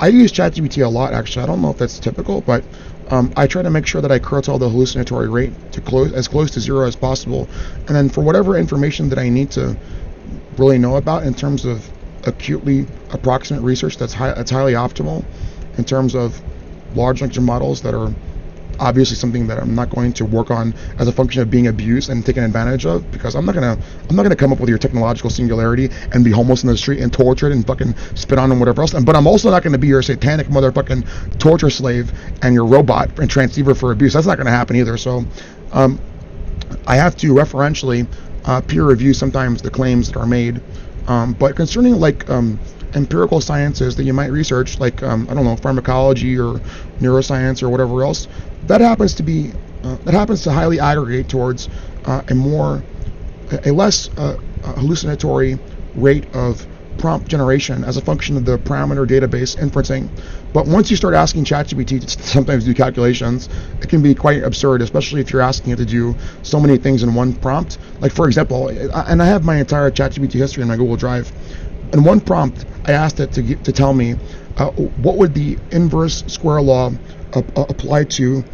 I use ChatGPT a lot, actually. I don't know if that's typical, but I try to make sure that I curtail the hallucinatory rate to as close to zero as possible. And then for whatever information that I need to really know about in terms of acutely approximate research that's highly optimal, in terms of large language models that are obviously something that I'm not going to work on as a function of being abused and taken advantage of, because I'm not gonna come up with your technological singularity and be homeless in the street and tortured and fucking spit on and whatever else. But I'm also not gonna be your satanic motherfucking torture slave and your robot and transceiver for abuse. That's not gonna happen either. So I have to referentially peer review sometimes the claims that are made. But concerning like empirical sciences that you might research, like I don't know, pharmacology or neuroscience or whatever else, that happens to highly aggregate towards a less hallucinatory rate of prompt generation as a function of the parameter database inferencing. But once you start asking ChatGPT to sometimes do calculations, it can be quite absurd, especially if you're asking it to do so many things in one prompt. Like, for example, and I have my entire ChatGPT history in my Google Drive. In one prompt, I asked it to tell me what would the inverse square law apply to.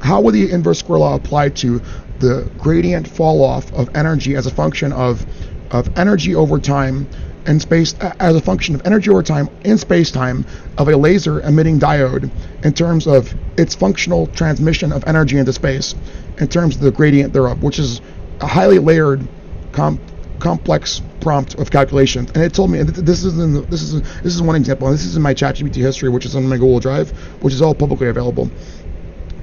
How would the inverse square law apply to the gradient fall off of energy as a function of energy over time in space, as a function of energy over time in space-time of a laser emitting diode, in terms of its functional transmission of energy into space, in terms of the gradient thereof, which is a highly layered complex prompt of calculations. And it told me, and this is one example, and this is in my ChatGPT history, which is on my Google Drive, which is all publicly available.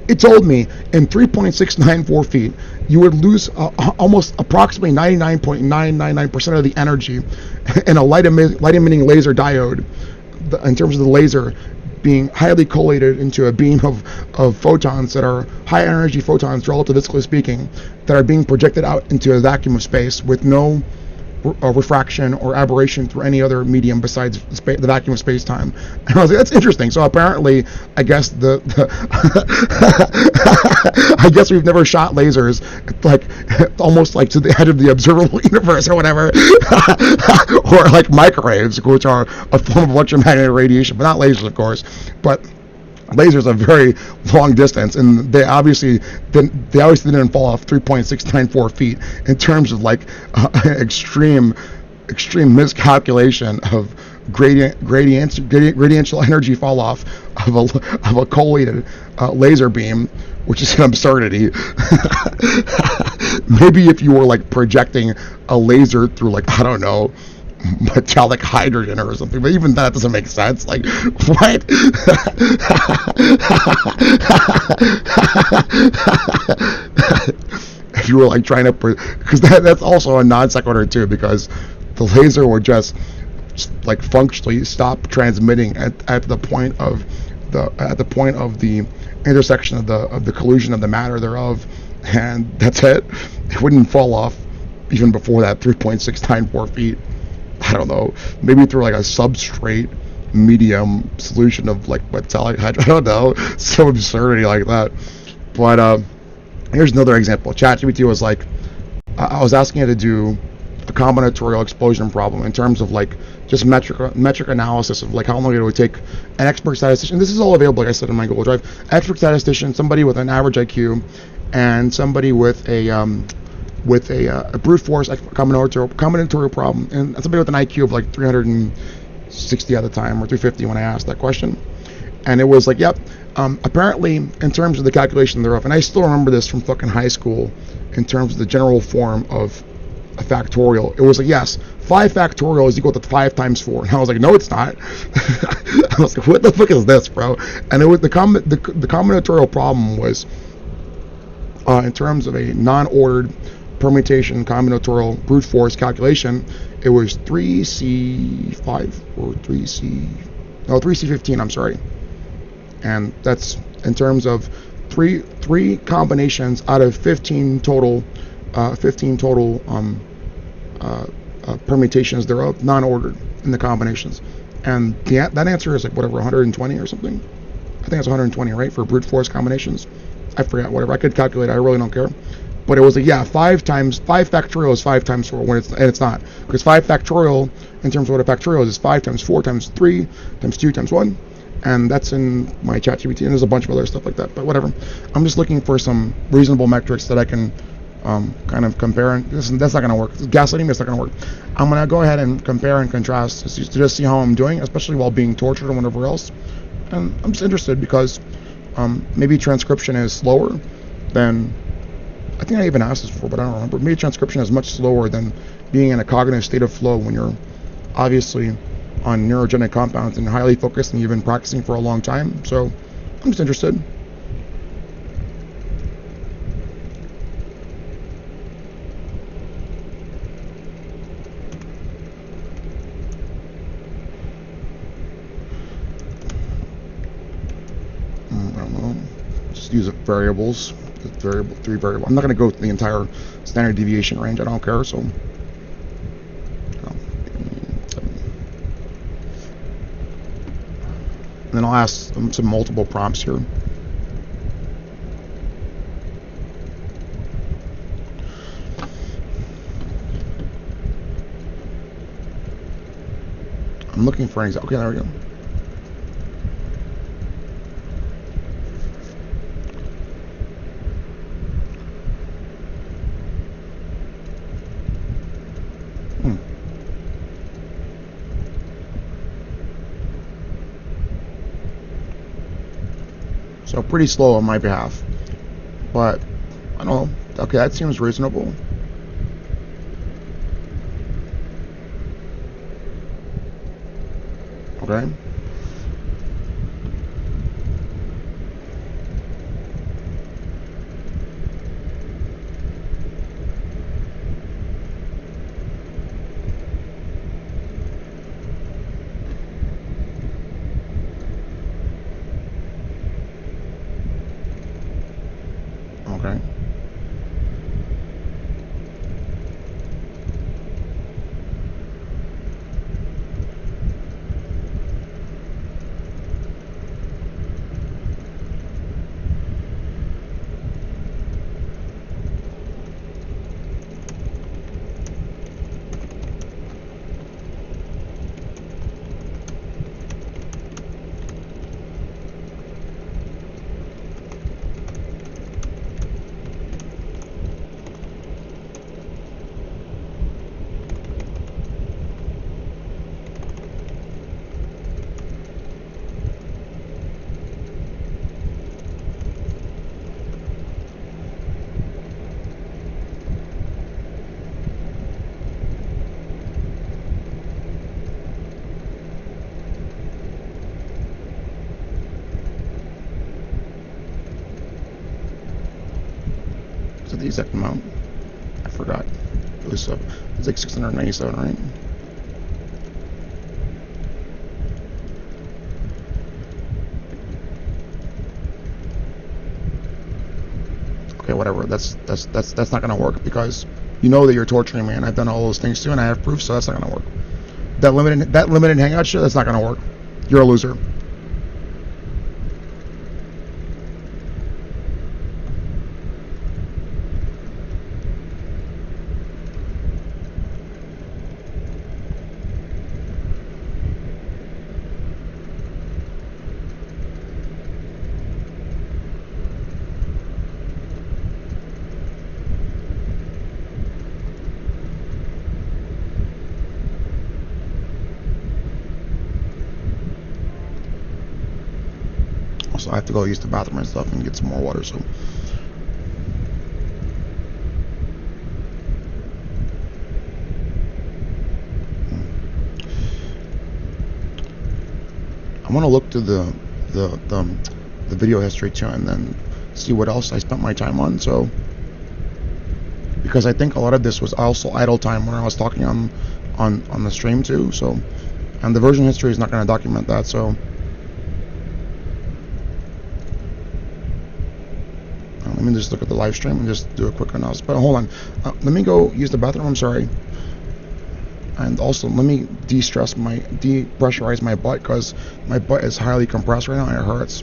It told me in 3.694 feet, you would lose almost approximately 99.999% of the energy in a light emitting laser diode, in terms of the laser being highly collated into a beam of photons that are high energy photons, relativistically speaking, that are being projected out into a vacuum of space with no refraction or aberration through any other medium besides the vacuum of space-time. And I was like, that's interesting. So apparently, I guess I guess we've never shot lasers like almost like to the edge of the observable universe or whatever, or like microwaves, which are a form of electromagnetic radiation, but not lasers, of course. But lasers are very long distance, and they obviously didn't fall off 3.694 feet in terms of like extreme miscalculation of gradiential energy fall off of a collated laser beam, which is an absurdity. Maybe if you were like projecting a laser through, like, I don't know, metallic hydrogen or something, but even that doesn't make sense. Like, what? If you were like trying to, because that's also a non sequitur too, because the laser would just like functionally stop transmitting at the point of the intersection of the collusion of the matter thereof, and that's it. It wouldn't fall off even before that 3.694 feet. I don't know, maybe through like a substrate medium solution of like metallic hydro. I don't know, some absurdity like that. But here's another example. ChatGPT was like, I was asking it to do a combinatorial explosion problem in terms of like just metric analysis of like how long it would take an expert statistician. This is all available, like I said, in my Google Drive. Expert statistician, somebody with an average IQ, and somebody with a brute force combinatorial problem, and somebody with an IQ of like 360 at the time, or 350 when I asked that question. And it was like, yep, apparently in terms of the calculation thereof, and I still remember this from fucking high school, in terms of the general form of a factorial, it was like, yes, 5 factorial is equal to 5 times 4. And I was like, no, it's not. I was like, what the fuck is this, bro? And it was the combinatorial problem was in terms of a non-ordered permutation combinatorial brute force calculation, it was 3C5 or 3C15, I'm sorry. And that's in terms of three combinations out of 15 total permutations thereof, non-ordered in the combinations. And that answer is like whatever, 120 or something. I think it's 120, right, for brute force combinations. I forgot, whatever. I could calculate. I really don't care. But it was like, yeah, 5 factorial is 5 times 4, and it's not, because 5 factorial in terms of what a factorial is 5 times 4 times 3 times 2 times 1, and that's in my ChatGPT, and there's a bunch of other stuff like that. But whatever. I'm just looking for some reasonable metrics that I can kind of compare. And that's not going to work. Gaslighting, that's not going to work. I'm going to go ahead and compare and contrast to just see how I'm doing, especially while being tortured or whatever else. And I'm just interested because maybe transcription is slower than, I think I even asked this before, but I don't remember. Maybe transcription is much slower than being in a cognitive state of flow when you're obviously on neurogenic compounds and highly focused and you've been practicing for a long time. So I'm just interested. I don't know. Just use variables. Three variable. I'm not going to go through the entire standard deviation range. I don't care. So, and then I'll ask some multiple prompts here. I'm looking for an example. Okay, there we go. So pretty slow on my behalf, but I don't know. Okay, that seems reasonable. Okay. Okay. Is it the exact amount? I forgot. It was it's like 697, right? Okay, whatever. That's not gonna work because you know that you're torturing me, and I've done all those things too, and I have proof, so that's not gonna work. that limited hangout shit, that's not gonna work. You're a loser. So I have to go use the bathroom and stuff and get some more water. So I'm gonna look to the video history too, and then see what else I spent my time on. So because I think a lot of this was also idle time when I was talking on the stream too. So, and the version history is not going to document that. So let me just look at the live stream and just do a quick analysis. But hold on, let me go use the bathroom. I'm sorry. And also let me depressurize my butt, because my butt is highly compressed right now and it hurts.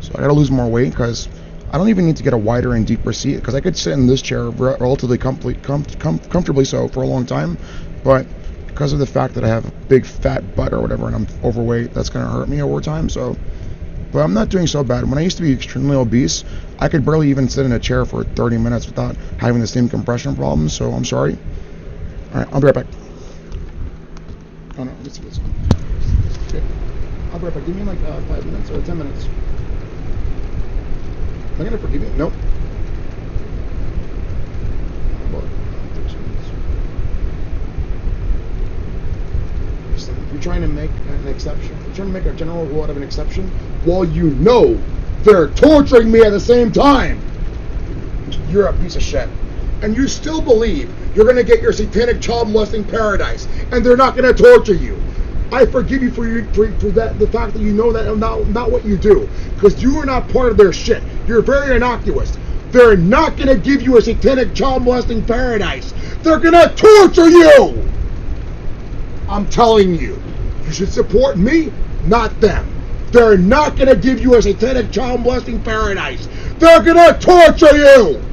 So I gotta lose more weight, because I don't even need to get a wider and deeper seat, because I could sit in this chair relatively comfortably so for a long time. But because of the fact that I have a big fat butt or whatever and I'm overweight, that's gonna hurt me over time. So, but I'm not doing so bad. When I used to be extremely obese, I could barely even sit in a chair for 30 minutes without having the same compression problems. So I'm sorry. All right, I'll be right back. Oh no, let's see what's on. Okay, I'll be right back. Give me like 5 minutes or 10 minutes. Am I gonna forgive you? Nope. About 13 minutes. Listen, you're trying to make an exception. You're trying to make a general rule out of an exception, while you know they're torturing me at the same time. You're a piece of shit. And you still believe you're going to get your satanic child molesting paradise, and they're not going to torture you. I forgive you for that, the fact that you know that not what you do, because you are not part of their shit. You're very innocuous. They're not going to give you a satanic child molesting paradise. They're going to torture you. I'm telling you, you should support me, not them. They're not going to give you a satanic child molesting paradise. They're going to torture you.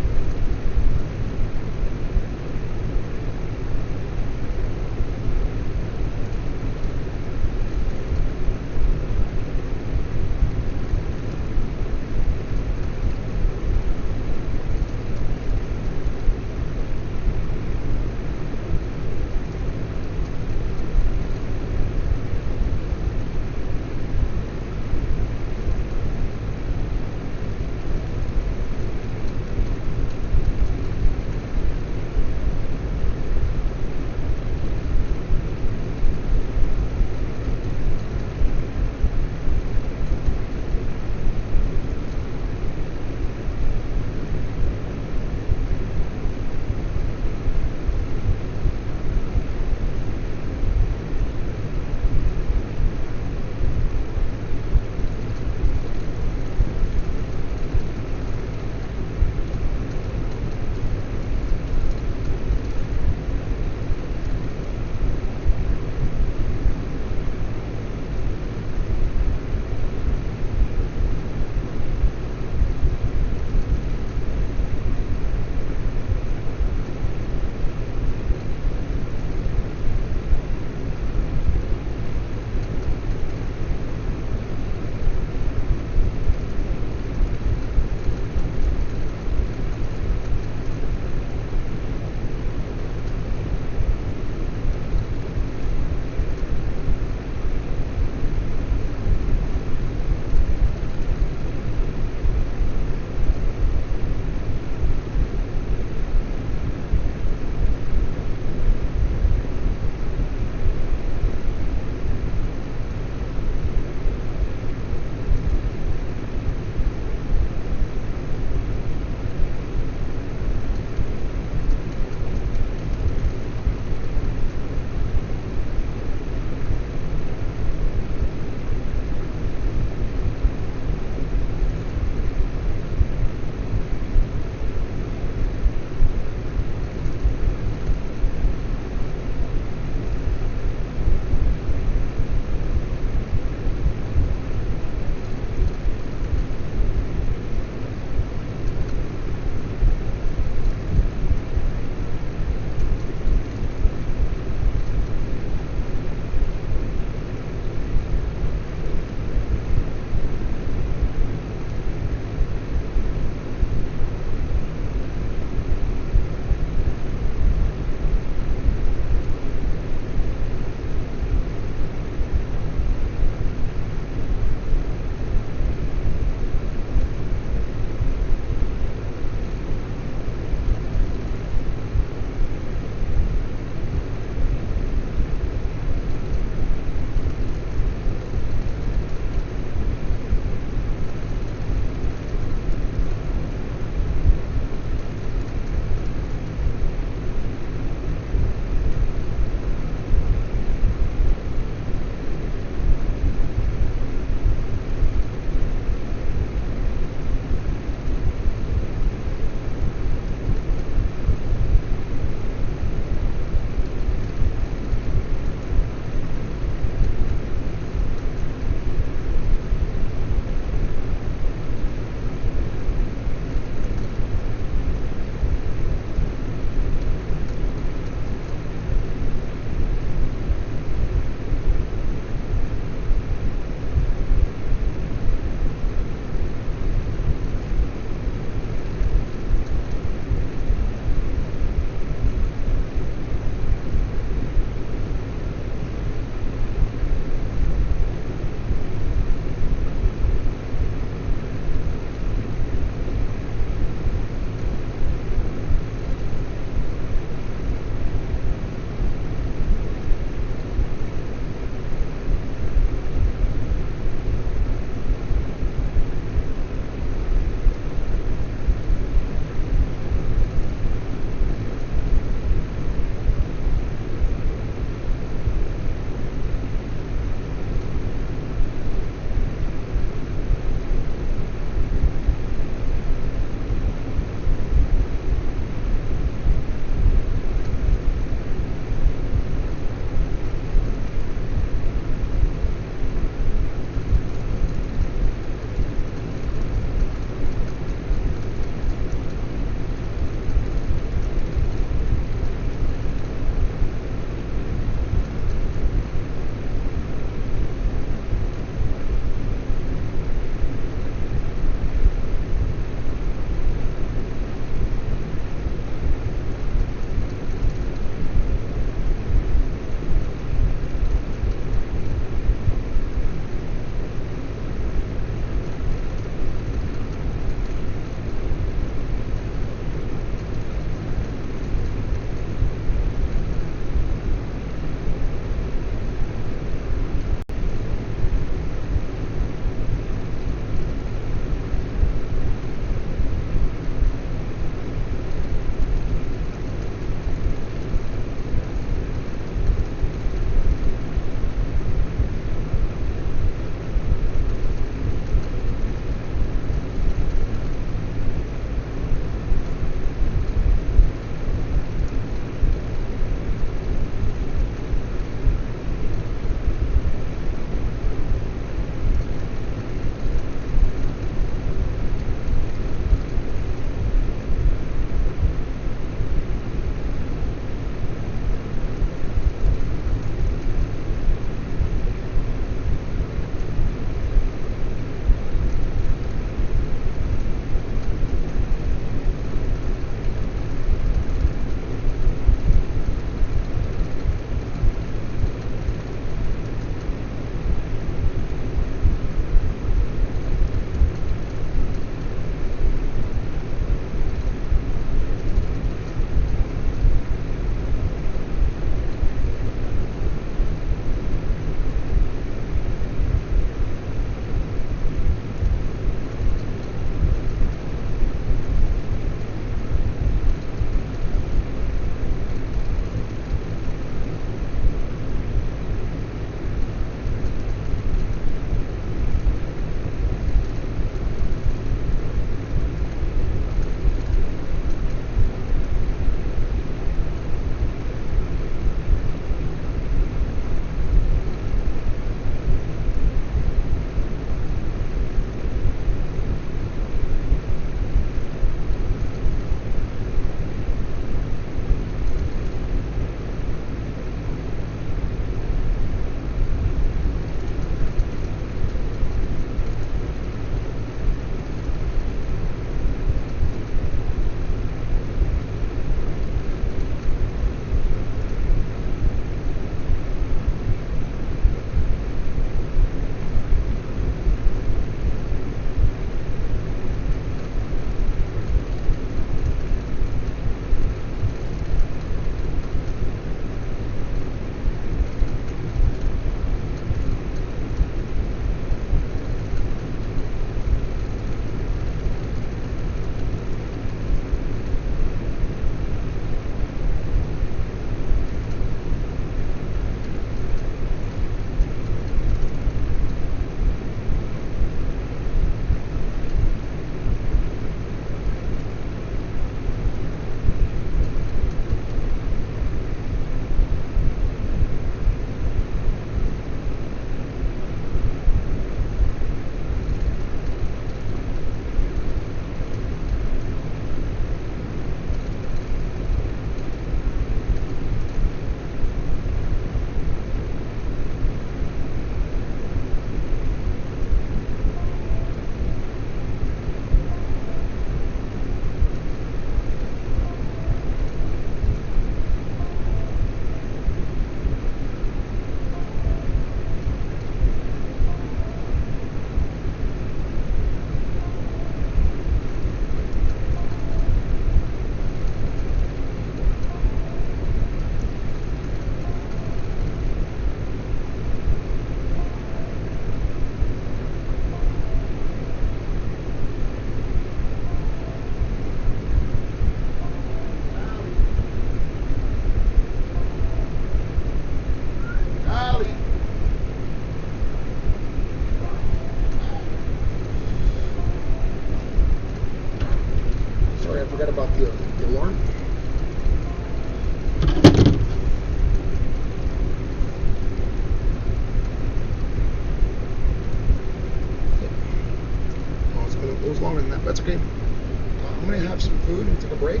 okay. I'm gonna have some food and take a break.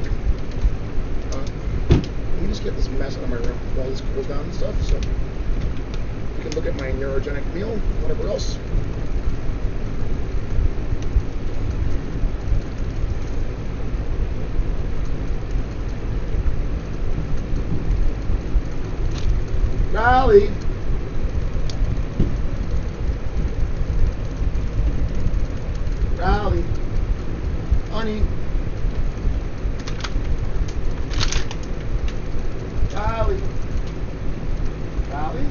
Let me just get this mess out of my room while this cools down and stuff, so we can look at my neurogenic meal, whatever else. Golly. Golly. Honey. Golly. Golly.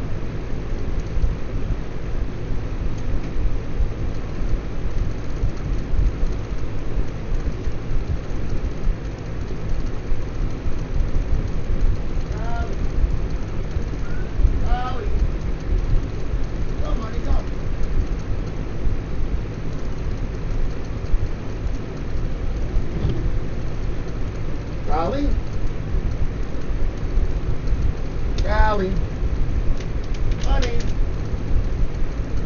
Golly. Golly. Honey.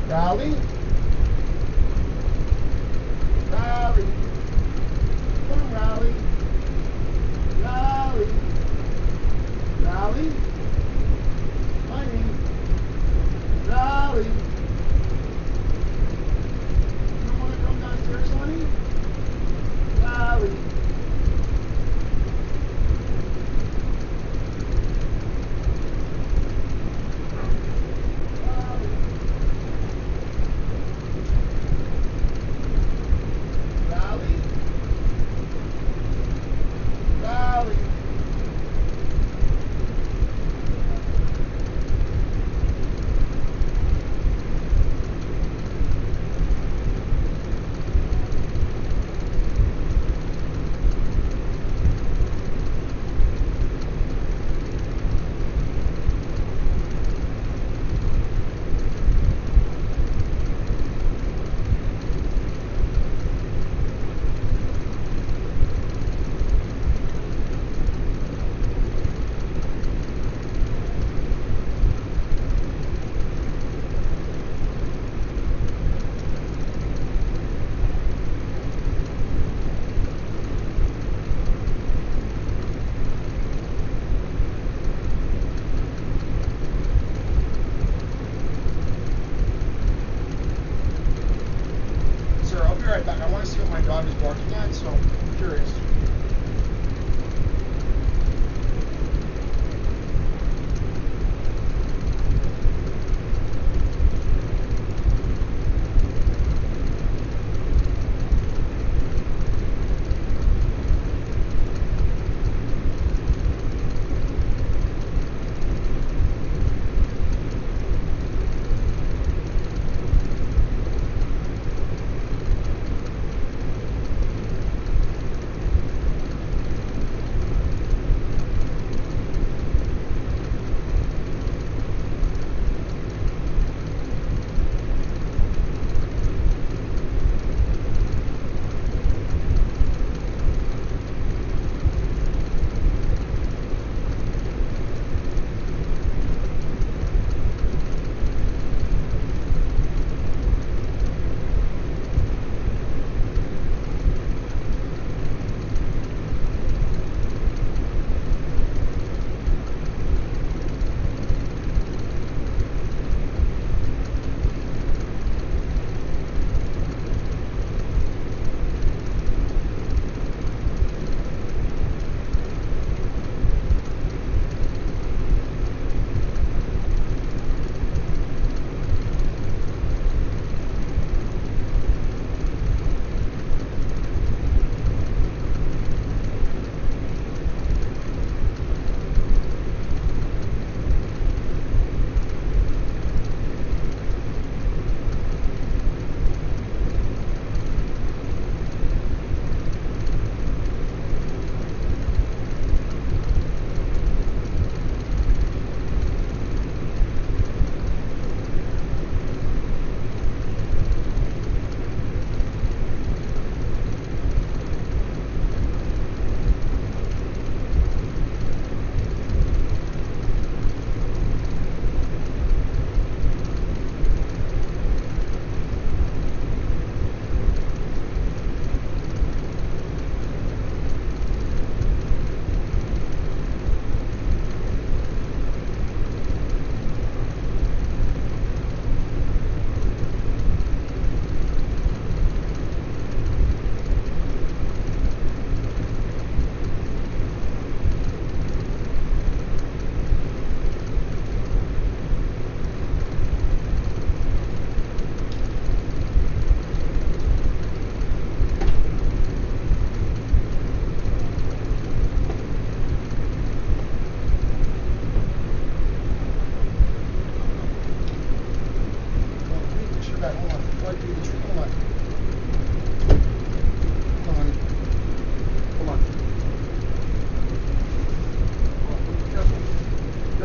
Golly. Golly. Come on, Golly. Golly. Golly. Honey. Golly. You don't want to come downstairs, honey? Golly.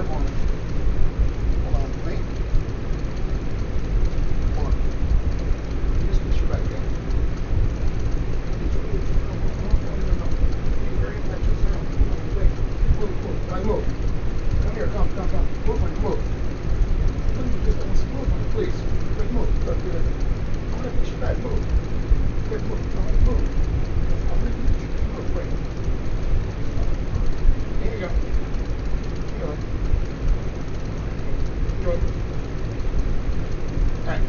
Careful on it. Hold on, wait. Hold on. Just push your back down. No. Be very infectious now. Wait. Move. Right, move. Come here, come. Move, honey, move. Move, honey, please. Quick, move. Good. I'm gonna push your back, move. Quick, move. I'm gonna move. Move, quick. Here you go. Good. Alright.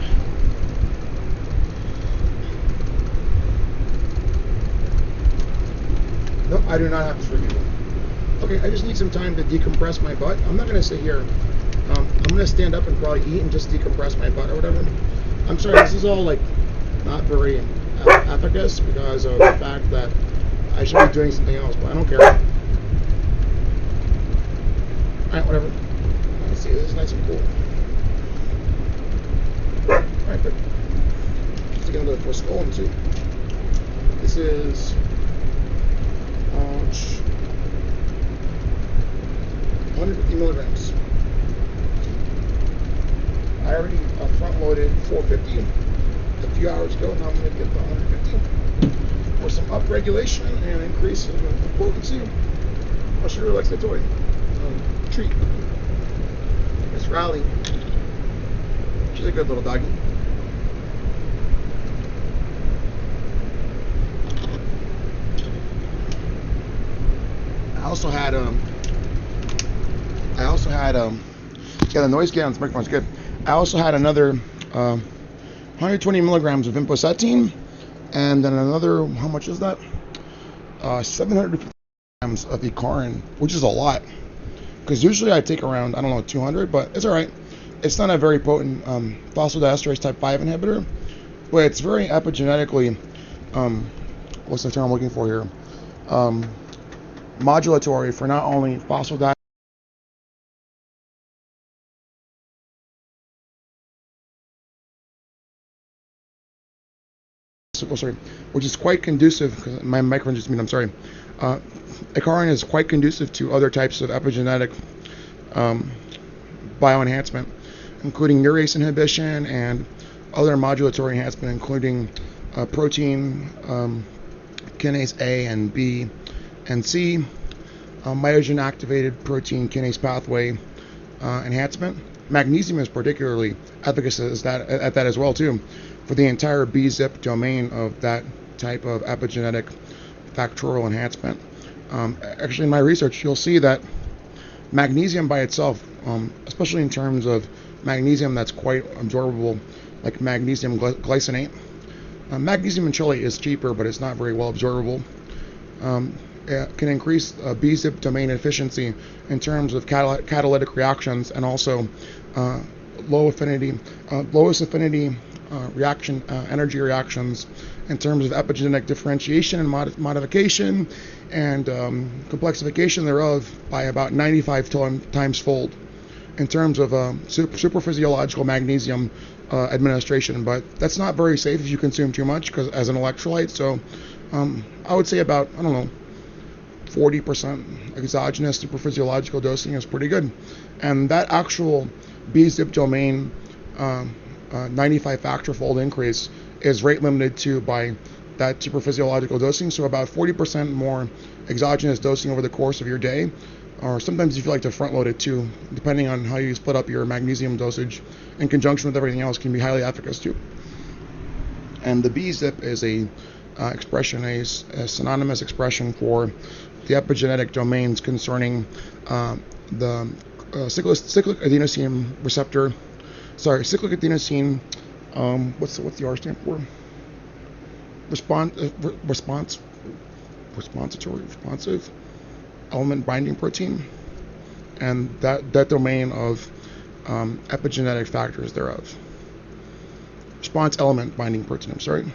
Nope, I do not have to review. Okay, I just need some time to decompress my butt. I'm not going to sit here. I'm going to stand up and probably eat and just decompress my butt or whatever. I'm sorry, this is all like not very efficacious because of the fact that I should be doing something else, but I don't care. Alright, whatever. Let's see, this is nice and cool. Alright, good. Just gonna go for a skull and two. This is 150 milligrams. I already front loaded 450 a few hours ago. Now I'm going to get the 150 for some upregulation and increase in potency. Oh, she really likes the toy. Treat. Miss Riley. She's a good little doggy. I also had yeah, the noise gate on this microphone's good. I also had another 120 milligrams of imposetine, and then another, how much is that? 750 milligrams of ecarin, which is a lot. Because usually I take around, I don't know, 200, but it's alright. It's not a very potent phosphodiesterase type 5 inhibitor, but it's very epigenetically, what's the term I'm looking for here? Modulatory for not only phosphodiesterase, which is quite conducive. My microphone just I'm sorry. Ecarin is quite conducive to other types of epigenetic bioenhancement, including urase inhibition and other modulatory enhancement, including protein kinase A and B and C, mitogen activated protein kinase pathway enhancement. Magnesium is particularly efficacious at that as well too, for the entire B-zip domain of that type of epigenetic factorial enhancement. Actually, in my research, you'll see that magnesium by itself, especially in terms of magnesium that's quite absorbable, like magnesium glycinate. Magnesium in chili is cheaper, but it's not very well absorbable. It can increase B-zip domain efficiency in terms of catalytic reactions, and also lowest affinity reaction energy reactions in terms of epigenetic differentiation and modification and complexification thereof by about 95 times fold in terms of superphysiological magnesium administration. But that's not very safe if you consume too much because as an electrolyte. So I would say about, I don't know, 40% exogenous superphysiological dosing is pretty good. And that actual B-zip domain 95 factor fold increase is rate limited to by that superphysiological dosing. So about 40% more exogenous dosing over the course of your day, or sometimes if you like to front load it too, depending on how you split up your magnesium dosage in conjunction with everything else, can be highly efficacious too. And the B-zip is a synonymous expression for the epigenetic domains concerning the cyclic adenosine receptor. Cyclic adenosine. What's the R stand for? Responsive element binding protein, and that domain of epigenetic factors thereof. Response element binding protein. I'm sorry.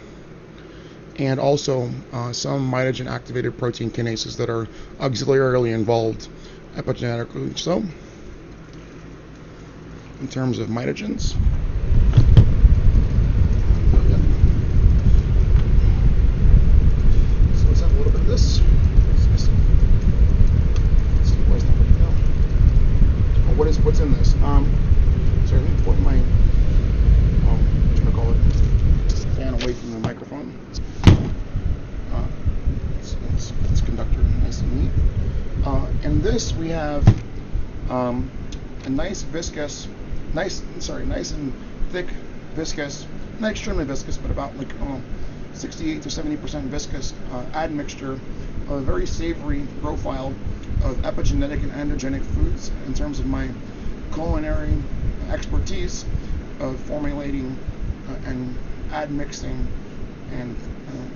And also some mitogen activated protein kinases that are auxiliarily involved epigenetically. So, in terms of mitogens, so let's have a little bit of this. what's in this. Sorry, let me point my what you call it, fan away from the microphone. It's conductor, nice and neat. In this we have a nice and thick viscous, not extremely viscous, but about like 68 to 70% viscous admixture of a very savory profile of epigenetic and endogenic foods in terms of my culinary expertise of formulating and admixing and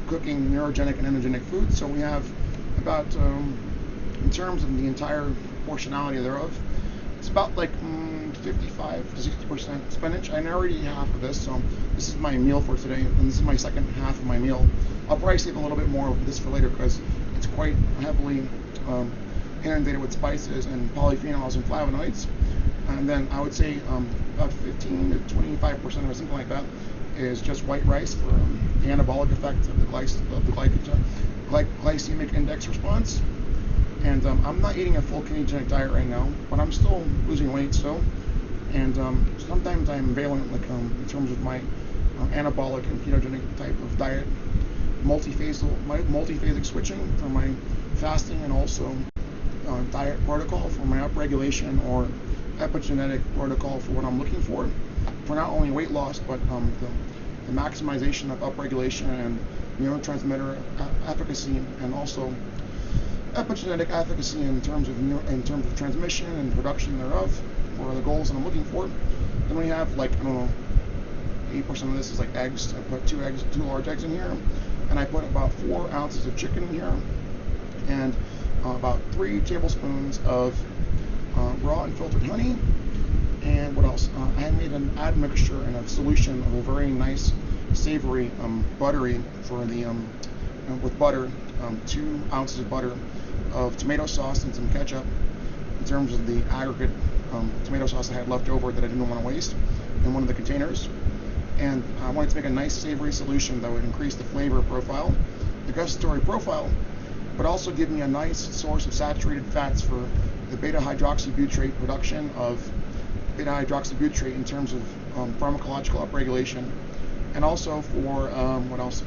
cooking neurogenic and endogenic foods. So we have about, in terms of the entire portionality thereof, it's about like 55 to 60% spinach. I already eat half of this, so this is my meal for today, and this is my second half of my meal. I'll probably save a little bit more of this for later because it's quite heavily inundated with spices and polyphenols and flavonoids. And then I would say about 15 to 25% or something like that is just white rice for the anabolic effect of the glycemic index response. And I'm not eating a full ketogenic diet right now, but I'm still losing weight still. And sometimes I'm valent, like in terms of my anabolic and ketogenic type of diet, multiphasic switching for my fasting, and also diet protocol for my upregulation, or epigenetic protocol for what I'm looking for not only weight loss, but the maximization of upregulation and neurotransmitter efficacy, and also epigenetic efficacy in terms of transmission and production thereof for the goals that I'm looking for. Then we have, like, I don't know, 8% of this is like eggs. I put two large eggs in here, and I put about 4 ounces of chicken in here, and about 3 tablespoons of raw and filtered honey. And what else? I made an admixture and a solution of a very nice, savory, buttery for the with butter, 2 ounces of butter, of tomato sauce and some ketchup, in terms of the aggregate tomato sauce I had left over that I didn't want to waste in one of the containers. And I wanted to make a nice savory solution that would increase the flavor profile, the gustatory profile, but also give me a nice source of saturated fats for the beta-hydroxybutyrate production of beta-hydroxybutyrate in terms of pharmacological upregulation, and also for what else?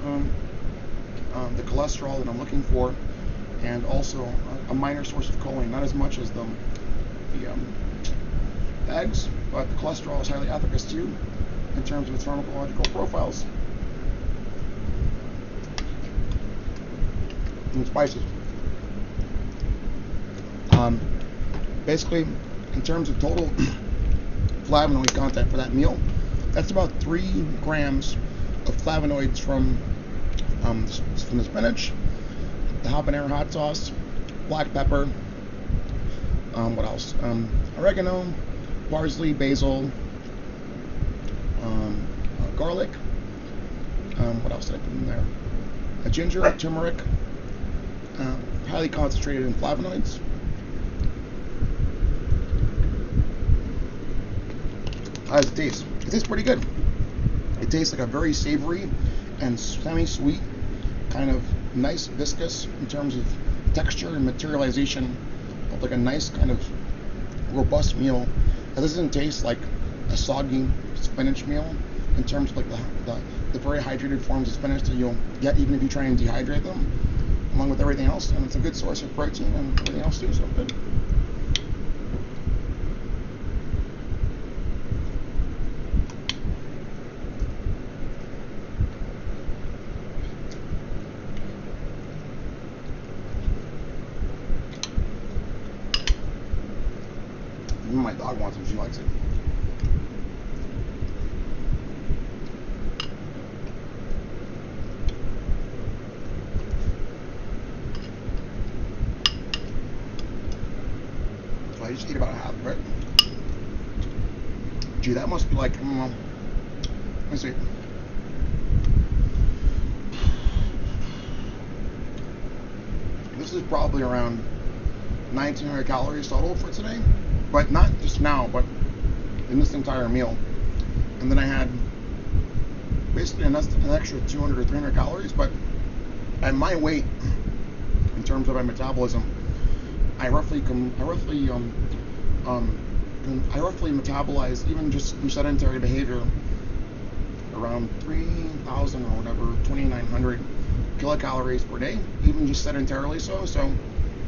The cholesterol that I'm looking for, and also a minor source of choline, not as much as the eggs, but the cholesterol is highly efficacious too in terms of its pharmacological profiles. And spices. Basically, in terms of total flavonoid content for that meal, that's about 3 grams of flavonoids from the spinach, the habanero hot sauce, black pepper, what else? Oregano, parsley, basil, garlic. What else did I put in there? Ginger, turmeric, highly concentrated in flavonoids. How does it taste? It tastes pretty good. It tastes like a very savory and semi-sweet, kind of nice, viscous in terms of texture and materialization of like a nice kind of robust meal. It doesn't taste like a soggy spinach meal in terms of like the very hydrated forms of spinach that you'll get even if you try and dehydrate them, along with everything else. And it's a good source of protein and everything else too, so good. Even my dog wants it, she likes it. So I just ate about half of it. Gee, that must be like, let me see. This is probably around 1,900 calories total for today. But not just now, but in this entire meal. And then I had basically an extra 200 or 300 calories, but at my weight, in terms of my metabolism, I roughly I roughly metabolize, even just through sedentary behavior, around 3,000 or whatever, 2,900 kilocalories per day, even just sedentarily so. So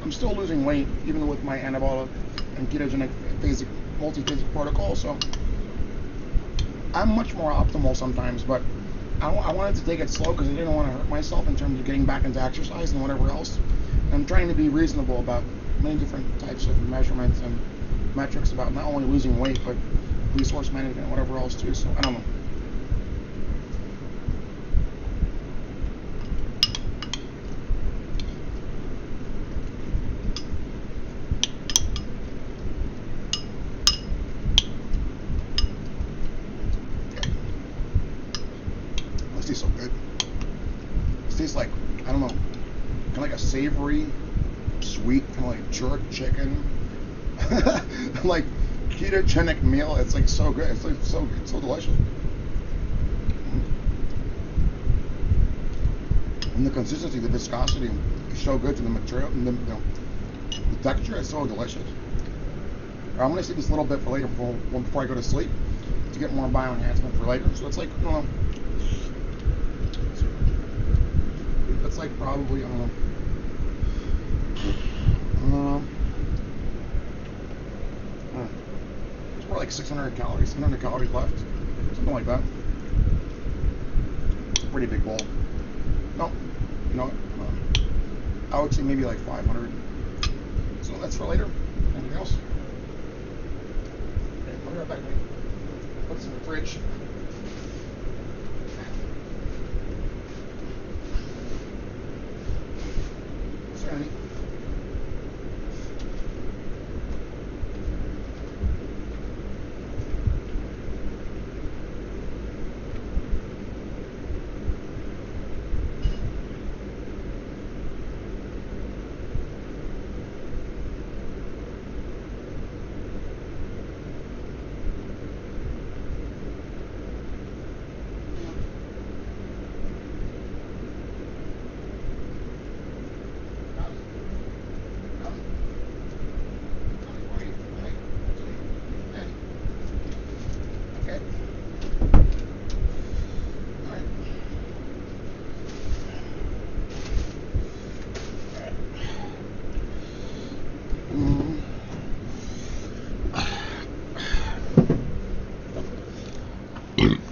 I'm still losing weight, even with my anabolic and ketogenic multi-phasic protocol. So I'm much more optimal sometimes, but I wanted to take it slow because I didn't want to hurt myself in terms of getting back into exercise and whatever else. And I'm trying to be reasonable about many different types of measurements and metrics about not only losing weight, but resource management and whatever else too. So I don't know. This tastes so good. This tastes like, I don't know, kind of like a savory, sweet, kind of like jerk chicken. Like ketogenic meal. It's like so good. It's like so good, so delicious. And the consistency, the viscosity is so good to the material. And the texture is so delicious. I'm gonna save this a little bit for later before I go to sleep to get more bio enhancement for later. So it's like, I don't know. That's like probably, I don't know. It's more like 600 calories, 700 calories left, something like that. It's a pretty big bowl. No, I would say maybe like 500. So that's for later. Anything else? Okay, I'll be right back, mate. Put this in the fridge. Sorry.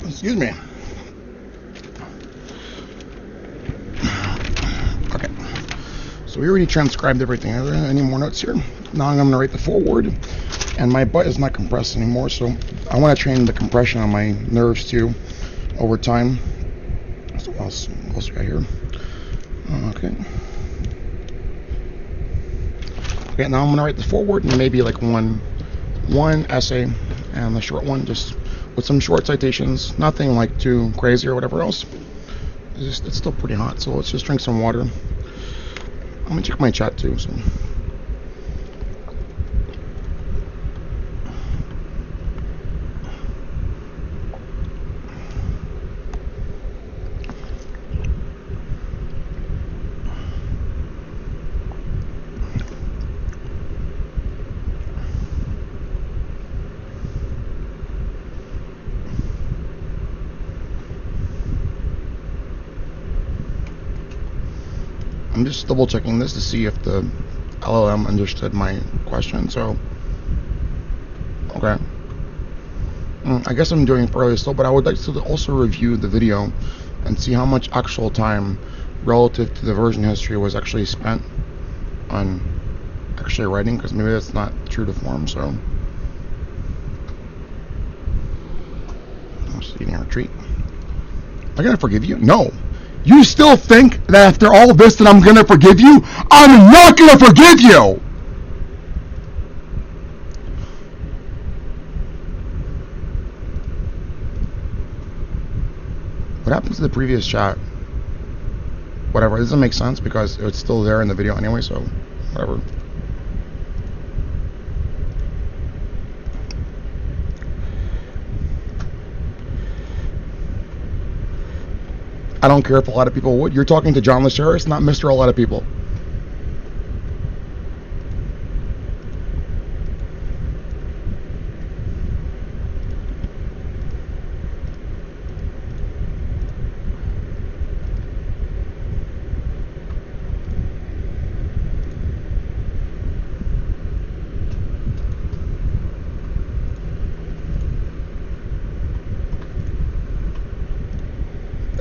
Excuse me. Okay. So we already transcribed everything. Are there any more notes here? Now I'm going to write the foreword. And my butt is not compressed anymore, so I want to train the compression on my nerves too over time. So what else we got here? Okay. Okay, now I'm going to write the foreword and maybe like one essay and the short one, just with some short citations, nothing like too crazy or whatever else. It's still pretty hot, so let's just drink some water. I'm gonna check my chat too. So. I'm just double checking this to see if the LLM understood my question. So, okay. I guess I'm doing fairly slow, but I would like to also review the video and see how much actual time relative to the version history was actually spent on actually writing, because maybe that's not true to form. So, I'm just eating a treat. Am I gonna forgive you? No. You still think that after all this that I'm going to forgive you? I'm not going to forgive you! What happened to the previous chat? Whatever, it doesn't make sense because it's still there in the video anyway, so whatever. I don't care if a lot of people would. You're talking to John Laceris, not Mr. A lot of people.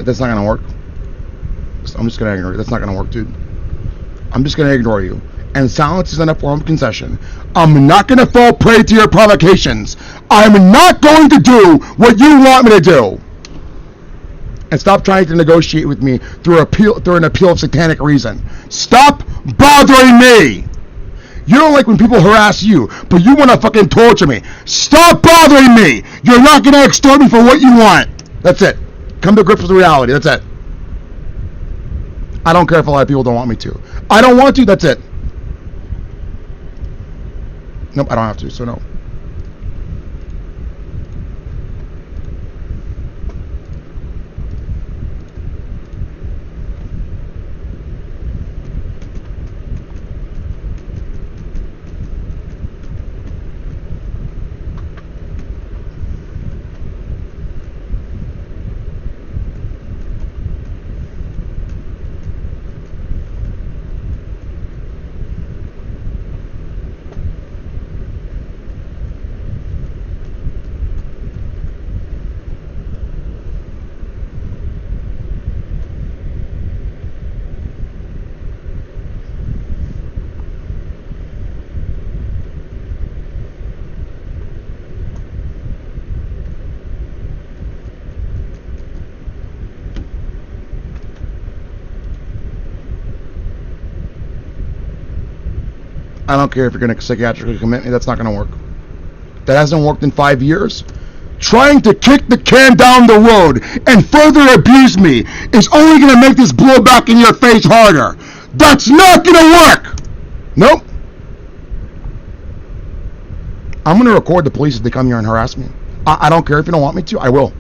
That's not gonna work. I'm just gonna ignore you. That's not gonna work, dude. I'm just gonna ignore you. And silence isn't a form of concession. I'm not gonna fall prey to your provocations. I'm not going to do what you want me to do. And stop trying to negotiate with me through an appeal of satanic reason. Stop bothering me. You don't like when people harass you, but you want to fucking torture me. Stop bothering me. You're not gonna extort me for what you want. That's it. Come to grips with reality. That's it. I don't care if a lot of people don't want me to. I don't want to. That's it. Nope, I don't have to, so no. I don't care if you're going to psychiatrically commit me. That's not going to work. That hasn't worked in 5 years. Trying to kick the can down the road and further abuse me is only going to make this blowback in your face harder. That's not going to work. Nope. I'm going to record the police if they come here and harass me. I don't care if you don't want me to. I will.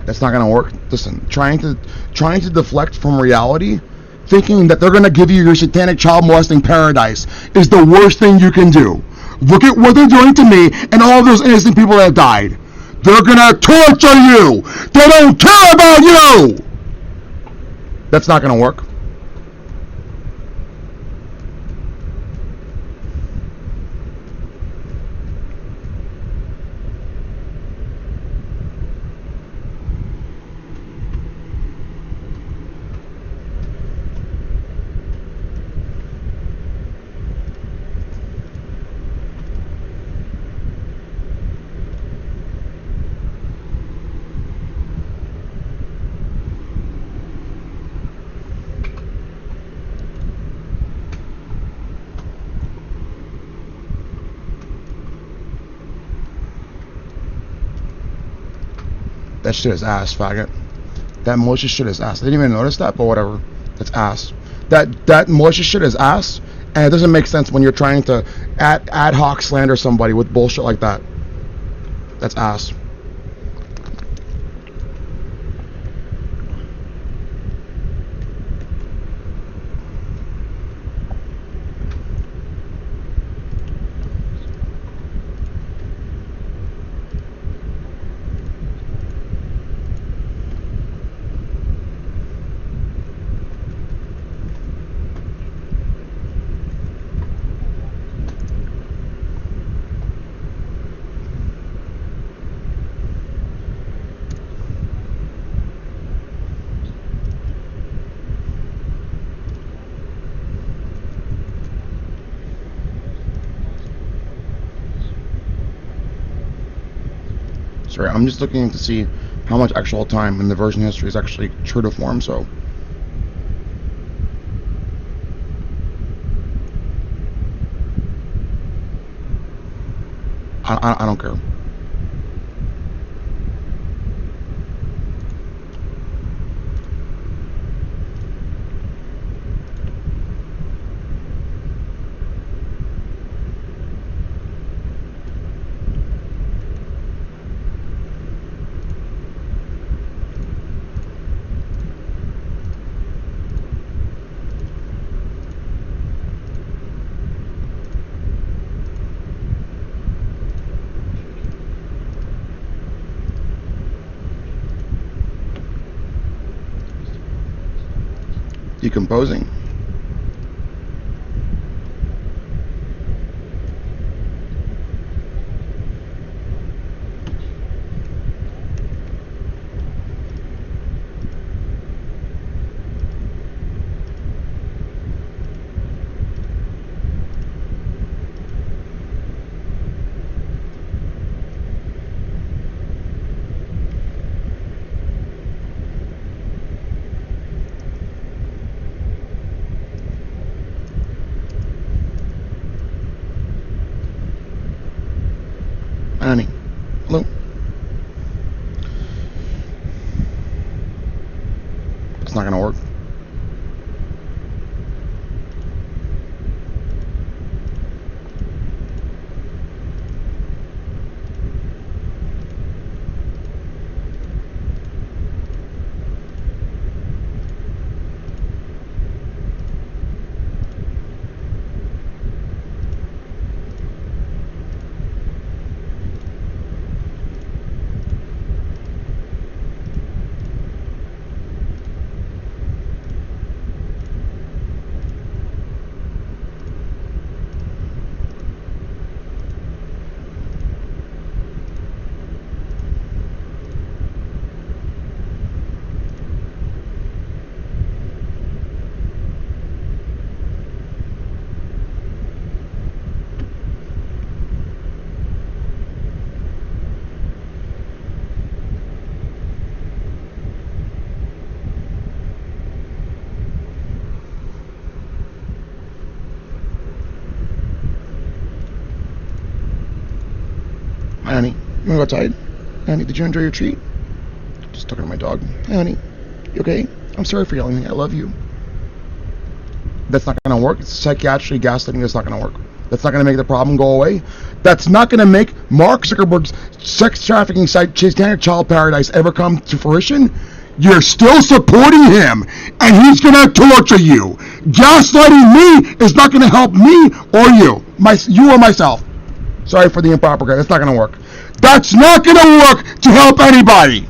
That's not gonna work. Listen, trying to deflect from reality, thinking that they're gonna give you your satanic child molesting paradise is the worst thing you can do. Look at what they're doing to me and all of those innocent people that have died. They're gonna torture you. They don't care about you. That's not gonna work. That shit is ass, faggot. That malicious shit is ass. I didn't even notice that, but whatever. That's ass. That malicious shit is ass, and it doesn't make sense when you're trying to ad hoc slander somebody with bullshit like that. That's ass. Sorry, I'm just looking to see how much actual time in the version history is actually true to form, so. I don't care. Decomposing. Annie. Hello. It's not gonna work. Hi, honey. You wanna go outside? Honey, did you enjoy your treat? Just talking to my dog. Hi, honey. You okay? I'm sorry for yelling. I love you. That's not gonna work. It's psychiatrically gaslighting. That's not gonna work. That's not gonna make the problem go away. That's not gonna make Mark Zuckerberg's sex trafficking site, Satanic Child Paradise, ever come to fruition. You're still supporting him, and he's gonna torture you. Gaslighting me is not gonna help me or you, you or myself. Sorry for the improper guy. That's not going to work. That's not going to work to help anybody.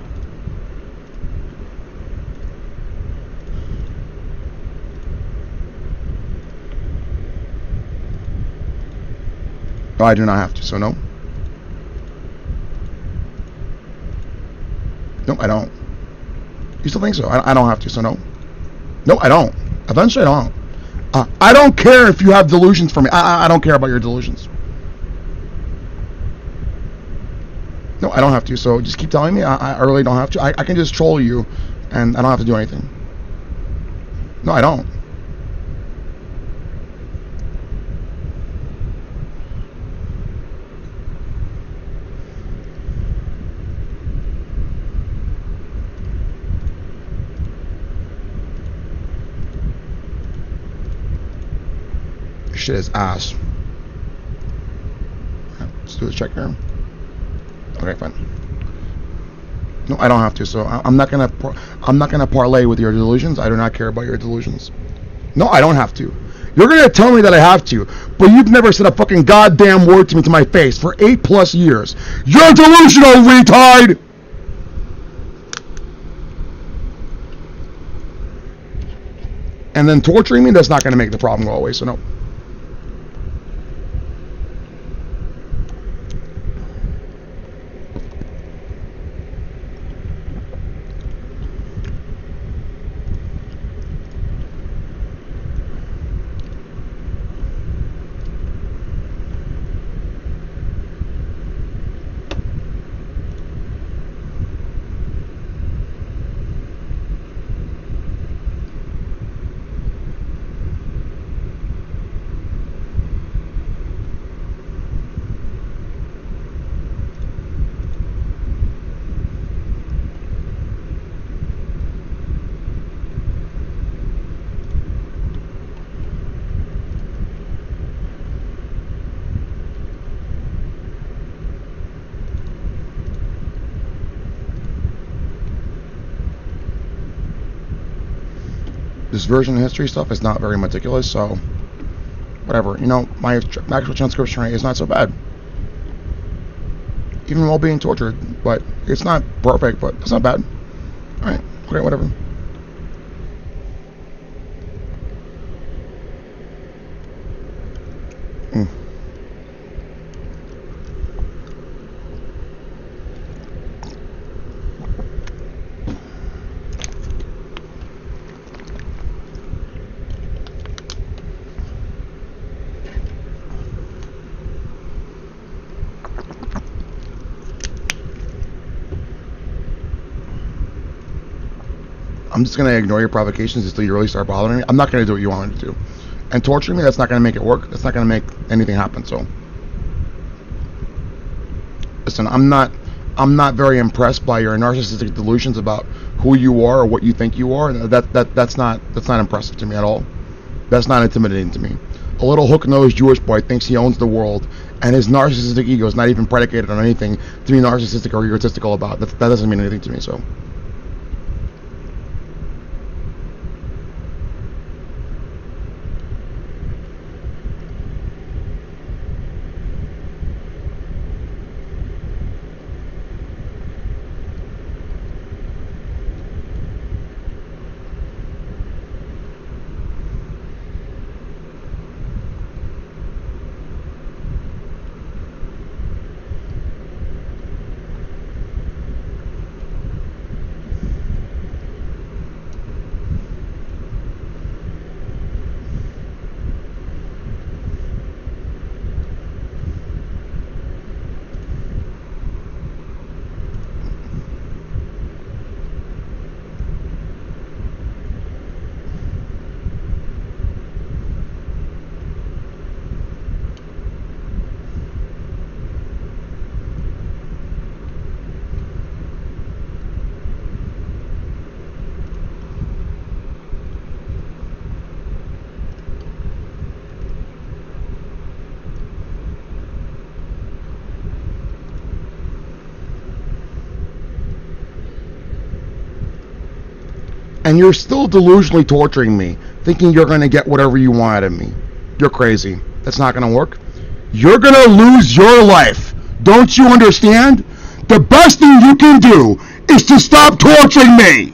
No, I do not have to, so no. No, I don't. You still think so? I don't have to, so no. No, I don't. Eventually, I don't. I don't care if you have delusions for me. I don't care about your delusions. No, I don't have to, so just keep telling me. I really don't have to. I can just troll you, and I don't have to do anything. No, I don't. This shit is ass. Let's do the check here. Okay, fine. No, I don't have to. So I'm not gonna parlay with your delusions. I do not care about your delusions. No, I don't have to. You're gonna tell me that I have to, but you've never said a fucking goddamn word to my face for 8+ years. You're delusional, retard. And then torturing me, that's not gonna make the problem go away. So no. This version history stuff is not very meticulous, so whatever. You know, my actual transcription rate is not so bad, even while being tortured. But it's not perfect, but it's not bad. All right, okay, whatever. I'm just gonna ignore your provocations until you really start bothering me. I'm not gonna do what you want me to do. And torturing me, that's not gonna make it work. That's not gonna make anything happen. So, listen, I'm not very impressed by your narcissistic delusions about who you are or what you think you are. That's not impressive to me at all. That's not intimidating to me. A little hook-nosed Jewish boy thinks he owns the world, and his narcissistic ego is not even predicated on anything to be narcissistic or egotistical about. That doesn't mean anything to me. So. And you're still delusionally torturing me, thinking you're going to get whatever you want out of me. You're crazy. That's not going to work. You're going to lose your life. Don't you understand? The best thing you can do is to stop torturing me.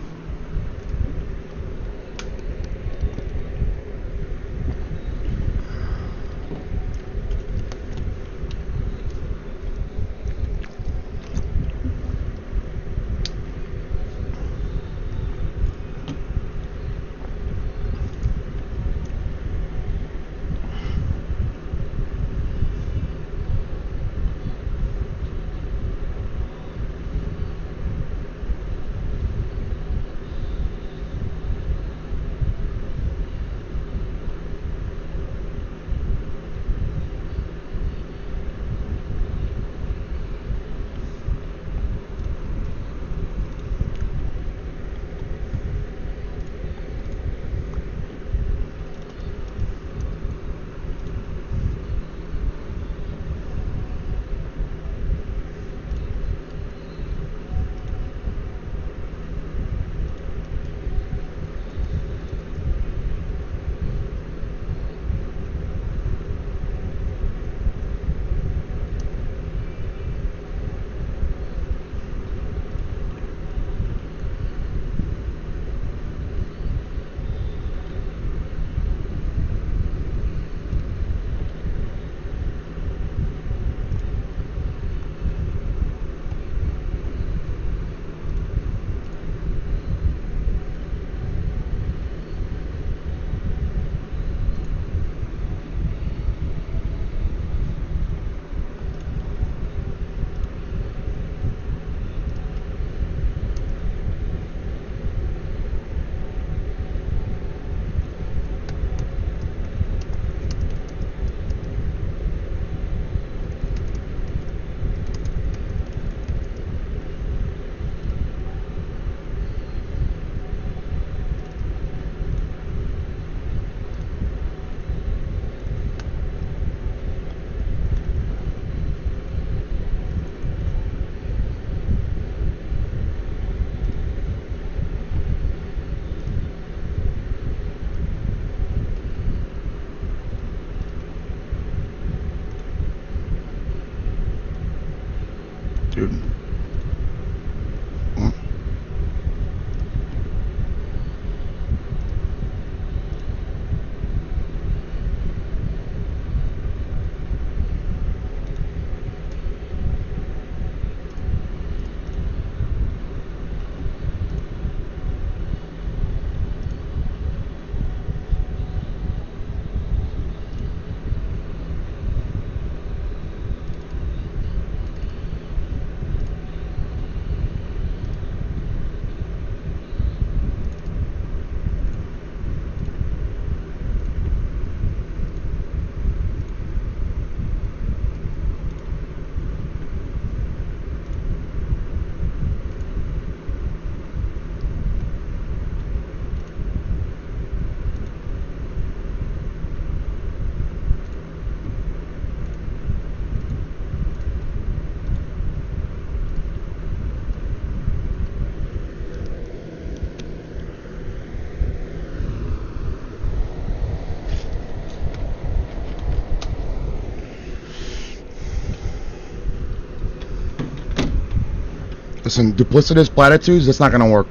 Listen, duplicitous platitudes, that's not gonna work.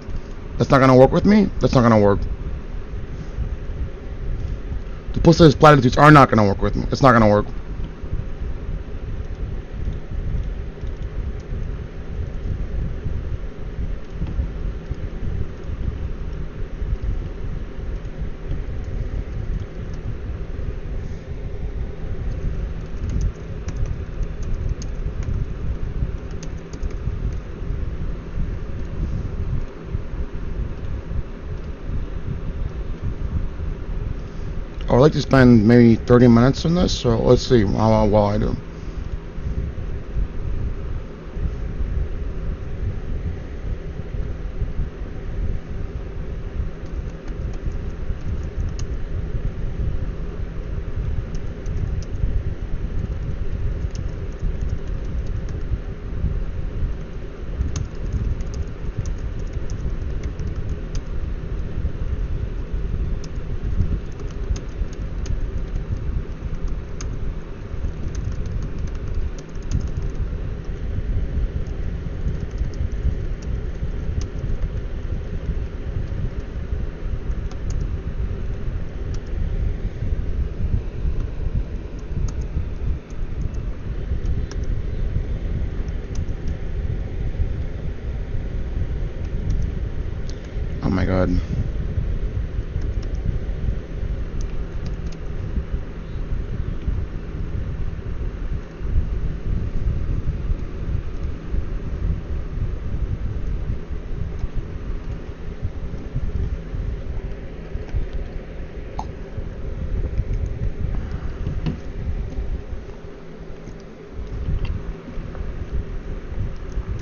That's not gonna work with me. That's not gonna work. Duplicitous platitudes are not gonna work with me. It's not gonna work. I would like to spend maybe 30 minutes on this, so let's see how well I do. Oh my god.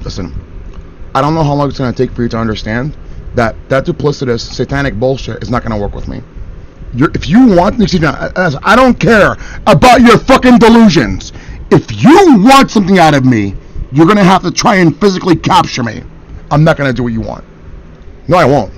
Listen, I don't know how long it's going to take for you to understand that duplicitous satanic bullshit is not going to work with me. If you want me to, I don't care about your fucking delusions. If you want something out of me, you're going to have to try and physically capture me. I'm not going to do what you want. No, I won't.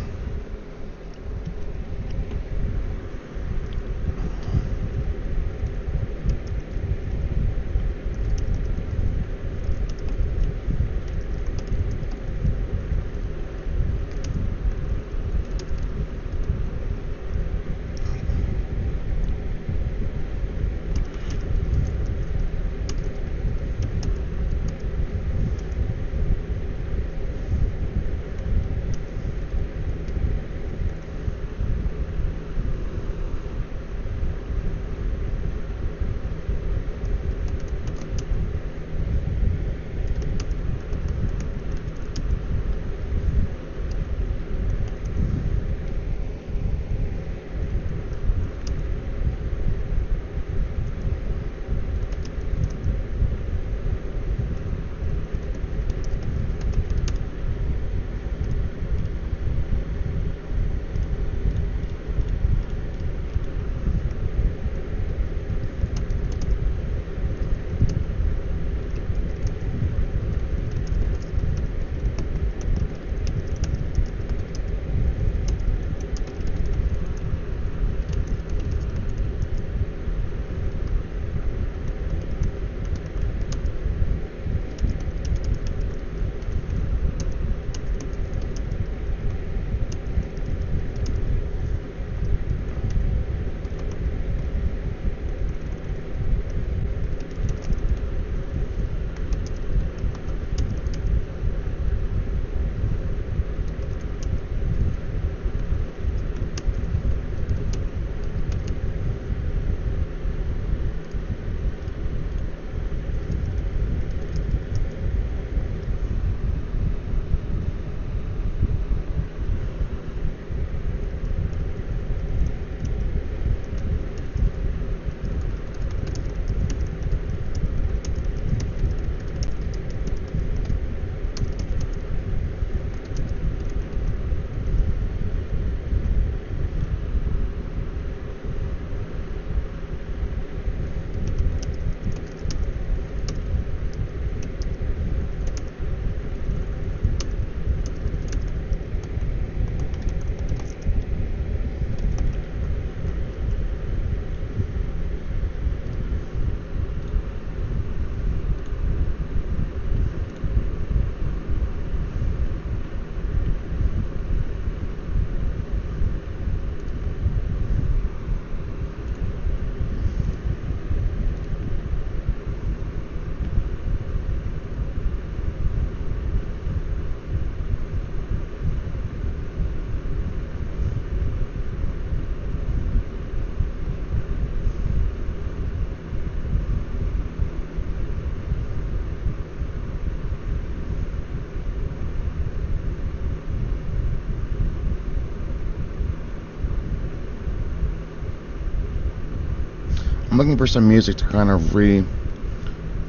I'm looking for some music to kind of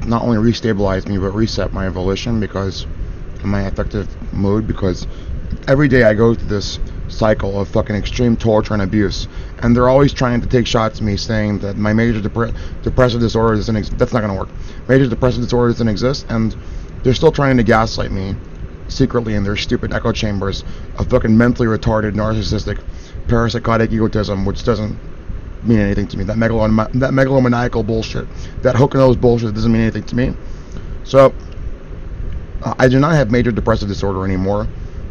not only restabilize me, but reset my volition because in my affective mood, because every day I go through this cycle of fucking extreme torture and abuse, and they're always trying to take shots at me saying that my major depressive disorder doesn't exist. That's not going to work. Major depressive disorder doesn't exist, and they're still trying to gaslight me secretly in their stupid echo chambers of fucking mentally retarded, narcissistic, parapsychotic egotism, which doesn't mean anything to me. That megalomaniacal bullshit, that hook and nose bullshit doesn't mean anything to me. So I do not have major depressive disorder anymore,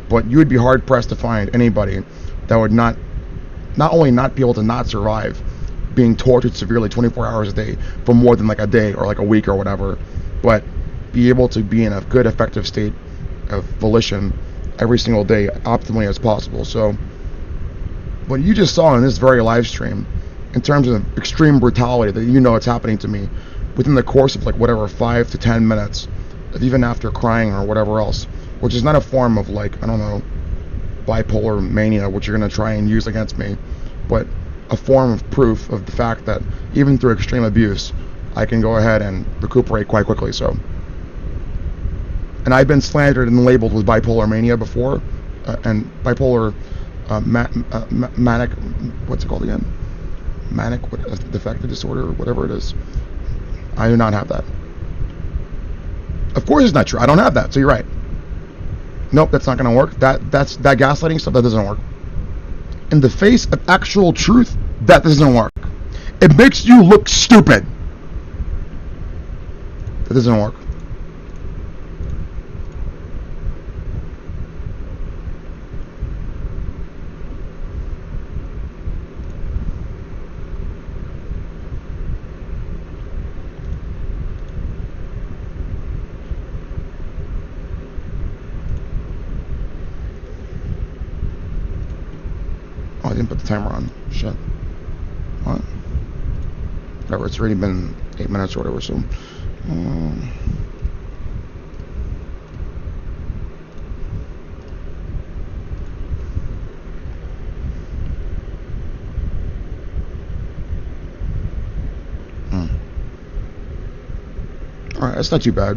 but you would be hard pressed to find anybody that would not only not be able to not survive being tortured severely 24 hours a day for more than like a day or like a week or whatever, but be able to be in a good effective state of volition every single day optimally as possible. So what you just saw in this very live stream, in terms of extreme brutality that you know it's happening to me within the course of like whatever 5 to 10 minutes, even after crying or whatever else, which is not a form of like, I don't know, bipolar mania, which you're going to try and use against me, but a form of proof of the fact that even through extreme abuse, I can go ahead and recuperate quite quickly. So, and I've been slandered and labeled with bipolar mania before, and bipolar manic, what's it called again? Manic defective disorder, or whatever it is. I do not have that. Of course it's not true. I don't have that, so you're right. Nope, that's not going to work. That gaslighting stuff, that doesn't work. In the face of actual truth, that doesn't work. It makes you look stupid. That doesn't work. Oh, I didn't put the timer on. Shit. What? Whatever, it's already been 8 minutes or whatever, so... Alright, that's not too bad.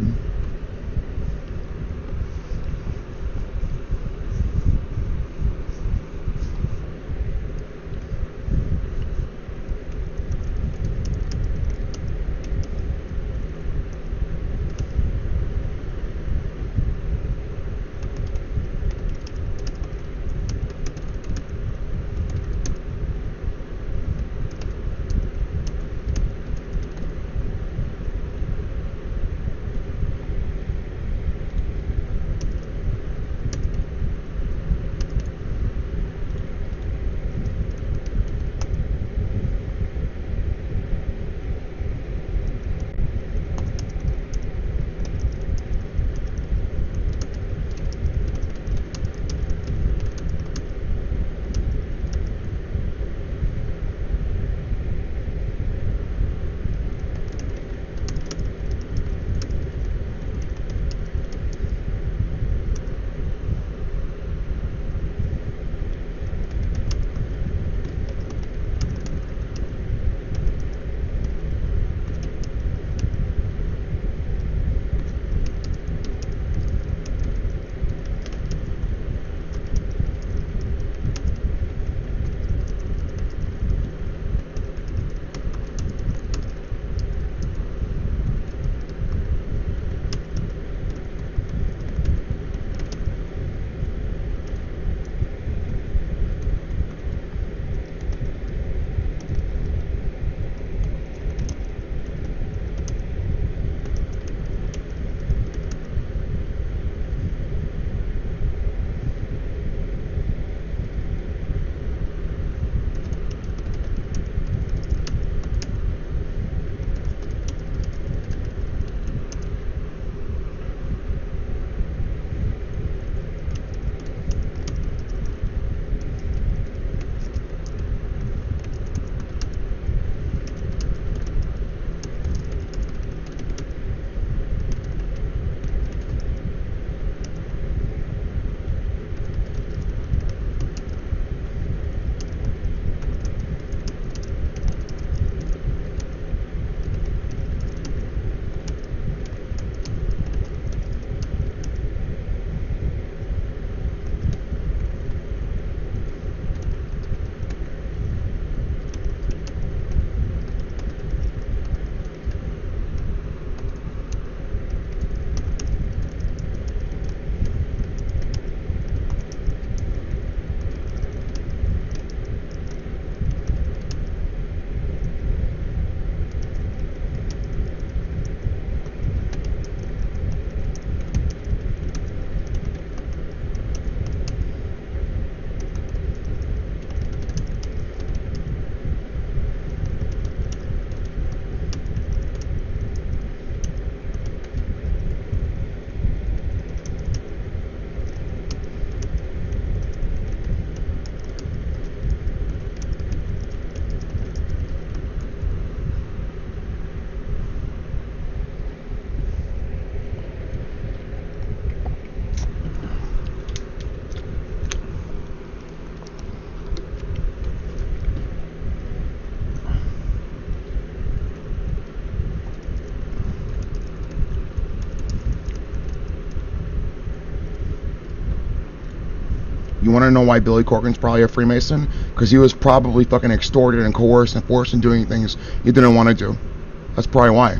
You want to know why Billy Corgan's probably a Freemason? Because he was probably fucking extorted and coerced and forced into doing things he didn't want to do. That's probably why.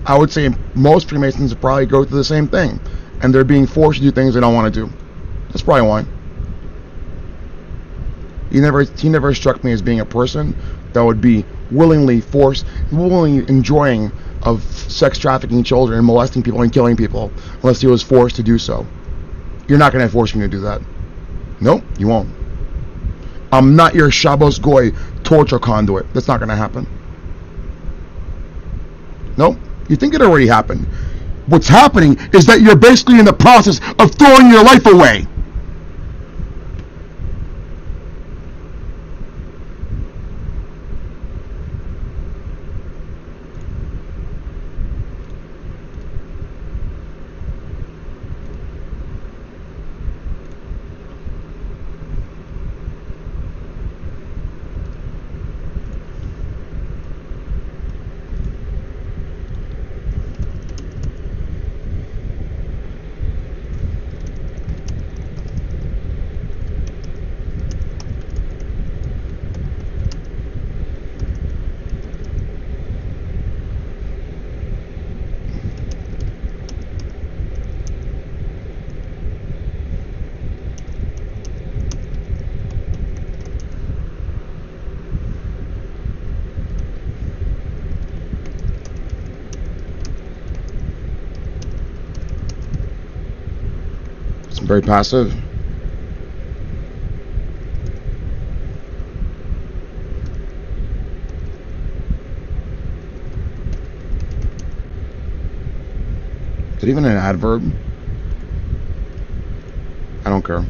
I would say most Freemasons probably go through the same thing, and they're being forced to do things they don't want to do. That's probably why. He never struck me as being a person that would be willingly enjoying of sex trafficking children and molesting people and killing people unless he was forced to do so. You're not going to force me to do that. Nope, you won't. I'm not your Shabbos Goy torture conduit. That's not going to happen. Nope. You think it already happened. What's happening is that you're basically in the process of throwing your life away. Very passive. Is it even an adverb? I don't care.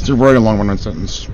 It's a very long-winded sentence.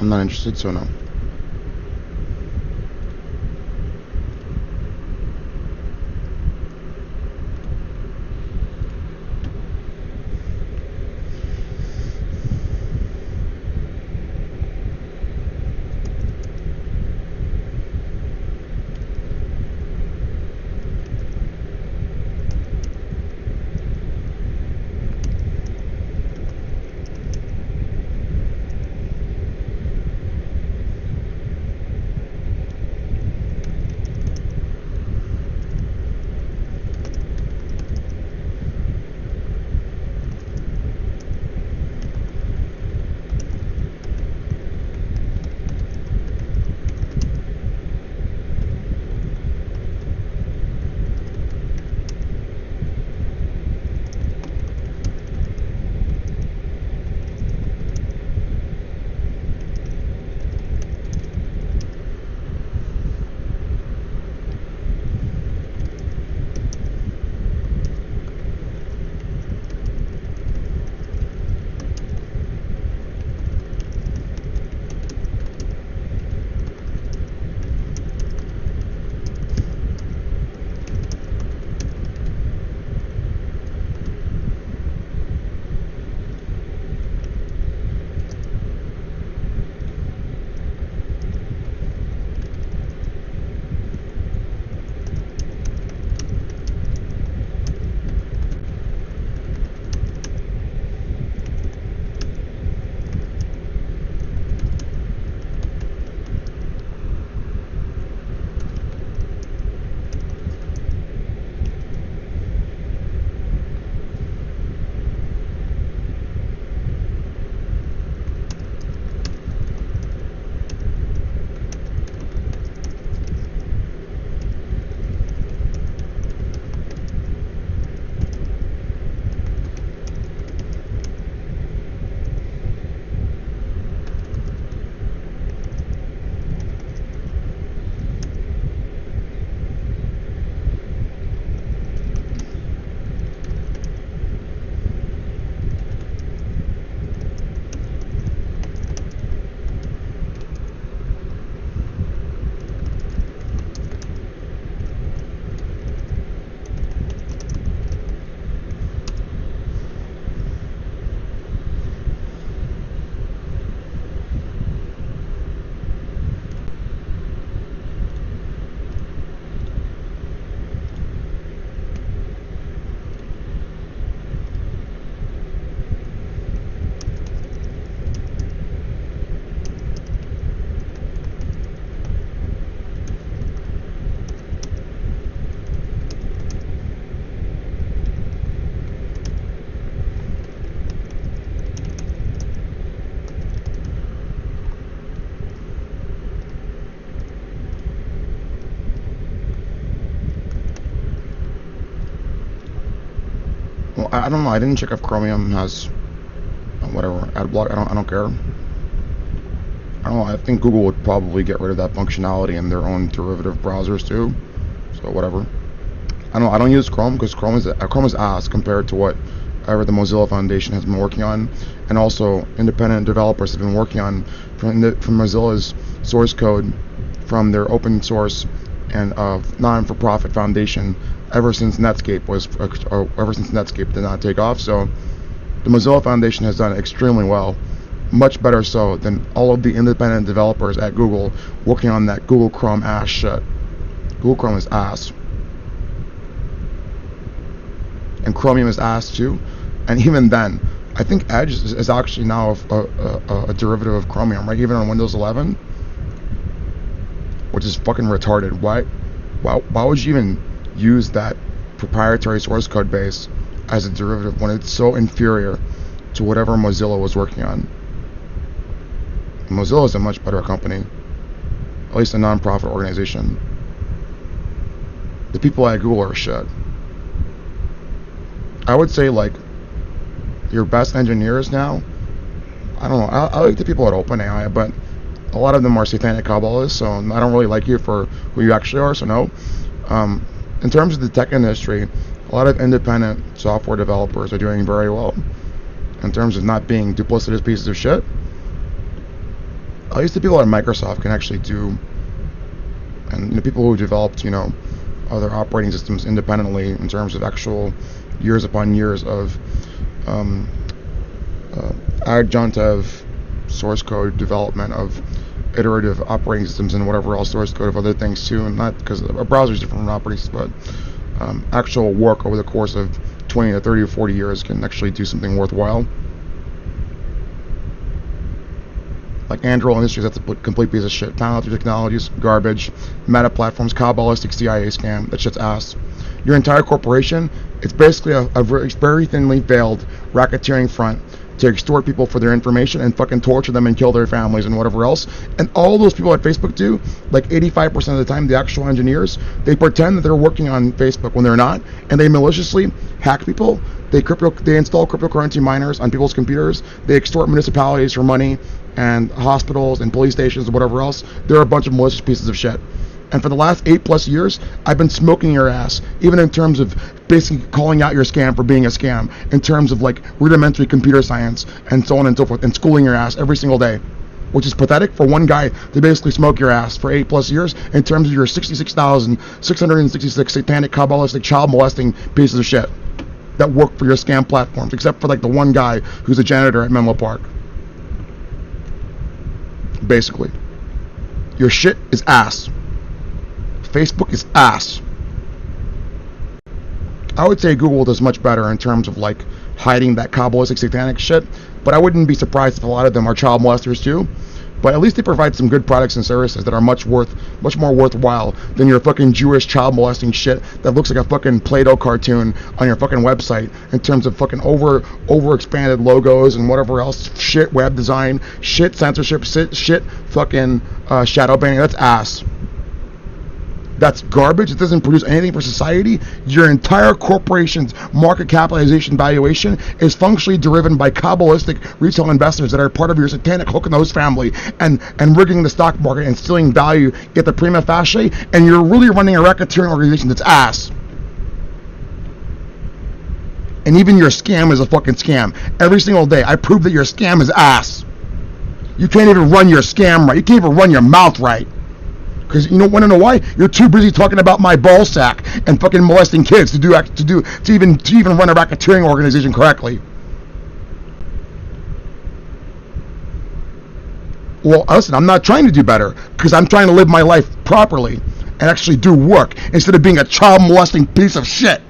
I'm not interested, so no. Well, I don't know. I didn't check if Chromium has whatever ad block. I don't care. I don't know. I think Google would probably get rid of that functionality in their own derivative browsers too. So whatever. I don't use Chrome because Chrome is ass compared to what ever the Mozilla Foundation has been working on, and also independent developers have been working on from Mozilla's source code, from their open source and non-for-profit foundation ever since Netscape did not take off. So the Mozilla Foundation has done extremely well, much better so than all of the independent developers at Google working on that Google Chrome ass shit. Google Chrome is ass. And Chromium is ass too. And even then, I think Edge is actually now a derivative of Chromium, right? Even on Windows 11, which is fucking retarded. Why would you even use that proprietary source code base as a derivative when it's so inferior to whatever Mozilla was working on? Mozilla is a much better company, at least a non-profit organization. The people at Google are shit. I would say, like, your best engineers now, I don't know, I like the people at OpenAI, but a lot of them are satanic Kabbalists, so I don't really like you for who you actually are, so no. In terms of the tech industry, a lot of independent software developers are doing very well. In terms of not being duplicitous pieces of shit, at least the people at Microsoft can actually do, and people who developed, other operating systems independently in terms of actual years upon years of adjunctive source code development of iterative operating systems and whatever else source code of other things too, and not because a browser is different from an operating system, but actual work over the course of 20 to 30 or 40 years can actually do something worthwhile. Like Android Industries, that's a complete piece of shit. Palantir Technologies, garbage. Meta Platforms, Kabbalistic CIA scam, that shit's ass. Your entire corporation, it's basically a very thinly veiled racketeering front to extort people for their information and fucking torture them and kill their families and whatever else. And all those people at Facebook do, like 85% of the time, the actual engineers, they pretend that they're working on Facebook when they're not, and they maliciously hack people. They install cryptocurrency miners on people's computers. They extort municipalities for money, and hospitals and police stations and whatever else. They're a bunch of malicious pieces of shit. And for the last 8+ years, I've been smoking your ass, even in terms of basically calling out your scam for being a scam, in terms of like rudimentary computer science and so on and so forth, and schooling your ass every single day, which is pathetic for one guy to basically smoke your ass for 8+ years in terms of your 66,666 satanic, Kabbalistic, child molesting pieces of shit that work for your scam platforms, except for like the one guy who's a janitor at Menlo Park. Basically, your shit is ass. Facebook is ass. I would say Google does much better in terms of like hiding that Kabbalistic satanic shit, but I wouldn't be surprised if a lot of them are child molesters too. But at least they provide some good products and services that are much more worthwhile than your fucking Jewish child molesting shit that looks like a fucking Play-Doh cartoon on your fucking website in terms of fucking over-expanded logos and whatever else, shit web design, shit censorship, shit fucking shadow banning. That's ass. That's garbage. It doesn't produce anything for society. Your entire corporation's market capitalization valuation is functionally driven by Kabbalistic retail investors that are part of your satanic hook and nose family and rigging the stock market and stealing value at the prima facie, and you're really running a racketeering organization that's ass. And even your scam is a fucking scam. Every single day, I prove that your scam is ass. You can't even run your scam right. You can't even run your mouth right. Because you don't want to know why? You're too busy talking about my ball sack and fucking molesting kids to even run a racketeering organization correctly. Well, listen, I'm not trying to do better because I'm trying to live my life properly and actually do work instead of being a child molesting piece of shit.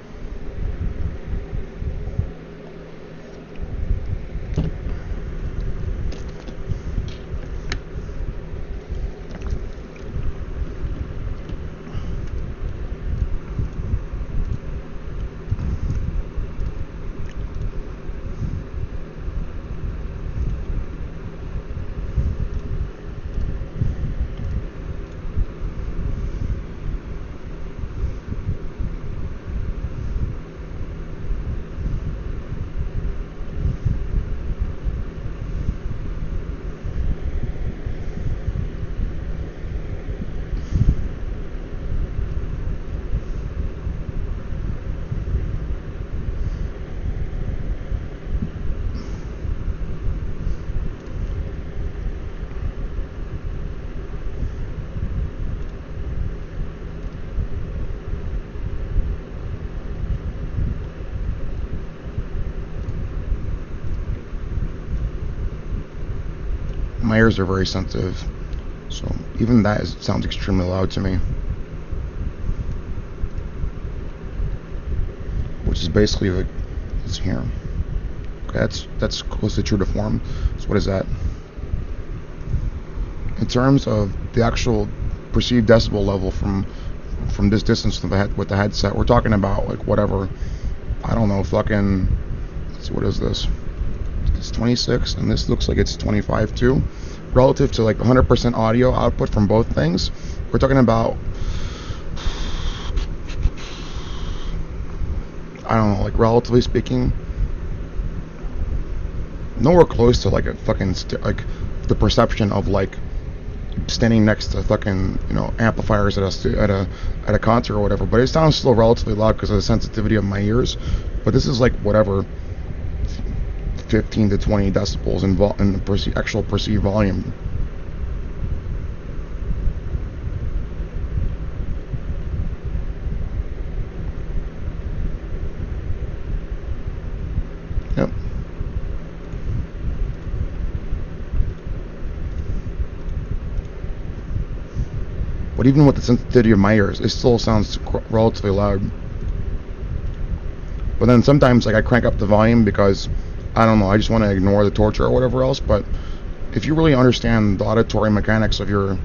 My ears are very sensitive, so even that sounds extremely loud to me. Which is basically like, it's here. Okay, that's close to true to form. So what is that? In terms of the actual perceived decibel level from this distance with the headset, we're talking about like whatever, I don't know, fucking, let's see, what is this? It's 26, and this looks like it's 25 too. Relative to like 100% audio output from both things, we're talking about, I don't know, like relatively speaking, nowhere close to like a fucking like the perception of like standing next to fucking amplifiers at a concert or whatever. But it sounds still relatively loud because of the sensitivity of my ears. But this is like whatever, 15 to 20 decibels in actual perceived volume. But even with the sensitivity of my ears, it still sounds relatively loud. But then sometimes, like, I crank up the volume because, I don't know, I just want to ignore the torture or whatever else. But if you really understand the auditory mechanics of your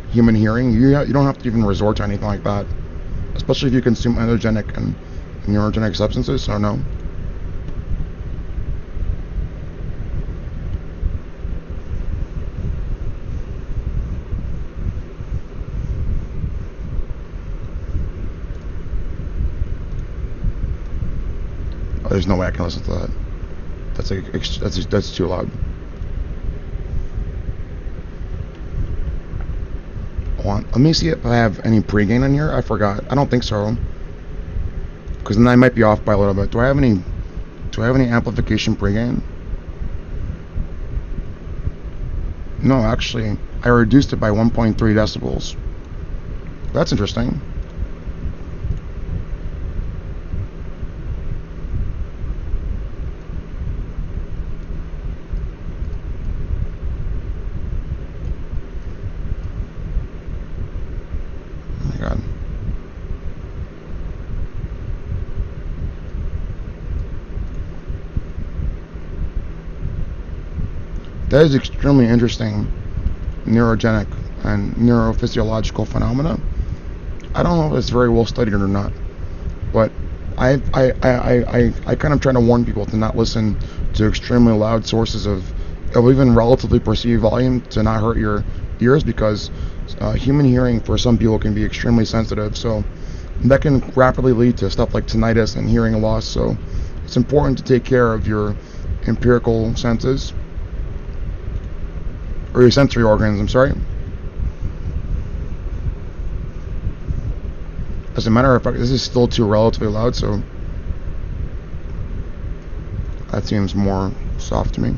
human hearing, you don't have to even resort to anything like that. Especially if you consume endogenic and neurogenic substances, so no. Oh, there's no way I can listen to that. That's too loud. Let me see if I have any pre-gain in here. I forgot. I don't think so. Because then I might be off by a little bit. Do I have any amplification pre-gain? No, actually, I reduced it by 1.3 decibels. That's interesting. That is extremely interesting neurogenic and neurophysiological phenomena. I don't know if it's very well studied or not, but I kind of try to warn people to not listen to extremely loud sources of even relatively perceived volume to not hurt your ears, because human hearing for some people can be extremely sensitive, so that can rapidly lead to stuff like tinnitus and hearing loss. So it's important to take care of your empirical senses, or your sensory organs, I'm sorry. As a matter of fact, this is still too relatively loud, so that seems more soft to me.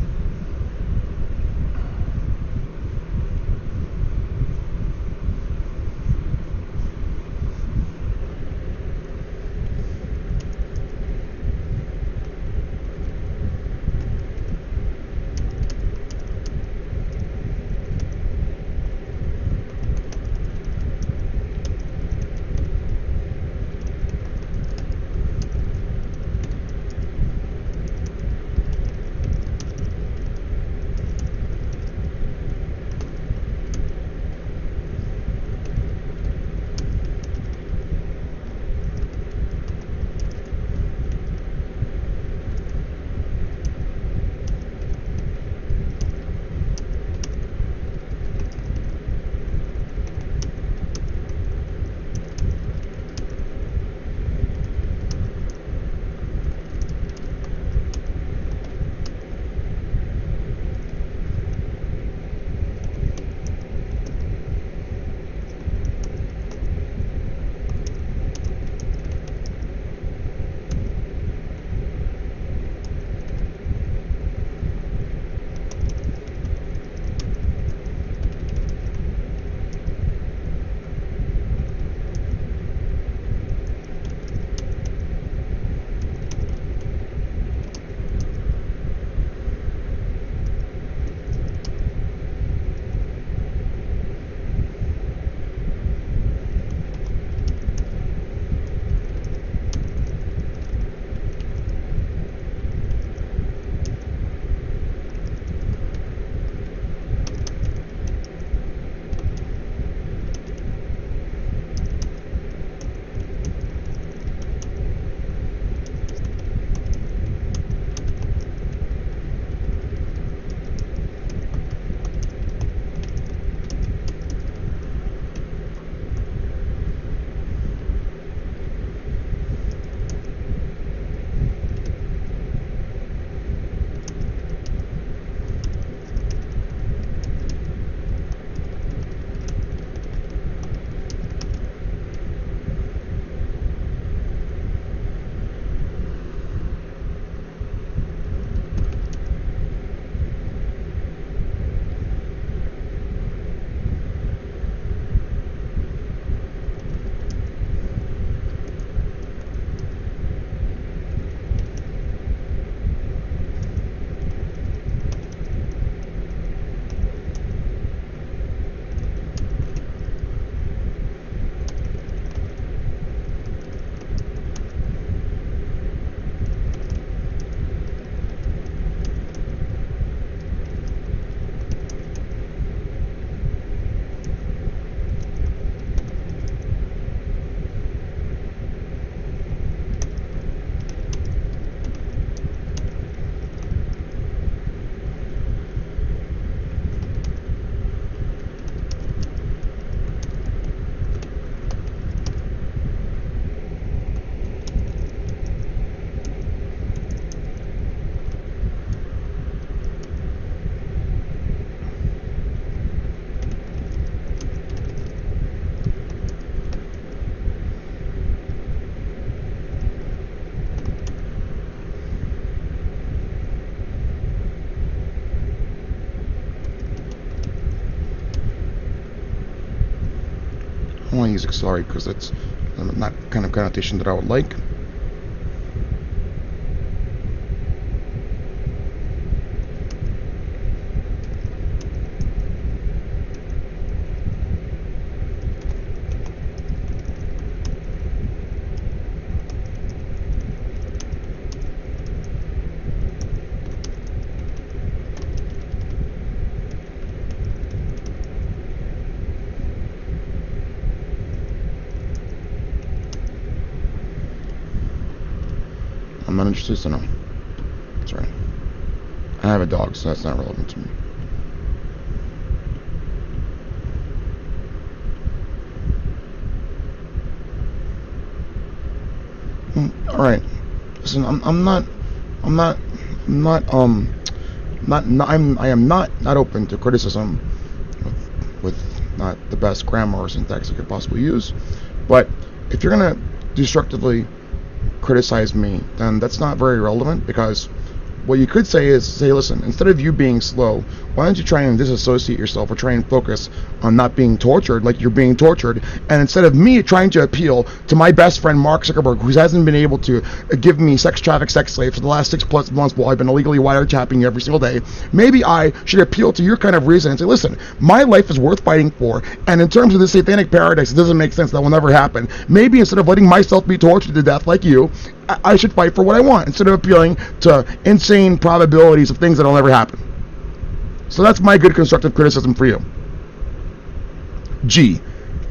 use accelerate because it's not kind of connotation that I would like. I'm not interested, so no. Sorry. I have a dog, so that's not relevant to me. Alright. Listen, I am not open to criticism with not the best grammar or syntax I could possibly use. But if you're gonna destructively criticize me, then that's not very relevant, because what you could say is, listen, instead of you being slow, why don't you try and disassociate yourself or try and focus on not being tortured like you're being tortured, and instead of me trying to appeal to my best friend Mark Zuckerberg, who hasn't been able to give me sex traffic sex slaves for the last 6+ months while I've been illegally wiretapping you every single day, maybe I should appeal to your kind of reason and say, listen, my life is worth fighting for, and in terms of the satanic paradise, it doesn't make sense, that will never happen. Maybe instead of letting myself be tortured to death like you, I should fight for what I want, instead of appealing to insane probabilities of things that'll never happen. So that's my good constructive criticism for you. G.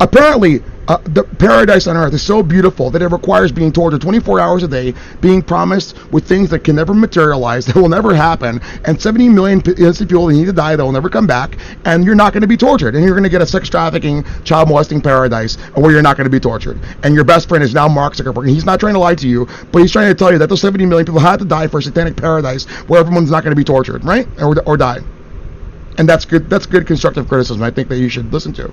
Apparently, the paradise on earth is so beautiful that it requires being tortured 24 hours a day, being promised with things that can never materialize, that will never happen, and 70 million innocent people that need to die that will never come back, and you're not going to be tortured, and you're going to get a sex trafficking, child molesting paradise where you're not going to be tortured. And your best friend is now Mark Zuckerberg, and he's not trying to lie to you, but he's trying to tell you that those 70 million people had to die for a satanic paradise where everyone's not going to be tortured, right? Or die. And that's good constructive criticism I think that you should listen to.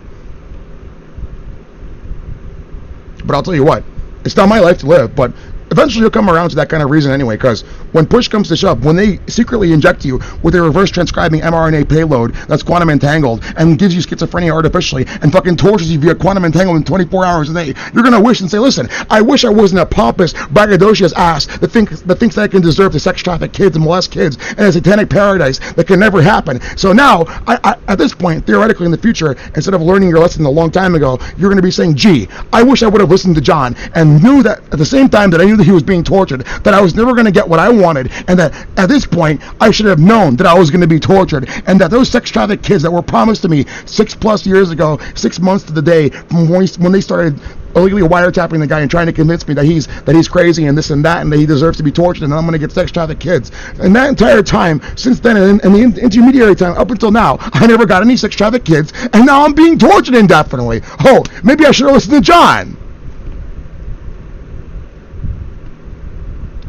But I'll tell you what, it's not my life to live, but eventually you'll come around to that kind of reason anyway, because when push comes to shove, when they secretly inject you with a reverse transcribing mRNA payload that's quantum entangled and gives you schizophrenia artificially and fucking tortures you via quantum entanglement 24 hours a day, you're gonna wish and say, listen, I wish I wasn't a pompous, braggadocious ass that thinks that I can deserve to sex traffic kids and molest kids in a satanic paradise that can never happen. So now, I at this point, theoretically in the future, instead of learning your lesson a long time ago, you're gonna be saying, gee, I wish I would have listened to John and knew that at the same time that I knew that he was being tortured, that I was never going to get what I wanted, and that at this point I should have known that I was going to be tortured, and that those sex traffic kids that were promised to me 6+ years ago, 6 months to the day from when they started illegally wiretapping the guy and trying to convince me that he's crazy and this and that, and that he deserves to be tortured, and I'm going to get sex trafficked kids. And that entire time since then, and the intermediary time up until now, I never got any sex trafficked kids, and now I'm being tortured indefinitely. Oh, maybe I should have listened to John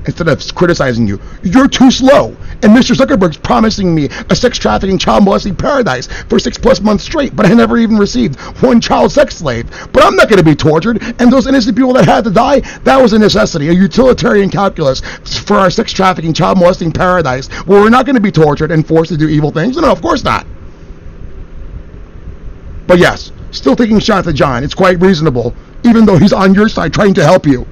instead of criticizing you. You're too slow, and Mr. Zuckerberg's promising me a sex trafficking, child molesting paradise for 6+ months straight, but I never even received one child sex slave. But I'm not going to be tortured, and those innocent people that had to die, that was a necessity, a utilitarian calculus for our sex trafficking, child molesting paradise, where we're not going to be tortured and forced to do evil things. No, of course not. But yes, still taking shots at John, it's quite reasonable, even though he's on your side trying to help you.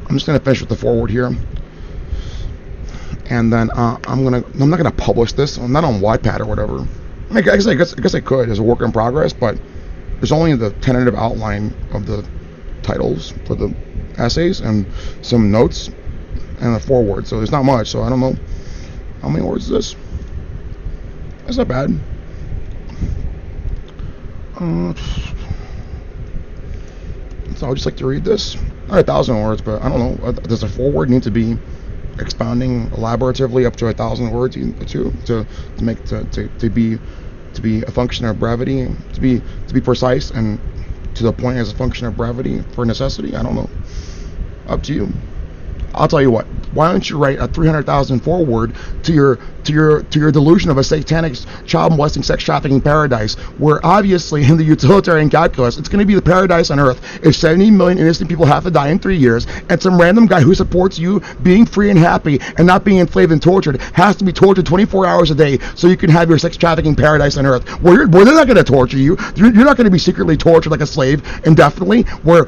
I'm just gonna finish with the forward here, and then I'm not gonna publish this. I'm not on Wattpad or whatever. I guess I could as a work in progress, but there's only the tentative outline of the titles for the essays and some notes and a forward. So there's not much. So I don't know how many words is this. That's not bad. So I would just like to read this. Not 1,000 words, but I don't know. Does a foreword need to be expounding elaboratively up to 1,000 words to be a function of brevity, to be precise and to the point as a function of brevity for necessity? I don't know. Up to you. I'll tell you what. why don't you write a 300,000 foreword to your delusion of a satanic child molesting sex trafficking paradise, where obviously in the utilitarian calculus it's going to be the paradise on earth if 70 million innocent people have to die in 3 years, and some random guy who supports you being free and happy and not being enslaved and tortured has to be tortured 24 hours a day so you can have your sex trafficking paradise on earth, where they're not going to torture you. You're not going to be secretly tortured like a slave indefinitely, where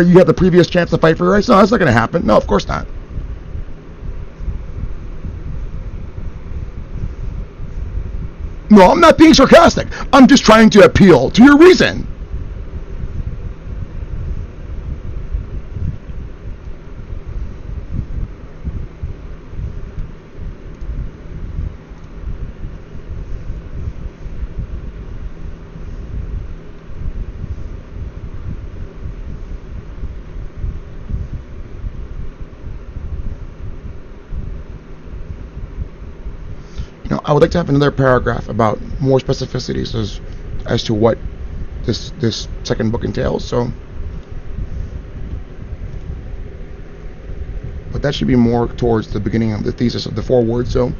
you have the previous chance to fight for your rights. No, that's not going to happen. No, of course not. No, I'm not being sarcastic. I'm just trying to appeal to your reason. I would like to have another paragraph about more specificities as to what this second book entails. So, but that should be more towards the beginning of the thesis of the foreword. So,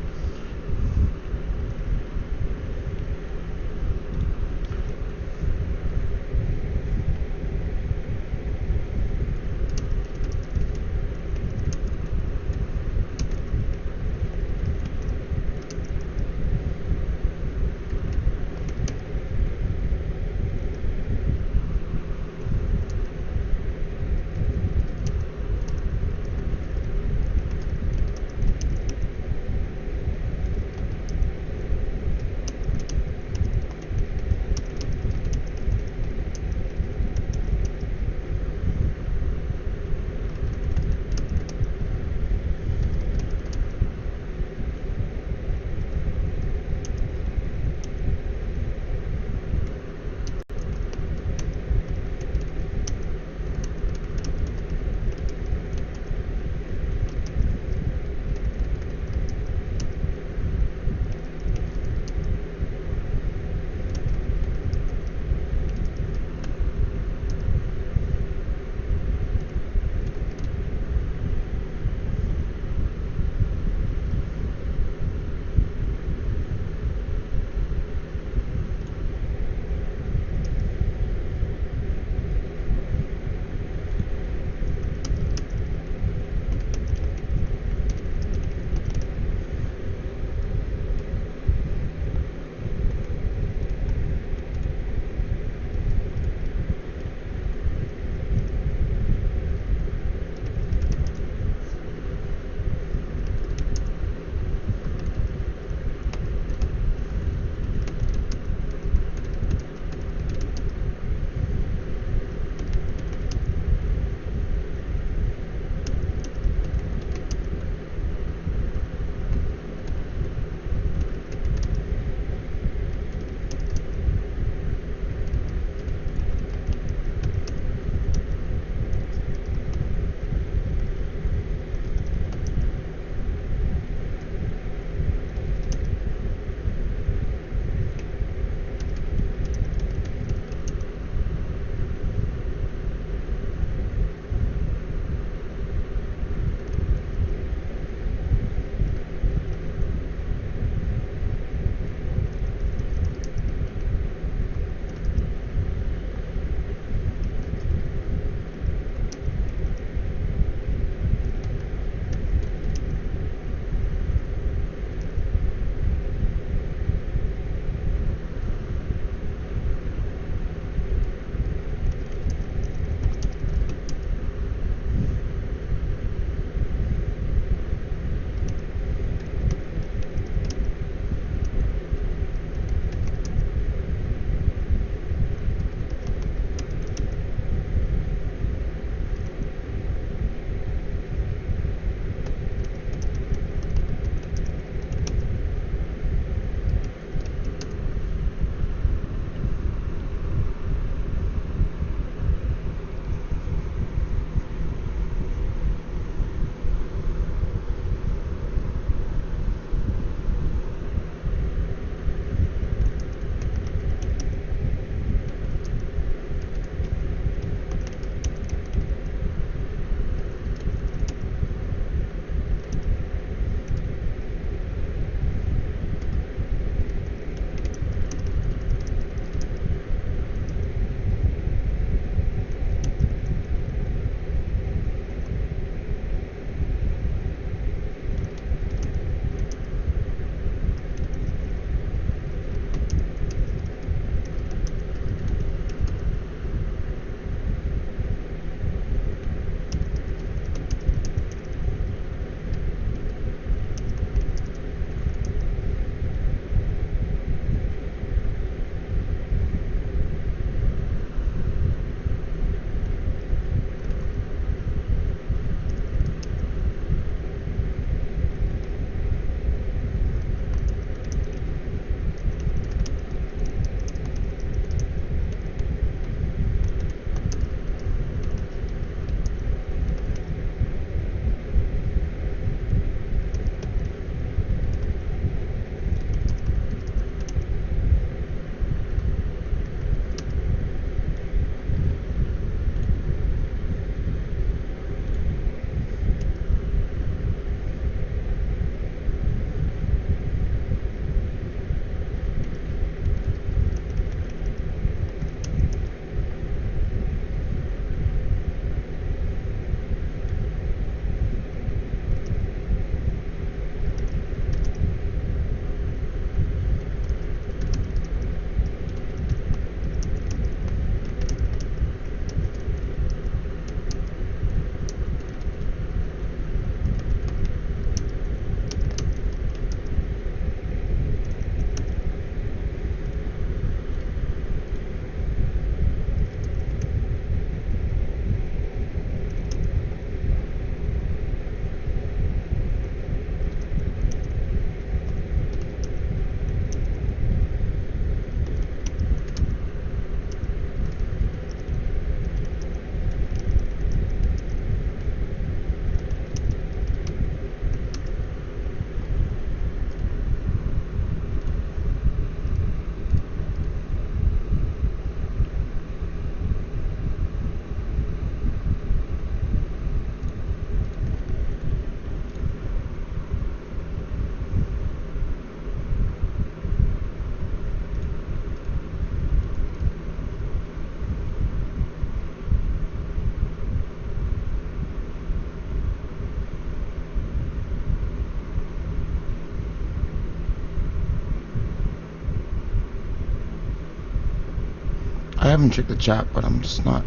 haven't checked the chat, but I'm just not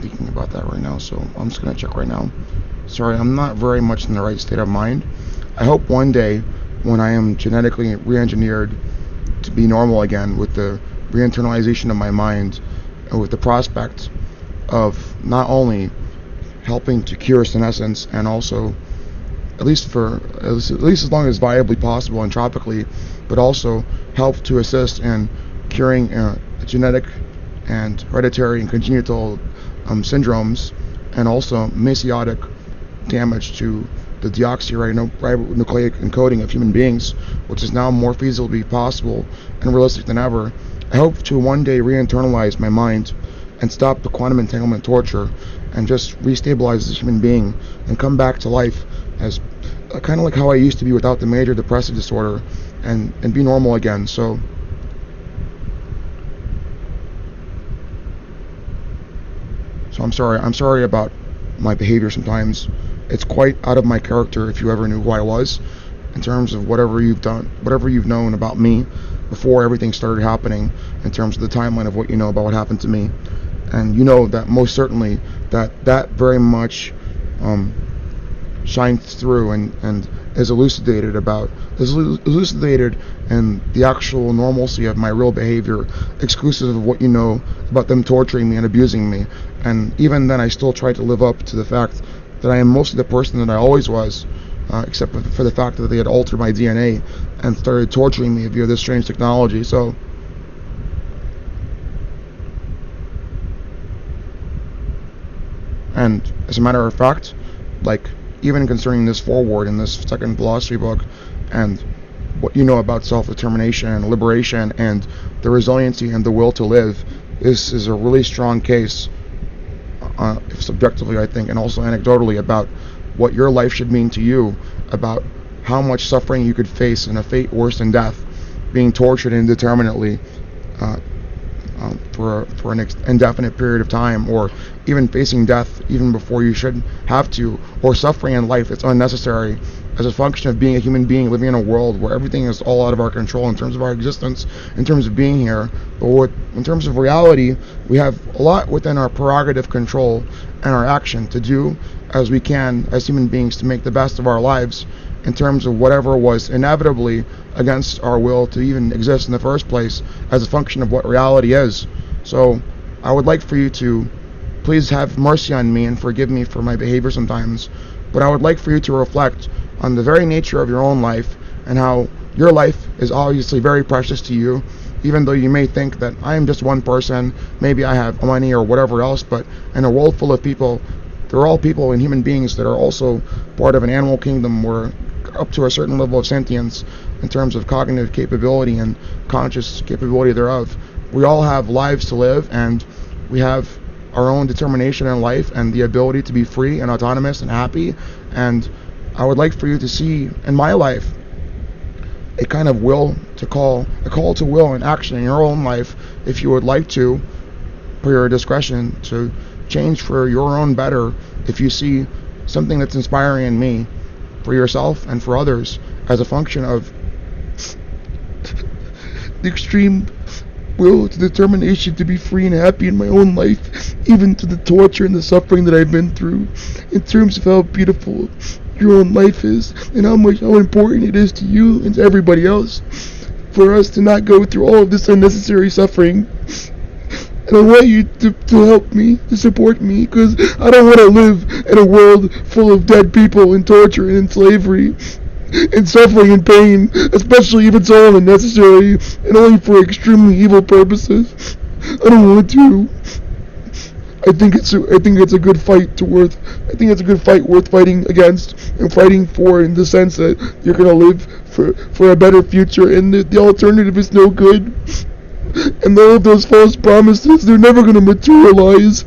thinking about that right now, so I'm just gonna check right now. Sorry, I'm not very much in the right state of mind. I hope one day, when I am genetically re-engineered to be normal again, with the re-internalization of my mind, and with the prospect of not only helping to cure senescence, and also, at least as long as viably possible entropically, but also help to assist in curing genetic and hereditary and congenital syndromes, and also mesiotic damage to the deoxyribonucleic encoding of human beings, which is now more feasibly possible and realistic than ever. I hope to one day re-internalize my mind and stop the quantum entanglement torture and just restabilize as a human being and come back to life as kind of like how I used to be without the major depressive disorder, and be normal again. So I'm sorry about my behavior sometimes. It's quite out of my character, if you ever knew who I was, in terms of whatever you've known about me before everything started happening, in terms of the timeline of what you know about what happened to me. And you know that most certainly that very much shines through and is elucidated in the actual normalcy of my real behavior, exclusive of what you know about them torturing me and abusing me. And even then, I still try to live up to the fact that I am mostly the person that I always was, except for the fact that they had altered my DNA and started torturing me via this strange technology. So and as a matter of fact, like, even concerning this foreword in this second philosophy book, and what you know about self-determination and liberation and the resiliency and the will to live, this is a really strong case, subjectively I think, and also anecdotally, about what your life should mean to you, about how much suffering you could face in a fate worse than death, being tortured indeterminately for an indefinite period of time, or even facing death even before you should have to, or suffering in life that's unnecessary as a function of being a human being living in a world where everything is all out of our control in terms of our existence, in terms of being here. But in terms of reality, we have a lot within our prerogative control and our action to do as we can as human beings to make the best of our lives, in terms of whatever was inevitably against our will to even exist in the first place, as a function of what reality is. So I would like for you to please have mercy on me and forgive me for my behavior sometimes, but I would like for you to reflect on the very nature of your own life, and how your life is obviously very precious to you, even though you may think that I am just one person, maybe I have money or whatever else, but in a world full of people, they're all people and human beings that are also part of an animal kingdom where up to a certain level of sentience in terms of cognitive capability and conscious capability thereof. We all have lives to live, and we have our own determination in life and the ability to be free and autonomous and happy. And I would like for you to see in my life a kind of a call to will and action in your own life, if you would like to, per your discretion, to change for your own better, if you see something that's inspiring in me, for yourself and for others, as a function of the extreme will to determination to be free and happy in my own life, even to the torture and the suffering that I've been through, in terms of how beautiful your own life is, and how important it is to you and to everybody else, for us to not go through all of this unnecessary suffering. And I want you to help me, to support me, because I don't want to live in a world full of dead people and torture and slavery and suffering and pain, especially if it's all unnecessary and only for extremely evil purposes. I don't want to. I think it's a good fight worth fighting against and fighting for, in the sense that you're gonna live for a better future, and the alternative is no good. And all of those false promises, they're never gonna materialize.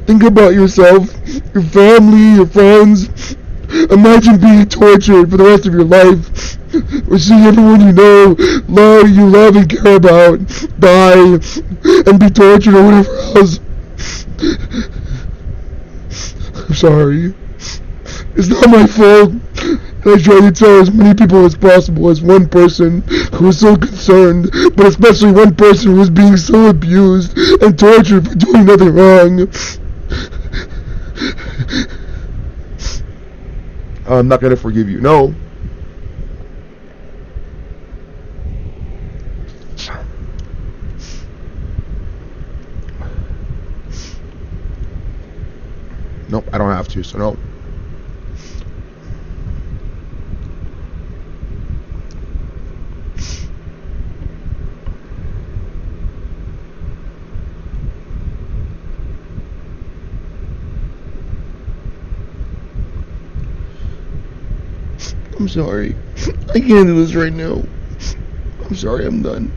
Think about yourself, your family, your friends. Imagine being tortured for the rest of your life, or seeing everyone you know, you love and care about, die, and be tortured or whatever else. I'm sorry. It's not my fault. I try to tell as many people as possible, as one person who was so concerned, but especially one person who was being so abused and tortured for doing nothing wrong. I'm not gonna forgive you. No. Nope, I don't have to, so no. I'm sorry. I can't do this right now. I'm sorry, I'm done.